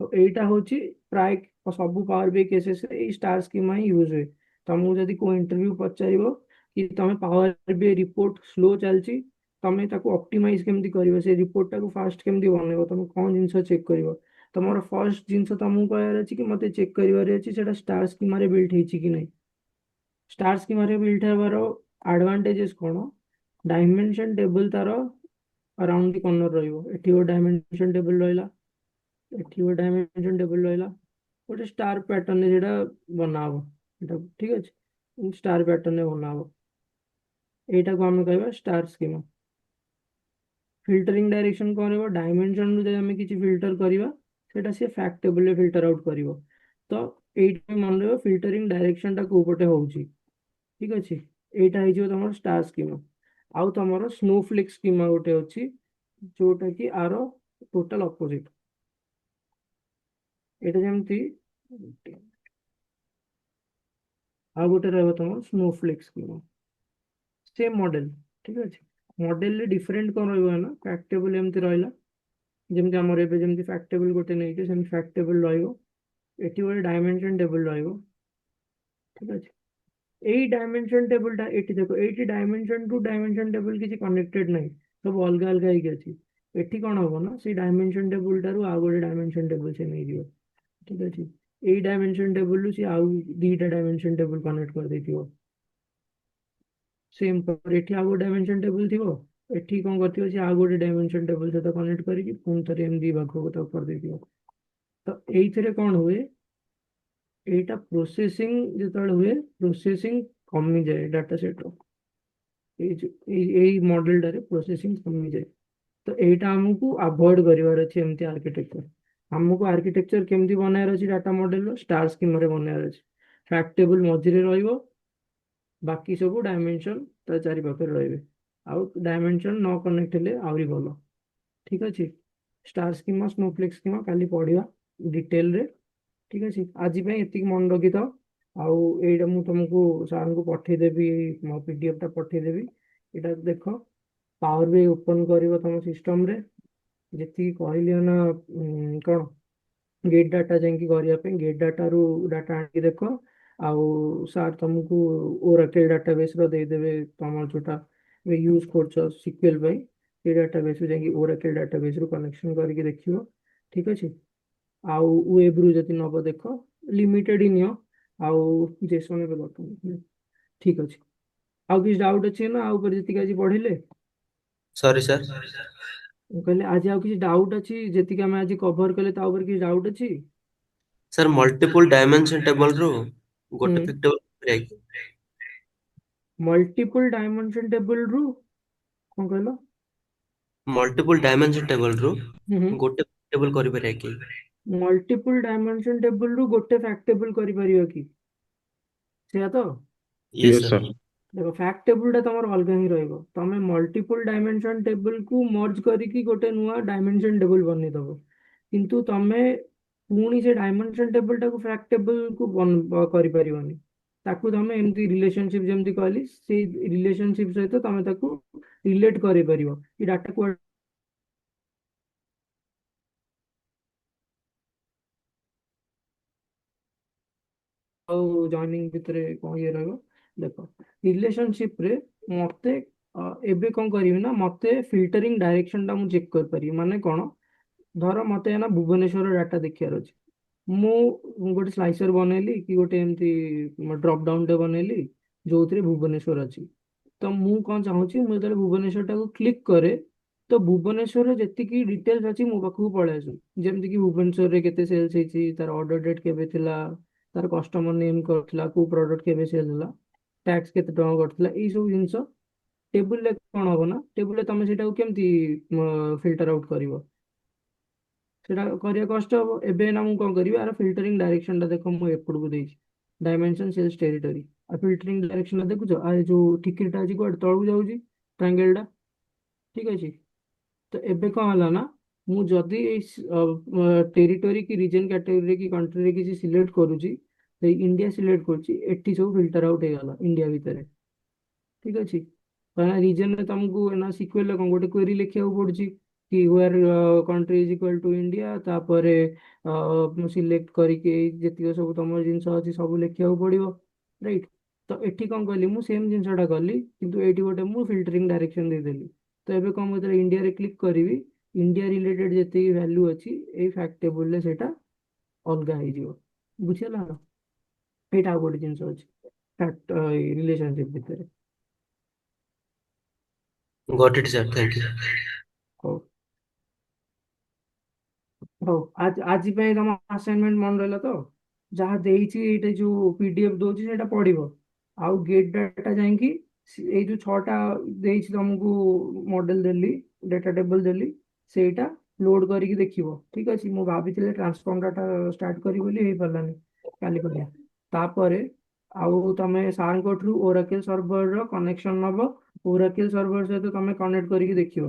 ତ ଏଇଟା ହଉଛି ପ୍ରାୟ ସବୁ ପାୱାର ବି କେସେସରେ ଏଇ ଷ୍ଟାର ସ୍କିମା ହିଁ ୟୁଜ ହୁଏ। ତମକୁ ଯଦି କୋଉ ଇଣ୍ଟରଭ୍ୟୁ ପଚାରିବ କି ତମେ ପାୱାର ବି ରିପୋର୍ଟ ସ୍ଲୋ ଚାଲିଛି, ତମେ ତାକୁ ଅପ୍ଟିମାଇଜ କେମିତି କରିବ, ସେ ରିପୋର୍ଟଟାକୁ ଫାଷ୍ଟ କେମିତି ବନେଇବ, ତମେ କଣ ଜିନିଷ ଚେକ୍ କରିବ, ତମର ଫାର୍ଷ୍ଟ ଜିନିଷ ତମକୁ କହିବାର ଅଛି କି ମତେ ଚେକ୍ କରିବାର ଅଛି ସେଟା ଷ୍ଟାର ସ୍କିମାରେ ବିଲ୍ଟ ହେଇଛି କି ନାହିଁ। ଷ୍ଟାର ସ୍କିମାରେ ବିଲ୍ଟ ହେବାର ଆଡଭାଣ୍ଟେଜେସ୍ କଣ? ଡାଇମେନସନ ଟେବୁଲ ତାର ଆରାଉଣ୍ଡ ଦି କର୍ଣ୍ଣର ରହିବ। ଏଠି ଗୋଟେ ଡାଇମେନସନ ଟେବୁଲ ରହିଲା, ଏଠି ଗୋଟେ ଡାଇମେନସନ ଟେବୁଲ ରହିଲା, ଗୋଟେ ଷ୍ଟାର ପ୍ୟାଟର୍ନରେ ଯେଟା ବନା ହବ ଏଟା। ଠିକ ଅଛି। ଷ୍ଟାର ପ୍ୟାଟର୍ନରେ ବନା ହବ, ଏଇଟାକୁ ଆମେ କହିବା ଷ୍ଟାର ସ୍କିମା। ଫିଲ୍ଟରିଂ ଡାଇରେକ୍ସନ କଣ ରହିବ? ଡାଇମେନସନରୁ ଯଦି ଆମେ କିଛି ଫିଲ୍ଟର କରିବା, ସେଟା ସିଏ ଫ୍ୟାକ୍ଟ ଟେବୁଲରେ ଫିଲ୍ଟର ଆଉଟ୍ କରିବ। ତ ଏଇଠି ମନେ ରହିବ ଫିଲ୍ଟରିଂ ଡାଇରେକ୍ସନଟା କୋଉ ପଟେ ହଉଛି। ଠିକ ଅଛି। ଏଇଟା ହେଇଯିବ ତମର ଷ୍ଟାର ସ୍କିମା। ଆଉ ତମର ସ୍ନୋଫ୍ଲେକ୍ ସ୍କିମା ଗୋଟେ ଅଛି, ଯୋଉଟା କି ଆର ଟୋଟାଲ ଅପୋଜିଟ। ଏଇଟା ଯେମିତି ଆଉ ଗୋଟେ ରହିବ ତମର ସ୍ନୋଫ୍ଲେକ୍ ସ୍କିମା, ସେମ୍ ମଡେଲ। ଠିକ ଅଛି। ମଡେଲରେ ଡିଫରେଣ୍ଟ କଣ ରହିବ ନା, ଫ୍ୟାକ୍ଟ ଟେବୁଲ ଏମିତି ରହିଲା, ଯେମିତି ଆମର ଏବେ ଯେମିତି ଫ୍ୟାକ୍ଟ ଟେବୁଲ ଗୋଟେ ନେଇଛେ, ସେମିତି ଫ୍ୟାକ୍ଟ ଟେବୁଲ ରହିବ। ଏଠି ଗୋଟେ ଡାଇମେନସନ ଟେବୁଲ ରହିବ। ଠିକ ଅଛି। ଏଇ ଡାଇମେନସନ ଟେବୁଲଟା ଏଠି ଦେଖ, ଏଇଠି ଡାଇମେନସନ ଟୁ ଡାଇମେନସନ ଟେବୁଲ କିଛି କନେକ୍ଟେଡ ନାହିଁ, ସବୁ ଅଲଗା ଅଲଗା ହେଇକି ଅଛି। ଏଠି କଣ ହବ ନା, ସେଇ ଡାଇମେନସନ ଟେବୁଲଟାରୁ ଆଉ ଗୋଟେ ଡାଇମେନସନ ଟେବୁଲ ସେ ନେଇଯିବ। ଠିକ ଅଛି। ଏଇ ଡାଇମେନସନ ଟେବୁଲରୁ ସେ ଆଉ ଦିଟା ଡାଇମେନସନ ଟେବୁଲ କନେକ୍ଟ କରିଦେଇଥିବ। ସେମ୍ ଏଠି ଆଉ ଗୋଟେ ଡାଇମେନସନ ଟେବୁଲ ଥିବ, ଏଠି କଣ କରିଥିବ, ସେ ଆଉ ଗୋଟେ ଡାଇମେନସନ ଟେବୁଲ ସହିତ କନେକ୍ଟ କରିକି ପୁଣି ଥରେ ଏମିତି ଭାଗକୁ ତାକୁ କରିଦେଇଥିବ। ତ ଏଇଥିରେ କଣ ହୁଏ, ଏଇଟା ପ୍ରୋସେସିଂ ଯେତେବେଳେ ହୁଏ, ପ୍ରୋସେସିଂ କମିଯାଏ ଡାଟା ସେଟ୍ର। ଏଇ ମଡେଲଟାରେ ପ୍ରୋସେସିଂ କମିଯାଏ। ତ ଏଇଟା ଆମକୁ ଆଭଏଡ କରିବାର ଅଛି ଏମିତି ଆର୍କିଟେକ୍ଚର। ଆମକୁ ଆର୍କିଟେକ୍ଚର କେମିତି ବନାଇବାର ଅଛି, ଡାଟା ମଡେଲର ଷ୍ଟାର ସ୍କିମାରେ ବନାଇବାର ଅଛି। ଫ୍ୟାକ୍ଟ ଟେବୁଲ ମଝିରେ ରହିବ, ବାକି ସବୁ ଡାଇମେନସନ ତା ଚାରି ପାଖରେ ରହିବେ। ଆଉ ଡାଇମେନସନ ନ କନେକ୍ଟ ହେଲେ ଆହୁରି ଭଲ। ଠିକ ଅଛି। ଷ୍ଟାର ସ୍କିମା, ସ୍ନୋଫ୍ଲେକ୍ ସ୍କିମା କାଲି ପଢିବା ଡିଟେଲରେ। ଠିକ ଅଛି। ଆଜି ପାଇଁ ଏତିକି ମନେ ରଖିଥାଅ। ଆଉ ଏଇଟା ମୁଁ ତମକୁ ସାର୍ଙ୍କୁ ପଠେଇଦେବି, ମୋ ପିଡିଏଫଟା ପଠେଇଦେବି। ଏଇଟା ଦେଖ, ପାୱାର ବି ଓପନ କରିବ ତମ ସିଷ୍ଟମରେ। ଯେତିକି କହିଲି ନା କଣ, ଗେଟ୍ ଡାଟା ଯାଇକି କରିବା ପାଇଁ, ଗେଟ୍ ଡାଟାରୁ ଡାଟା ଆଣିକି ଦେଖ। ଆଉ ସାର୍ ତମକୁ ଓରାକେଲ ଡାଟାବେସର ଦେଇଦେବେ, ତମର ଯୋଉଟା ୟୁଜ୍ କରୁଛ ସିକ୍ୱେଲ ପାଇଁ, ସେଇ ଡାଟାବେସରୁ ଯାଇକି ଓରାକେଲ ଡାଟାବେସରୁ କନେକ୍ସନ କରିକି ଦେଖିବ। ଠିକ ଅଛି। ଆଉ ୱେବରୁ ଯଦି ନବ ଦେଖ, ଲିମିଟେଡ ହିଁ ନିଅ। ଆଉ ଜେସନ ଏବେ ଦରକାର। ଠିକ ଅଛି। ଆଉ କିଛି ଡାଉଟ୍ ଅଛି ନା ଆଉ ଉପରେ ଯେତିକି ଆଜି ପଢିଲେ? ସରି ସାର୍। ମୁଁ କହିଲି ଆଜି ଆଉ କିଛି ଡାଉଟ୍ ଅଛି ଯେତିକି ଆମେ ଆଜି କଭର କଲେ ତା ଉପରେ କିଛି ଡାଉଟ୍ ଅଛି? ସାର୍ ମଲ୍ଟିପୁଲ ଡାଇମେନସନ ଟେବଲରୁ ଗୋଟେ ହୁଁ ଫ୍ୟାକ୍ଟୋରିଆଲ କରିପାରିବା କି? ମଲ୍ଟିପୁଲ ଡାଇମେନସନ ଟେବଲରୁ କଣ କହିଲ? ମଲ୍ଟିପୁଲ ଡାଇମେନସନ ଟେବଲରୁ ହୁଁ ଗୋଟେ ଫ୍ୟାକ୍ଟୋରିଆଲ କରିପାରିବା କି? ମଲ୍ଟିପୁଲ ଡାଇମେନସନ ଟେବଲରୁ ଗୋଟେ ଫ୍ୟାକ୍ଟ ଟେବଲ କରିପାରିବ କି? ସେଇଆ ତ? Yes Yes, sir. sir. ଦେଖ ଫ୍ୟାକ୍ଟ ଟେବୁଲଟା ତମର ଅଲଗା ହିଁ ରହିବ। ତମେ ମଲ୍ଟିପୁଲ ଡାଇମେନସନ ଟେବୁଲକୁ ମର୍ଜ କରିକି ଗୋଟେ ନୂଆ ଡାଇମେନସନ ଟେବୁଲ ବନେଇଦବ, କିନ୍ତୁ ତମେ ପୁଣି ସେ ଡାଇମେନସନ ଟେବୁଲଟାକୁ ଫ୍ୟାକ୍ଟ ଟେବୁଲକୁ କରିପାରିବନି। ତାକୁ ତମେ ଏମିତି ରିଲେସନସିପ ଯେମିତି କହିଲି ସେଇ ରିଲେସନସିପ ସହିତ ତମେ ତାକୁ ରିଲେଟ କରିପାରିବ କି ଡାଟା କୁଆଡେ ଆଉ ଜଏନିଂ ଭିତରେ କଣ ଇଏ ରହିବ। ଦେଖ ରିଲେସନସିପରେ ମତେ ଏବେ କଣ କରିବି ନା ମତେ ଫିଲ୍ଟରିଂ ଡାଇରେକ୍ସନଟା ମୁଁ ଚେକ୍ କରିପାରିବି। ମାନେ କଣ, ଧର ମତେ ନା ଭୁବନେଶ୍ୱର ଡାଟା ଦେଖିବାର ଅଛି, ମୁଁ ଗୋଟେ ସ୍ଲାଇସର ବନେଇଲି କି ଗୋଟେ ଏମିତି ଡ୍ରପ ଡାଉନଟେ ବନେଇଲି ଯୋଉଥିରେ ଭୁବନେଶ୍ୱର ଅଛି। ତ ମୁଁ କଣ ଚାହୁଁଛି, ମୁଁ ଯେତେବେଳେ ଭୁବନେଶ୍ୱରଟାକୁ କ୍ଲିକ୍ କରେ ତ ଭୁବନେଶ୍ୱରରେ ଯେତିକି ଡିଟେଲ୍ସ ଅଛି ମୋ ପାଖକୁ ପଳେଇ ଆସୁ। ଯେମିତିକି ଭୁବନେଶ୍ୱରରେ କେତେ ସେଲ୍ସ ହେଇଛି, ତାର ଅର୍ଡର ଡେଟ୍ କେବେ ଥିଲା, ତାର କଷ୍ଟମର ନେମ୍ କରିଥିଲା, କୋଉ ପ୍ରଡକ୍ଟ କେବେ ସେଲ୍ ହେଲା, ଟ୍ୟାକ୍ସ କେତେ ଟଙ୍କା କରିଥିଲା, ଏଇ ସବୁ ଜିନିଷ ଟେବୁଲରେ କଣ ହବ ନା, ଟେବୁଲରେ ତମେ ସେଇଟାକୁ କେମିତି ଫିଲ୍ଟର ଆଉଟ୍ କରିବ, ସେଟା କରିବା କଷ୍ଟ ହବ। ଏବେ ନା ମୁଁ କଣ କରିବି, ଆର ଫିଲ୍ଟରିଂ ଡାଇରେକ୍ସନଟା ଦେଖ ମୁଁ ଏପଟକୁ ଦେଇଛି, ଡାଇମେନସନ ସେଲ୍ସ ଟେରିଟୋରୀ। ଆଉ ଫିଲ୍ଟରିଂ ଡାଇରେକ୍ସନଟା ଦେଖୁଛ, ଆଉ ଏ ଯୋଉ ଠିକିରିଟା ଅଛି କୁଆଡେ ତଳକୁ ଯାଉଛି, ଟ୍ରାଙ୍ଗେଲଟା, ଠିକ ଅଛି। ତ ଏବେ କଣ ହେଲା ନା, ମୁଁ ଯଦି ଏଇ ଟେରିଟୋରୀ କି ରିଜନ କ୍ୟାଟେଗୋରୀରେ କି କଣ୍ଟ୍ରିରେ କିଛି ସିଲେକ୍ଟ କରୁଛି, ସେଇ ଇଣ୍ଡିଆ ସିଲେକ୍ଟ କରୁଛି, ଏଠି ସବୁ ଫିଲ୍ଟର ଆଉଟ୍ ହେଇଗଲା ଇଣ୍ଡିଆ ଭିତରେ, ଠିକ ଅଛି। କାରଣ ରିଜନରେ ତମକୁ ନା ସିକ୍ୱେଲରେ କଣ ଗୋଟେ କ୍ୱେରି ଲେଖିବାକୁ ପଡୁଛି କି where country is equal to India, ତାପରେ ସିଲେକ୍ଟ କରିକି ଏଇ ଯେତିକ ସବୁ ତମର ଜିନିଷ ଅଛି ସବୁ ଲେଖିବାକୁ ପଡିବ, ରାଇଟ୍। ତ ଏଠି କଣ କଲି, ମୁଁ ସେମ୍ ଜିନିଷଟା କଲି କିନ୍ତୁ ଏଇଠି ଗୋଟେ ମୁଁ ଫିଲ୍ଟରିଂ ଡାଇରେକ୍ସନ ଦେଇଦେଲି। ତ ଏବେ କଣ, ମୁଁ ଯେତେବେଳେ ଇଣ୍ଡିଆରେ କ୍ଲିକ୍ କରିବି, ଇଣ୍ଡିଆ ରିଲେଟେଡ୍ ଯେତିକି ଭ୍ୟାଲ୍ୟୁ ଅଛି ଏଇ ଫ୍ୟାକ୍ଟ ଟେବୁଲରେ ସେଇଟା ଅଲଗା ହେଇଯିବ। ବୁଝିହେଲା ନା? ଏଇଟା ଆଉ ଗୋଟେ ଜିନିଷ ଅଛି ଫ୍ୟାକ୍ଟ ରିଲେସନସିପ୍ ଭିତରେ। Got it sir, thank you. ହଉ ହଉ, ଆଜି ପାଇଁ ତମ ଆସାଇନମେଣ୍ଟ ମନେ ରହିଲା ତ? ଯାହା ଦେଇଛି ଏଇଟା ଯୋଉ ପିଡିଏଫ ଦଉଛି ସେଇଟା ପଢିବ। ଆଉ ଗେଟ୍ ଡାଟା ଯାଇକି ଏଇ ଯୋଉ 6ଟା ଦେଇଛି ତମକୁ, ମଡେଲ ଦେଲି, ଡାଟା ଟେବଲ ଦେଲି, ସେଇଟା ଲୋଡ କରିକି ଦେଖିବ, ଠିକ ଅଛି। ମୁଁ ଭାବିଥିଲି ଟ୍ରାନ୍ସଫର୍ମ ଡାଟା ଷ୍ଟାର୍ଟ କରିବି ବୋଲି, ହେଇପାରିଲାନି, କାଲି କରିବା। ତାପରେ ଆଉ ତମେ ସାରଙ୍କ ଠୁ ଓରାକେଲ ସର୍ଭରର କନେକ୍ସନ ନବ, ଓରାକେଲ ସର୍ଭର ସହିତ ତମେ କନେକ୍ଟ କରିକି ଦେଖିବ,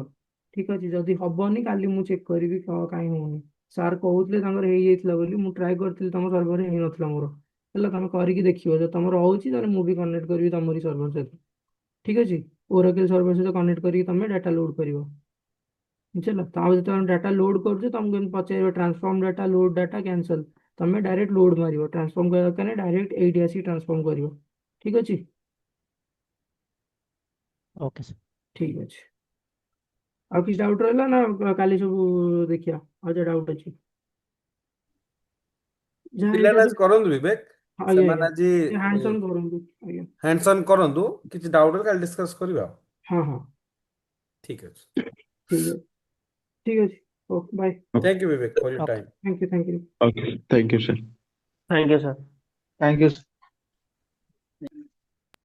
ଠିକ ଅଛି। ଯଦି ହବନି କାଲି ମୁଁ ଚେକ୍ କରିବି କାହିଁ ହଉନି। ସାର୍ କହୁଥିଲେ ତାଙ୍କର ହେଇଯାଇଥିଲା ବୋଲି, ମୁଁ ଟ୍ରାଏ କରିଥିଲି ତମ ସର୍ଭରରେ ହେଇନଥିଲା ମୋର। ହେଲା, ତମେ କରିକି ଦେଖିବ, ଯଦି ତମର ହଉଛି ତାହେଲେ ମୁଁ ବି କନେକ୍ଟ କରିବି ତମରି ସର୍ଭର ସହିତ, ଠିକ ଅଛି। ଓରାକେଲ ସର୍ଭର ସହିତ କନେକ୍ଟ କରିକି ତମେ ଡାଟା ଲୋଡ କରିବ, ବୁଝିଲ। ତାପରେ ଯେତେବେଳେ ଡାଟା ଲୋଡ କରୁଛ ତମକୁ ଏମିତି ପଚାରିବ transform data, load data, cancel. ତମେ ଡାଇରେକ୍ଟ ଲୋଡ ମାରିବ, ଟ୍ରାନ୍ସଫର୍ମ କରିବା ଦରକାର ନାହିଁ, ଡାଇରେକ୍ଟ ଏଇଠି ଆସିକି ଟ୍ରାନ୍ସଫର୍ମ କରିବ, ଠିକ ଅଛି। Okay sir. ଠିକ ଅଛି। ଆଉ କିଛି ଡାଉଟ୍ ରହିଲା ନା କାଲି ସବୁ ଦେଖିବା, ଆଉ ଯାହା ଡାଉଟ୍ ଅଛି ଯାହା ଏଇଟା ପିଲାମାନେ ଯୋଉ, ଆଜି କରନ୍ତୁ ବିବେକ, ଆଜ୍ଞା ସେମାନେ ଆଜ୍ଞା ଆଜି ହ୍ୟାଣ୍ଡସ୍ ଅନ୍ କରନ୍ତୁ, ଆଜ୍ଞା। ହ୍ୟାଣ୍ଡସ୍ ଅନ୍ କରନ୍ତୁ, କିଛି ଡାଉଟ୍ ହେଲେ କାଲି ଡିସ୍କସ୍ କରିବା। ହଁ ହଁ, ଠିକ୍ ଅଛି। ଠିକ ଅଛି, ଠିକ ଅଛି, ହଉ bye. Thank you Vivek for your okay. Time. Thank you, thank you. Okay. Thank you, sir. Thank you sir. Thank you.